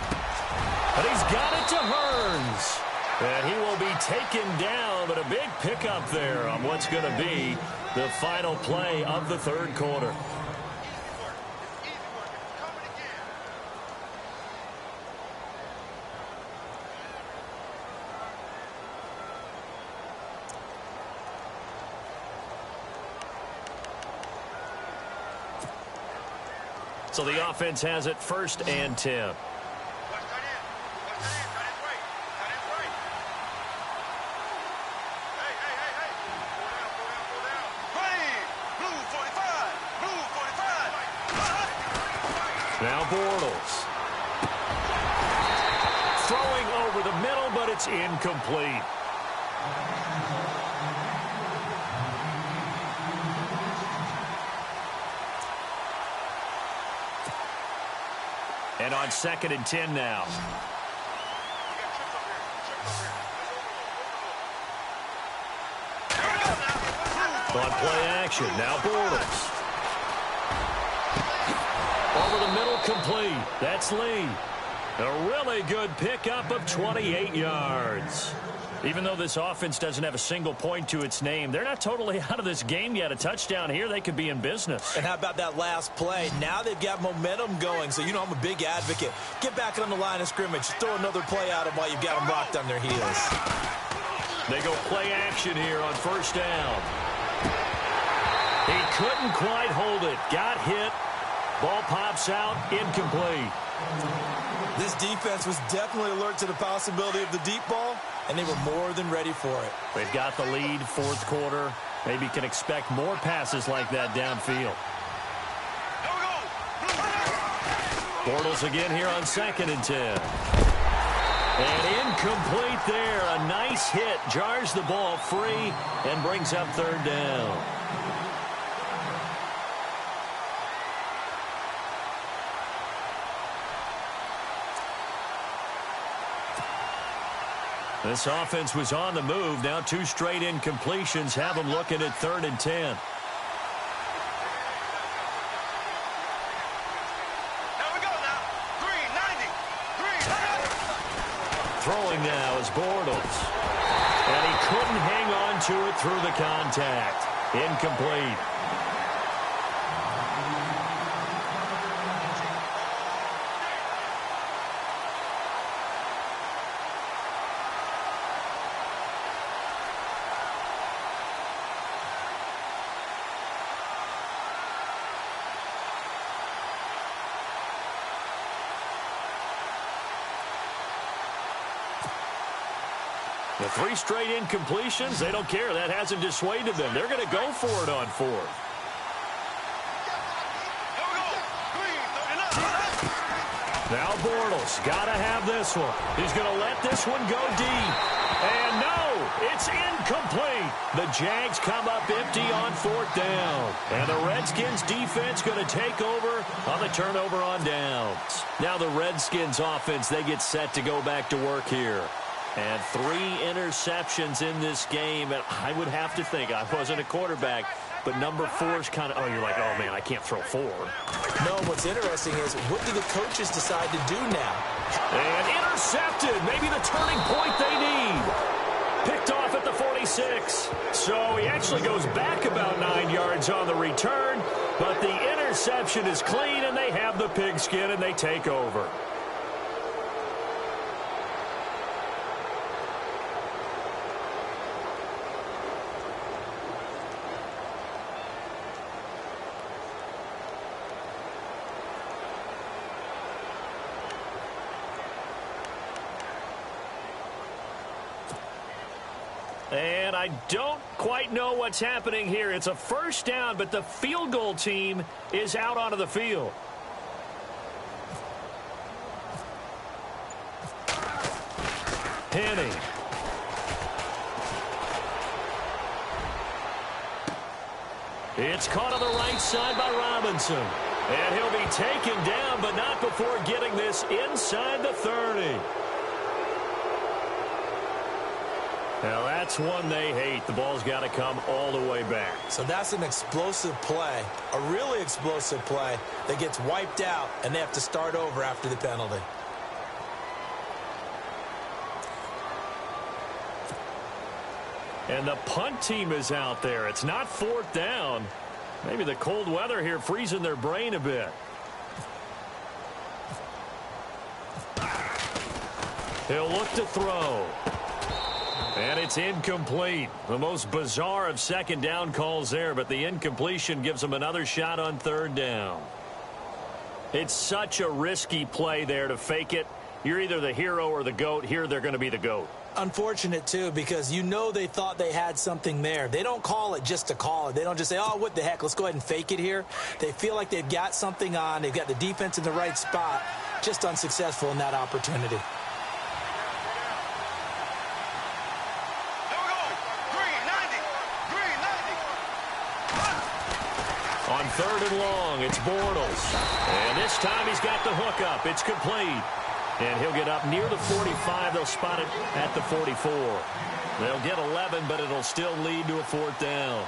And he's got it to Hurns. And he will be taken down, but a big pickup there on what's going to be the final play of the 3rd quarter. So the offense has it 1st and 10. Now Bortles. Throwing over the middle, but it's incomplete. And on 2nd and 10 now. On play action, now Bortles. Over the middle, complete. That's Lee. A really good pickup of 28 yards. Even though this offense doesn't have a single point to its name, they're not totally out of this game yet. A touchdown here, they could be in business. And how about that last play? Now they've got momentum going, so you know I'm a big advocate. Get back on the line of scrimmage. Throw another play at them while you've got them locked on their heels. They go play action here on 1st down. He couldn't quite hold it. Got hit. Ball pops out, incomplete. This defense was definitely alert to the possibility of the deep ball, and they were more than ready for it. They've got the lead, 4th quarter. Maybe can expect more passes like that downfield. Bortles again here on 2nd and 10. And incomplete there. A nice hit. Jars the ball free and brings up 3rd down. This offense was on the move. Now 2 straight incompletions have them looking at 3rd and 10. Throwing now is Bortles. And he couldn't hang on to it through the contact. Incomplete. The 3 straight incompletions, they don't care. That hasn't dissuaded them. They're going to go for it on 4th. Now Bortles, got to have this one. He's going to let this one go deep. And no, it's incomplete. The Jags come up empty on 4th down. And the Redskins defense going to take over on the turnover on downs. Now the Redskins offense, they get set to go back to work here. And 3 interceptions in this game. And I would have to think, I wasn't a quarterback, but number 4 is kind of, you're like, oh, man, I can't throw 4. No, what's interesting is, what do the coaches decide to do now? And intercepted. Maybe the turning point they need. Picked off at the 46. So he actually goes back about 9 yards on the return, but the interception is clean, and they have the pigskin, and they take over. And I don't quite know what's happening here. It's a 1st down, but the field goal team is out onto the field. Penny. It's caught on the right side by Robinson. And he'll be taken down, but not before getting this inside the 30. Now, that's one they hate. The ball's got to come all the way back. So that's an explosive play, a really explosive play that gets wiped out, and they have to start over after the penalty. And the punt team is out there. It's not 4th down. Maybe the cold weather here freezing their brain a bit. He'll look to throw. And it's incomplete. The most bizarre of 2nd down calls there, but the incompletion gives them another shot on 3rd down. It's such a risky play there to fake it. You're either the hero or the GOAT. Here they're going to be the GOAT. Unfortunate, too, because you know they thought they had something there. They don't call it just to call it. They don't just say, oh, what the heck, let's go ahead and fake it here. They feel like they've got something on. They've got the defense in the right spot. Just unsuccessful in that opportunity. On 3rd and long, it's Bortles. And this time he's got the hook up. It's complete. And he'll get up near the 45. They'll spot it at the 44. They'll get 11, but it'll still lead to a 4th down.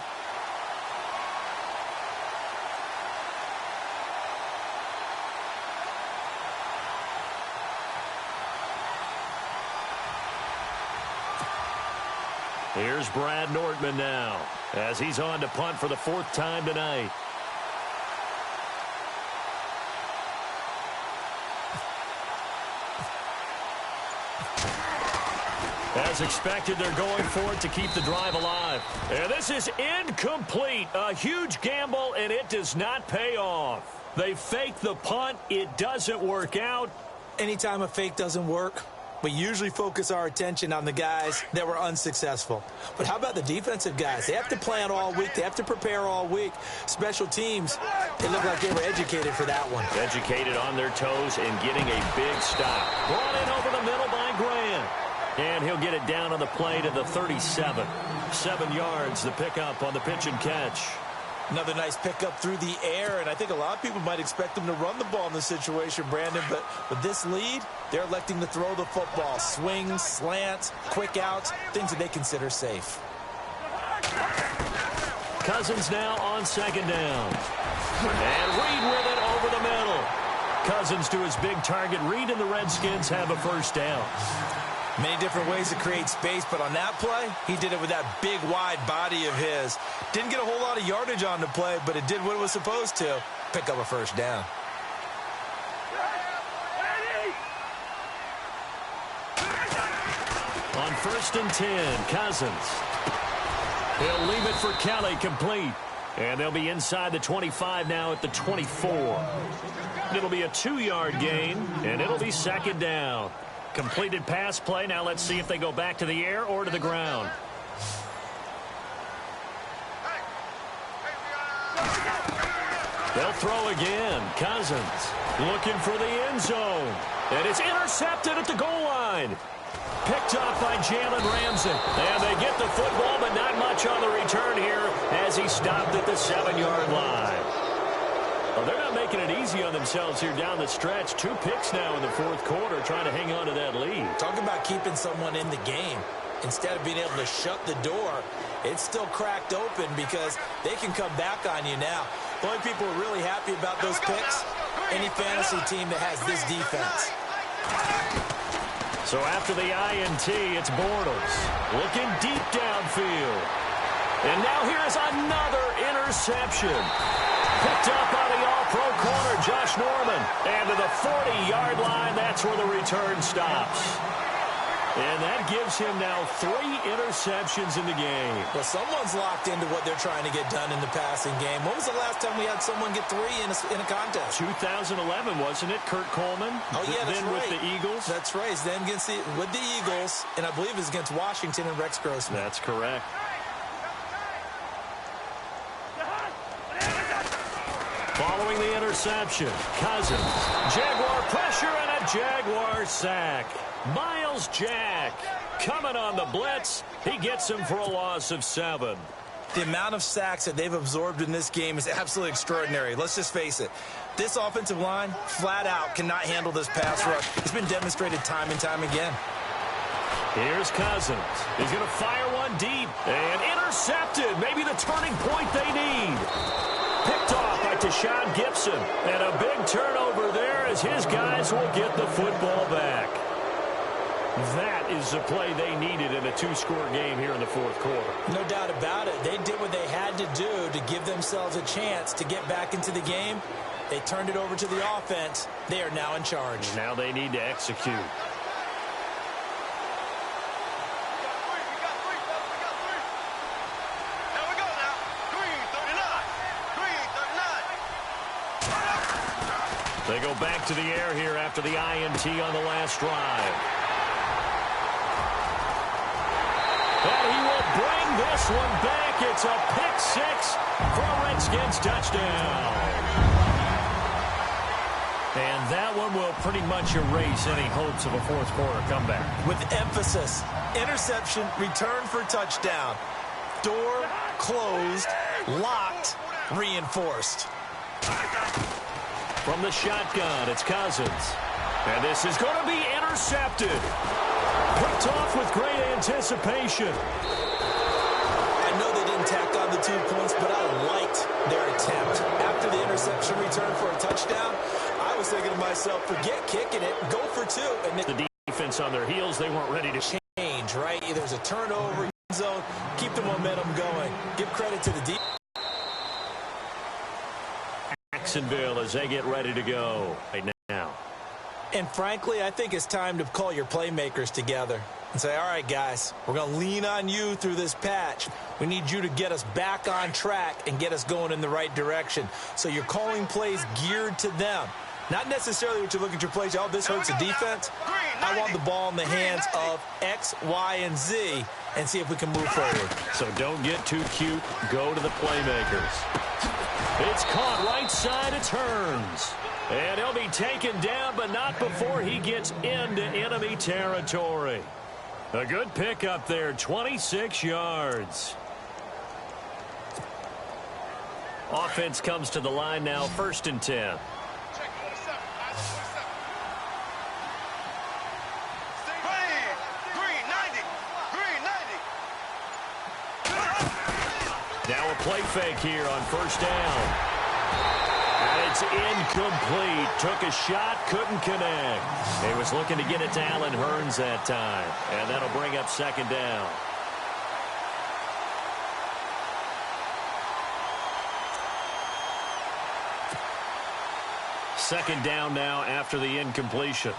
Here's Brad Nordman now as he's on to punt for the 4th time tonight. As expected, they're going for it to keep the drive alive. And this is incomplete. A huge gamble, and it does not pay off. They fake the punt. It doesn't work out. Anytime a fake doesn't work, we usually focus our attention on the guys that were unsuccessful. But how about the defensive guys? They have to plan all week. They have to prepare all week. Special teams, they look like they were educated for that one. Educated on their toes and getting a big stop. Brought in over the middle by Grant. And he'll get it down on the play to the 37. 7 yards, the pickup on the pitch and catch. Another nice pickup through the air, and I think a lot of people might expect them to run the ball in this situation, Brandon, but with this lead, they're electing to throw the football. Swings, slants, quick outs, things that they consider safe. Cousins now on second down. And Reed with it over the middle. Cousins to his big target. Reed and the Redskins have a first down. Many different ways to create space, but on that play, he did it with that big, wide body of his. Didn't get a whole lot of yardage on the play, but it did what it was supposed to. Pick up a first down. On 1st and 10, Cousins. He'll leave it for Kelly, complete. And they'll be inside the 25 now at the 24. It'll be a 2-yard gain, and it'll be second down. Completed pass play. Now let's see if they go back to the air or to the ground. They'll throw again. Cousins looking for the end zone. And it's intercepted at the goal line. Picked off by Jalen Ramsey. And they get the football, but not much on the return here as he stopped at the 7-yard line. Well, they're not making it easy on themselves here down the stretch. 2 picks now in the 4th quarter trying to hang on to that lead. Talk about keeping someone in the game. Instead of being able to shut the door, it's still cracked open because they can come back on you now. The only people who are really happy about those picks, any fantasy team that has this defense. So after the INT, it's Bortles looking deep downfield. And now here's another interception. Picked up by the all-pro corner, Josh Norman. And to the 40-yard line, that's where the return stops. And that gives him now 3 interceptions in the game. Well, someone's locked into what they're trying to get done in the passing game. When was the last time we had someone get 3 in a contest? 2011, wasn't it? Kurt Coleman. Oh, yeah, that's then right. with the Eagles. That's right. Then with the Eagles, and I believe it was against Washington and Rex Grossman. That's correct. Following the interception, Cousins. Jaguar pressure and a Jaguar sack. Miles Jack coming on the blitz. He gets him for a loss of 7. The amount of sacks that they've absorbed in this game is absolutely extraordinary. Let's just face it. This offensive line, flat out, cannot handle this pass rush. It's been demonstrated time and time again. Here's Cousins. He's going to fire one deep. And intercepted. Maybe the turning point they need. Picked off by Tashawn Gibson. And a big turnover there as his guys will get the football back. That is the play they needed in a 2-score game here in the 4th quarter. No doubt about it. They did what they had to do to give themselves a chance to get back into the game. They turned it over to the offense. They are now in charge. Now they need to execute. They go back to the air here after the INT on the last drive. And he will bring this one back. It's a pick-6 for a Redskins touchdown. And that one will pretty much erase any hopes of a 4th quarter comeback. With emphasis, interception, return for touchdown. Door closed, locked, reinforced. From the shotgun, it's Cousins. And this is going to be intercepted. Picked off with great anticipation. I know they didn't tack on the 2 points, but I liked their attempt. After the interception return for a touchdown, I was thinking to myself, forget kicking it, go for 2. And the defense on their heels, they weren't ready to change, right? There's a turnover zone, keep the momentum going. Give credit to the defense. Jacksonville as they get ready to go right now. And frankly, I think it's time to call your playmakers together and say, all right, guys, we're going to lean on you through this patch. We need you to get us back on track and get us going in the right direction. So you're calling plays geared to them. Not necessarily what you look at your plays, oh, this hurts the defense. I want the ball in the hands of X, Y, and Z and see if we can move forward. So don't get too cute. Go to the playmakers. It's caught right side. It turns. And he'll be taken down, but not before he gets into enemy territory. A good pickup there, 26 yards. Offense comes to the line now, 1st and 10. Now a play fake here on 1st down. And it's incomplete. Took a shot, couldn't connect. He was looking to get it to Allen Hurns that time. And that'll bring up 2nd down. Second down now after the incompletion.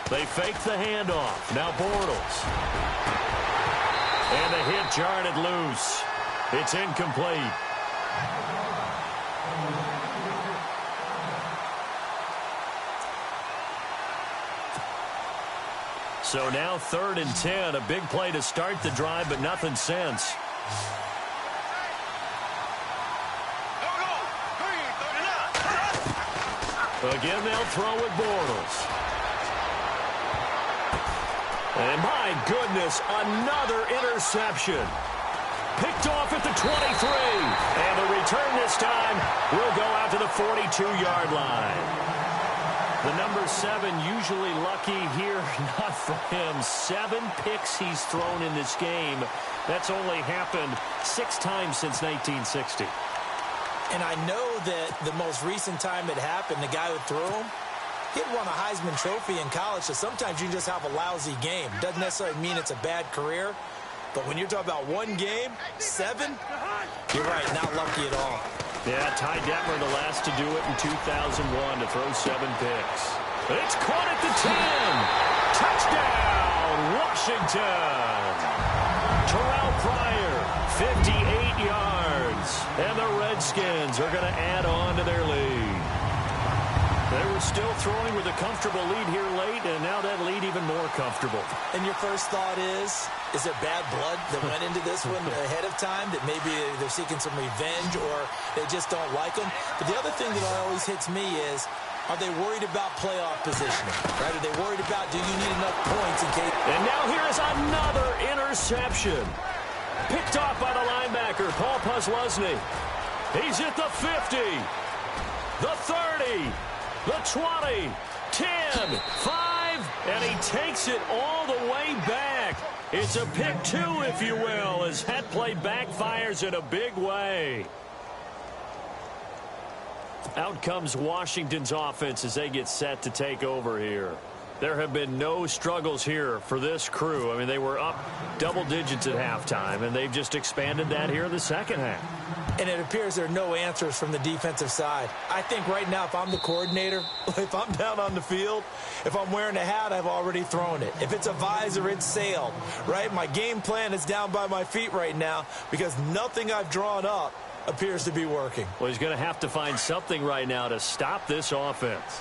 They fake the handoff. Now Bortles. And the hit jarred it loose. It's incomplete. So now 3rd and 10. A big play to start the drive, but nothing since. Again, they'll throw with Bortles. And my goodness, another interception. Picked off at the 23. And the return this time will go out to the 42-yard line. The number 7 usually lucky here, not for him. 7 picks he's thrown in this game. That's only happened 6 times since 1960. And I know that the most recent time it happened, the guy who threw him, he had won a Heisman Trophy in college, so sometimes you just have a lousy game. Doesn't necessarily mean it's a bad career, but when you're talking about one game, 7, you're right, not lucky at all. Yeah, Ty Detmer, the last to do it in 2001, to throw 7 picks. It's caught at the 10. Touchdown, Washington. Terrell Pryor, 58 yards. And the Redskins are going to add on to their lead. They were still throwing with a comfortable lead here late, and now that lead even more comfortable. And your first thought is there bad blood that went into this one ahead of time, that maybe they're seeking some revenge or they just don't like them? But the other thing that always hits me is, are they worried about playoff positioning? Right? Are they worried about, do you need enough points in case? And now here is another interception. Picked off by the linebacker, Paul Posluszny. He's at the 50, the 30, the 20, 10, 5, and he takes it all the way back. It's a pick 2, if you will, as that play backfires in a big way. Out comes Washington's offense as they get set to take over here. There have been no struggles here for this crew. I mean, they were up double digits at halftime, and they've just expanded that here in the second half. And it appears there are no answers from the defensive side. I think right now, if I'm the coordinator, if I'm down on the field, if I'm wearing a hat, I've already thrown it. If it's a visor, it's sailed, right? My game plan is down by my feet right now because nothing I've drawn up appears to be working. Well, he's going to have to find something right now to stop this offense.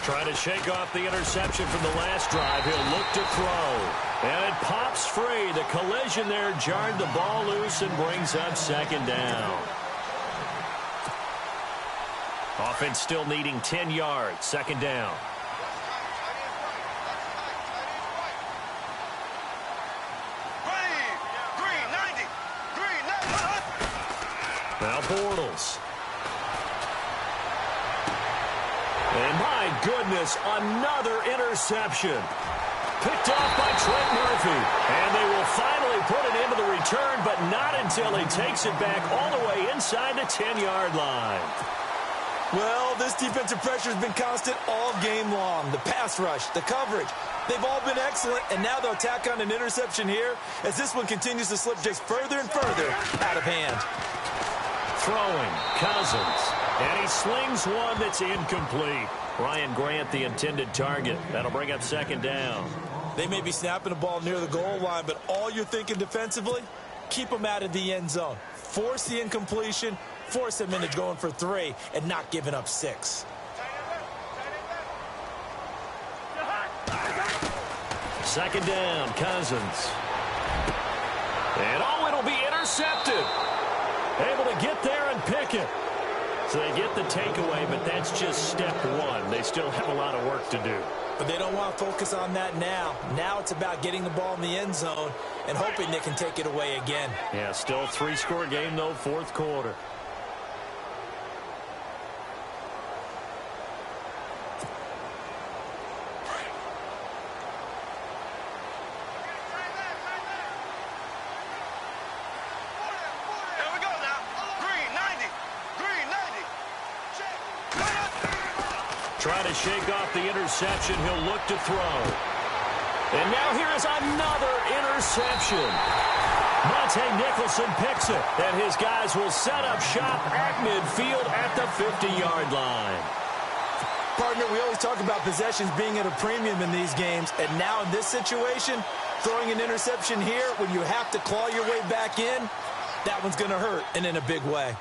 Trying to shake off the interception from the last drive. He'll look to throw. And it pops free. The collision there jarred the ball loose and brings up 2nd down. Offense still needing 10 yards. 2nd down. Now Bortles. And my goodness, another interception. Picked off by Trent Murphy. And they will finally put it into the return, but not until he takes it back all the way inside the 10-yard line. Well, this defensive pressure has been constant all game long. The pass rush, the coverage, they've all been excellent, and now they'll tack on an interception here as this one continues to slip just further and further out of hand. Throwing, Cousins. And he slings one that's incomplete. Ryan Grant, the intended target. That'll bring up 2nd down. They may be snapping the ball near the goal line, but all you're thinking defensively, keep them out of the end zone. Force the incompletion, force them into going for 3, and not giving up 6. Second down, Cousins. And, oh, it'll be intercepted. Able to get there and pick it. So they get the takeaway, but that's just step one. They still have a lot of work to do. But they don't want to focus on that now. Now it's about getting the ball in the end zone and hoping they can take it away again. Yeah, still a 3-score game, though, fourth quarter. Try to shake off the interception. He'll look to throw. And now here is another interception. Monte Nicholson picks it. And his guys will set up shop at midfield at the 50-yard line. Partner, we always talk about possessions being at a premium in these games. And now in this situation, throwing an interception here when you have to claw your way back in, that one's going to hurt, and in a big way.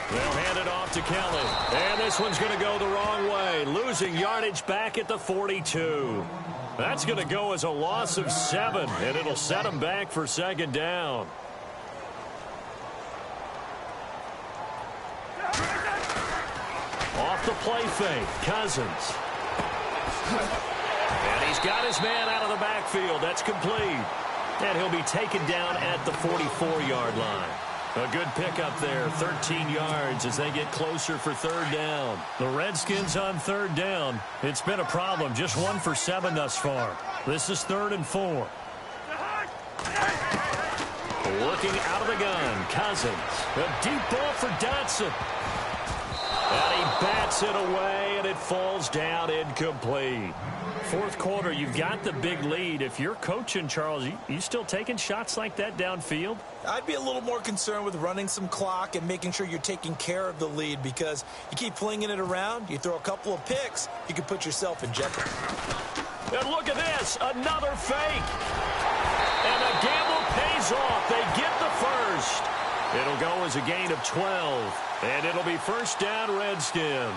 They'll hand it off to Kelly. And this one's going to go the wrong way. Losing yardage back at the 42. That's going to go as a loss of 7, and it'll set them back for second down. Off the play fake, Cousins. And he's got his man out of the backfield. That's complete. And he'll be taken down at the 44-yard line. A good pickup there, 13 yards as they get closer for third down. The Redskins on third down. It's been a problem, just 1 for 7 thus far. This is 3rd and 4. Working out of the gun, Cousins. A deep ball for Dotson. And he bats it away, and it falls down incomplete. Fourth quarter, you've got the big lead. If you're coaching, Charles, you still taking shots like that downfield? I'd be a little more concerned with running some clock and making sure you're taking care of the lead, because you keep flinging it around, you throw a couple of picks, you can put yourself in jeopardy. And look at this, another fake. And the gamble pays off. They get the first. It'll go as a gain of 12, and it'll be first down, Redskins.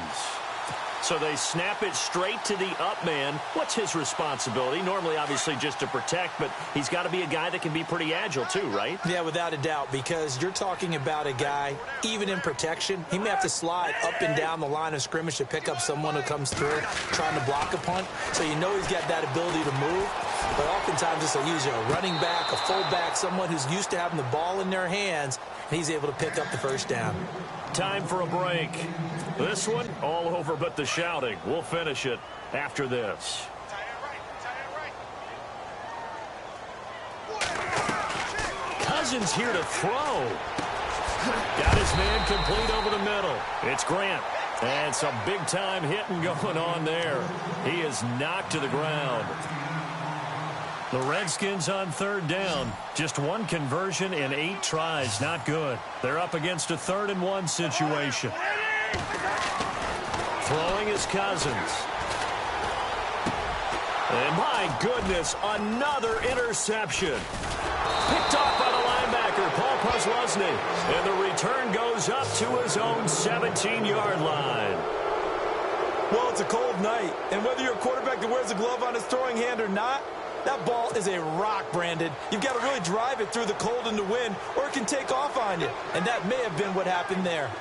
So they snap it straight to the up man. What's his responsibility? Normally, obviously, just to protect, but he's got to be a guy that can be pretty agile too, right? Yeah, without a doubt, because you're talking about a guy, even in protection, he may have to slide up and down the line of scrimmage to pick up someone who comes through trying to block a punt. So you know he's got that ability to move. But oftentimes it's usually a running back, a fullback, someone who's used to having the ball in their hands, and he's able to pick up the first down. Time for a break. This one, all over but the shouting. We'll finish it after this. Cousins here to throw. Got his man complete over the middle. It's Grant. And some big-time hitting going on there. He is knocked to the ground. The Redskins on third down. Just 1 conversion in 8 tries. Not good. They're up against a 3rd and 1 situation. Throwing is Cousins. And my goodness, another interception. Picked off by the linebacker, Paul Posluszny. And the return goes up to his own 17-yard line. Well, it's a cold night, and whether you're a quarterback that wears a glove on his throwing hand or not, that ball is a rock, Brandon. You've got to really drive it through the cold and the wind, or it can take off on you. And that may have been what happened there.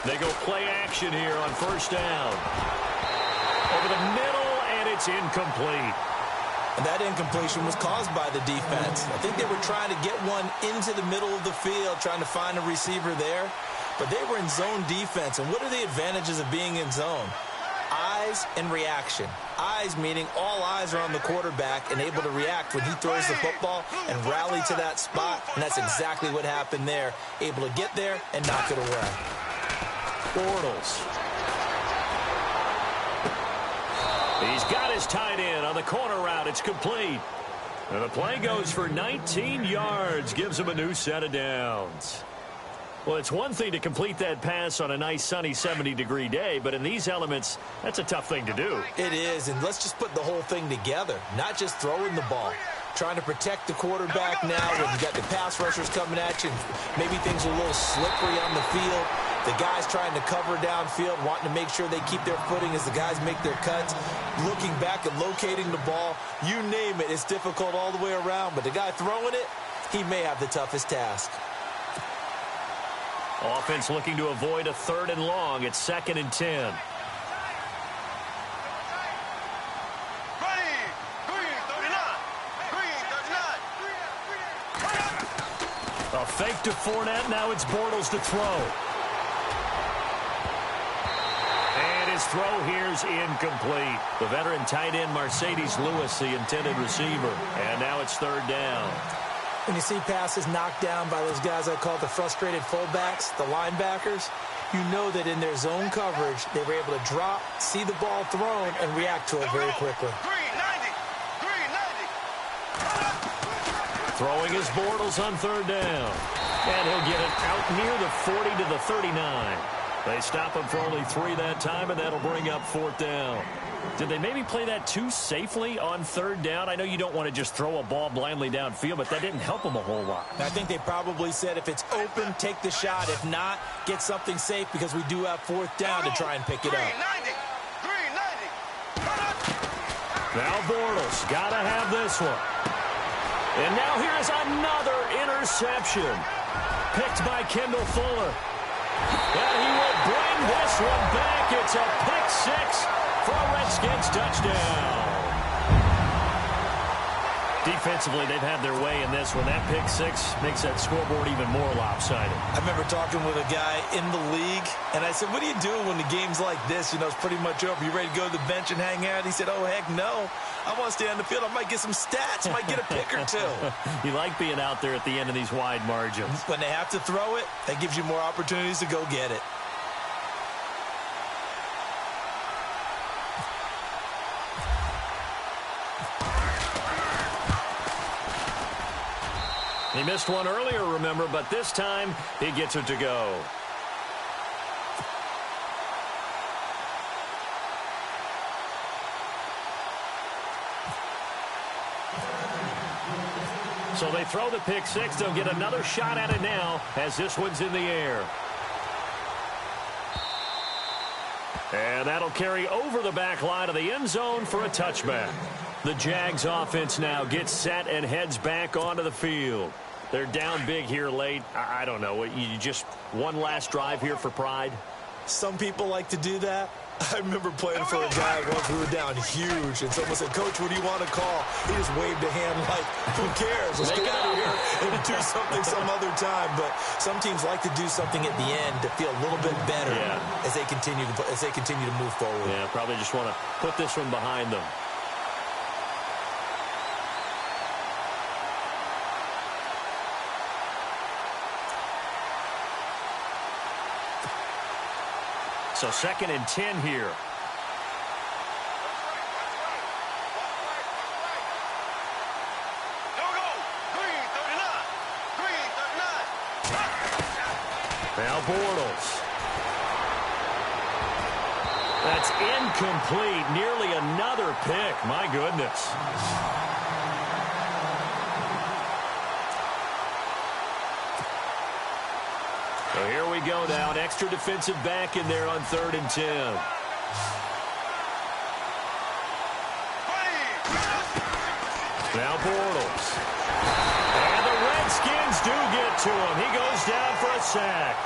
They go play action here on first down. Over the middle, and it's incomplete. And that incompletion was caused by the defense. I think they were trying to get one into the middle of the field, trying to find a receiver there. But they were in zone defense. And what are the advantages of being in zone? Eyes and reaction. Eyes meaning all eyes are on the quarterback and able to react when he throws the football and rally to that spot. And that's exactly what happened there. Able to get there and knock it away. Bortles. He's got his tight end on the corner route. It's complete. And the play goes for 19 yards. Gives him a new set of downs. Well, it's one thing to complete that pass on a nice sunny 70-degree day, but in these elements, that's a tough thing to do. It is, and let's just put the whole thing together, not just throwing the ball. trying to protect the quarterback now when you got the pass rushers coming at you. Maybe things are a little slippery on the field. The guys trying to cover downfield, wanting to make sure they keep their footing as the guys make their cuts. Looking back and locating the ball, you name it, it's difficult all the way around. But the guy throwing it, he may have the toughest task. Offense looking to avoid a 3rd and long. It's 2nd and 10. A fake to Fournette. Now it's Bortles to throw. And his throw here's incomplete. The veteran tight end Mercedes Lewis, the intended receiver. And now it's 3rd down. When you see passes knocked down by those guys I call the frustrated fullbacks, the linebackers, you know that in their zone coverage, they were able to drop, see the ball thrown, and react to it very quickly. Throwing his Bortles on 3rd down. And he'll get it out near the 40 to the 39. They stop him for only 3 that time, and that'll bring up 4th down. Did they maybe play that too safely on 3rd down? I know you don't want to just throw a ball blindly downfield, but that didn't help them a whole lot. I think they probably said if it's open, take the shot. If not, get something safe because we do have 4th down to try and pick it up. Now Bortles got to have this one. And now here's another interception. Picked by Kendall Fuller. And he will bring this one back. It's a pick 6 for a Redskins touchdown. Defensively, they've had their way in this one. That pick 6 makes that scoreboard even more lopsided. I remember talking with a guy in the league, and I said, what are you doing when the game's like this? You know, it's pretty much over. You ready to go to the bench and hang out? He said, oh, heck no. I want to stay on the field. I might get some stats. I might get a pick or 2. You like being out there at the end of these wide margins. When they have to throw it, that gives you more opportunities to go get it. He missed one earlier, remember, but this time he gets it to go. So they throw the pick 6. They'll get another shot at it now as this one's in the air. And that'll carry over the back line of the end zone for a touchback. The Jags offense now gets set and heads back onto the field. They're down big here late. I don't know. You just one last drive here for pride? Some people like to do that. I remember playing for a guy once we were down huge, and someone said, Coach, what do you want to call? He just waved a hand like, who cares? Let's get out of here and do something some other time. But some teams like to do something at the end to feel a little bit better as they continue to move forward. Yeah, probably just want to put this one behind them. So 2nd and 10 here. Now Bortles. That's incomplete. Nearly another pick. My goodness. So here we go now. An extra defensive back in there on 3rd and 10. Now Bortles. And the Redskins do get to him. He goes down for a sack.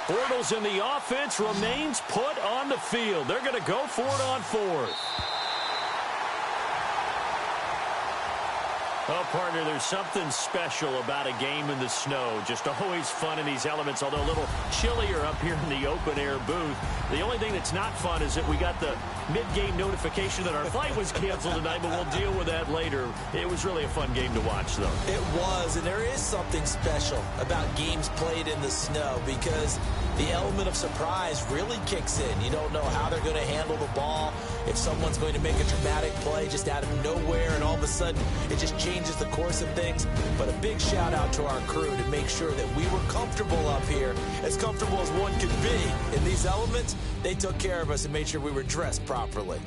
Bortles in the offense remains put on the field. They're going to go for it on 4th. Well, partner, there's something special about a game in the snow. Just always fun in these elements, although a little chillier up here in the open-air booth. The only thing that's not fun is that we got the mid-game notification that our flight was canceled tonight, but we'll deal with that later. It was really a fun game to watch, though. It was, and there is something special about games played in the snow because the element of surprise really kicks in. You don't know how they're going to handle the ball, if someone's going to make a dramatic play just out of nowhere, and all of a sudden it just changes the course of things. But a big shout out to our crew to make sure that we were comfortable up here, as comfortable as one could be. In these elements, they took care of us and made sure we were dressed properly.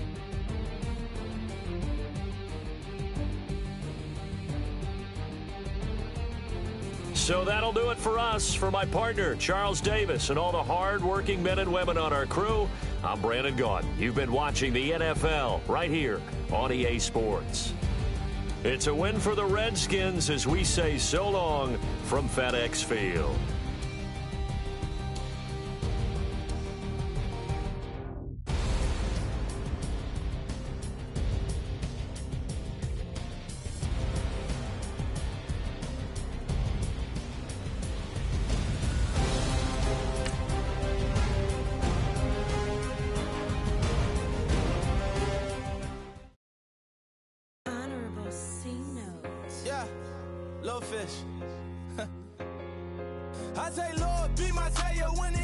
So that'll do it for us. For my partner, Charles Davis, and all the hard-working men and women on our crew, I'm Brandon Gaudin. You've been watching the NFL right here on EA Sports. It's a win for the Redskins as we say so long from FedEx Field. I say, Lord, be my savior when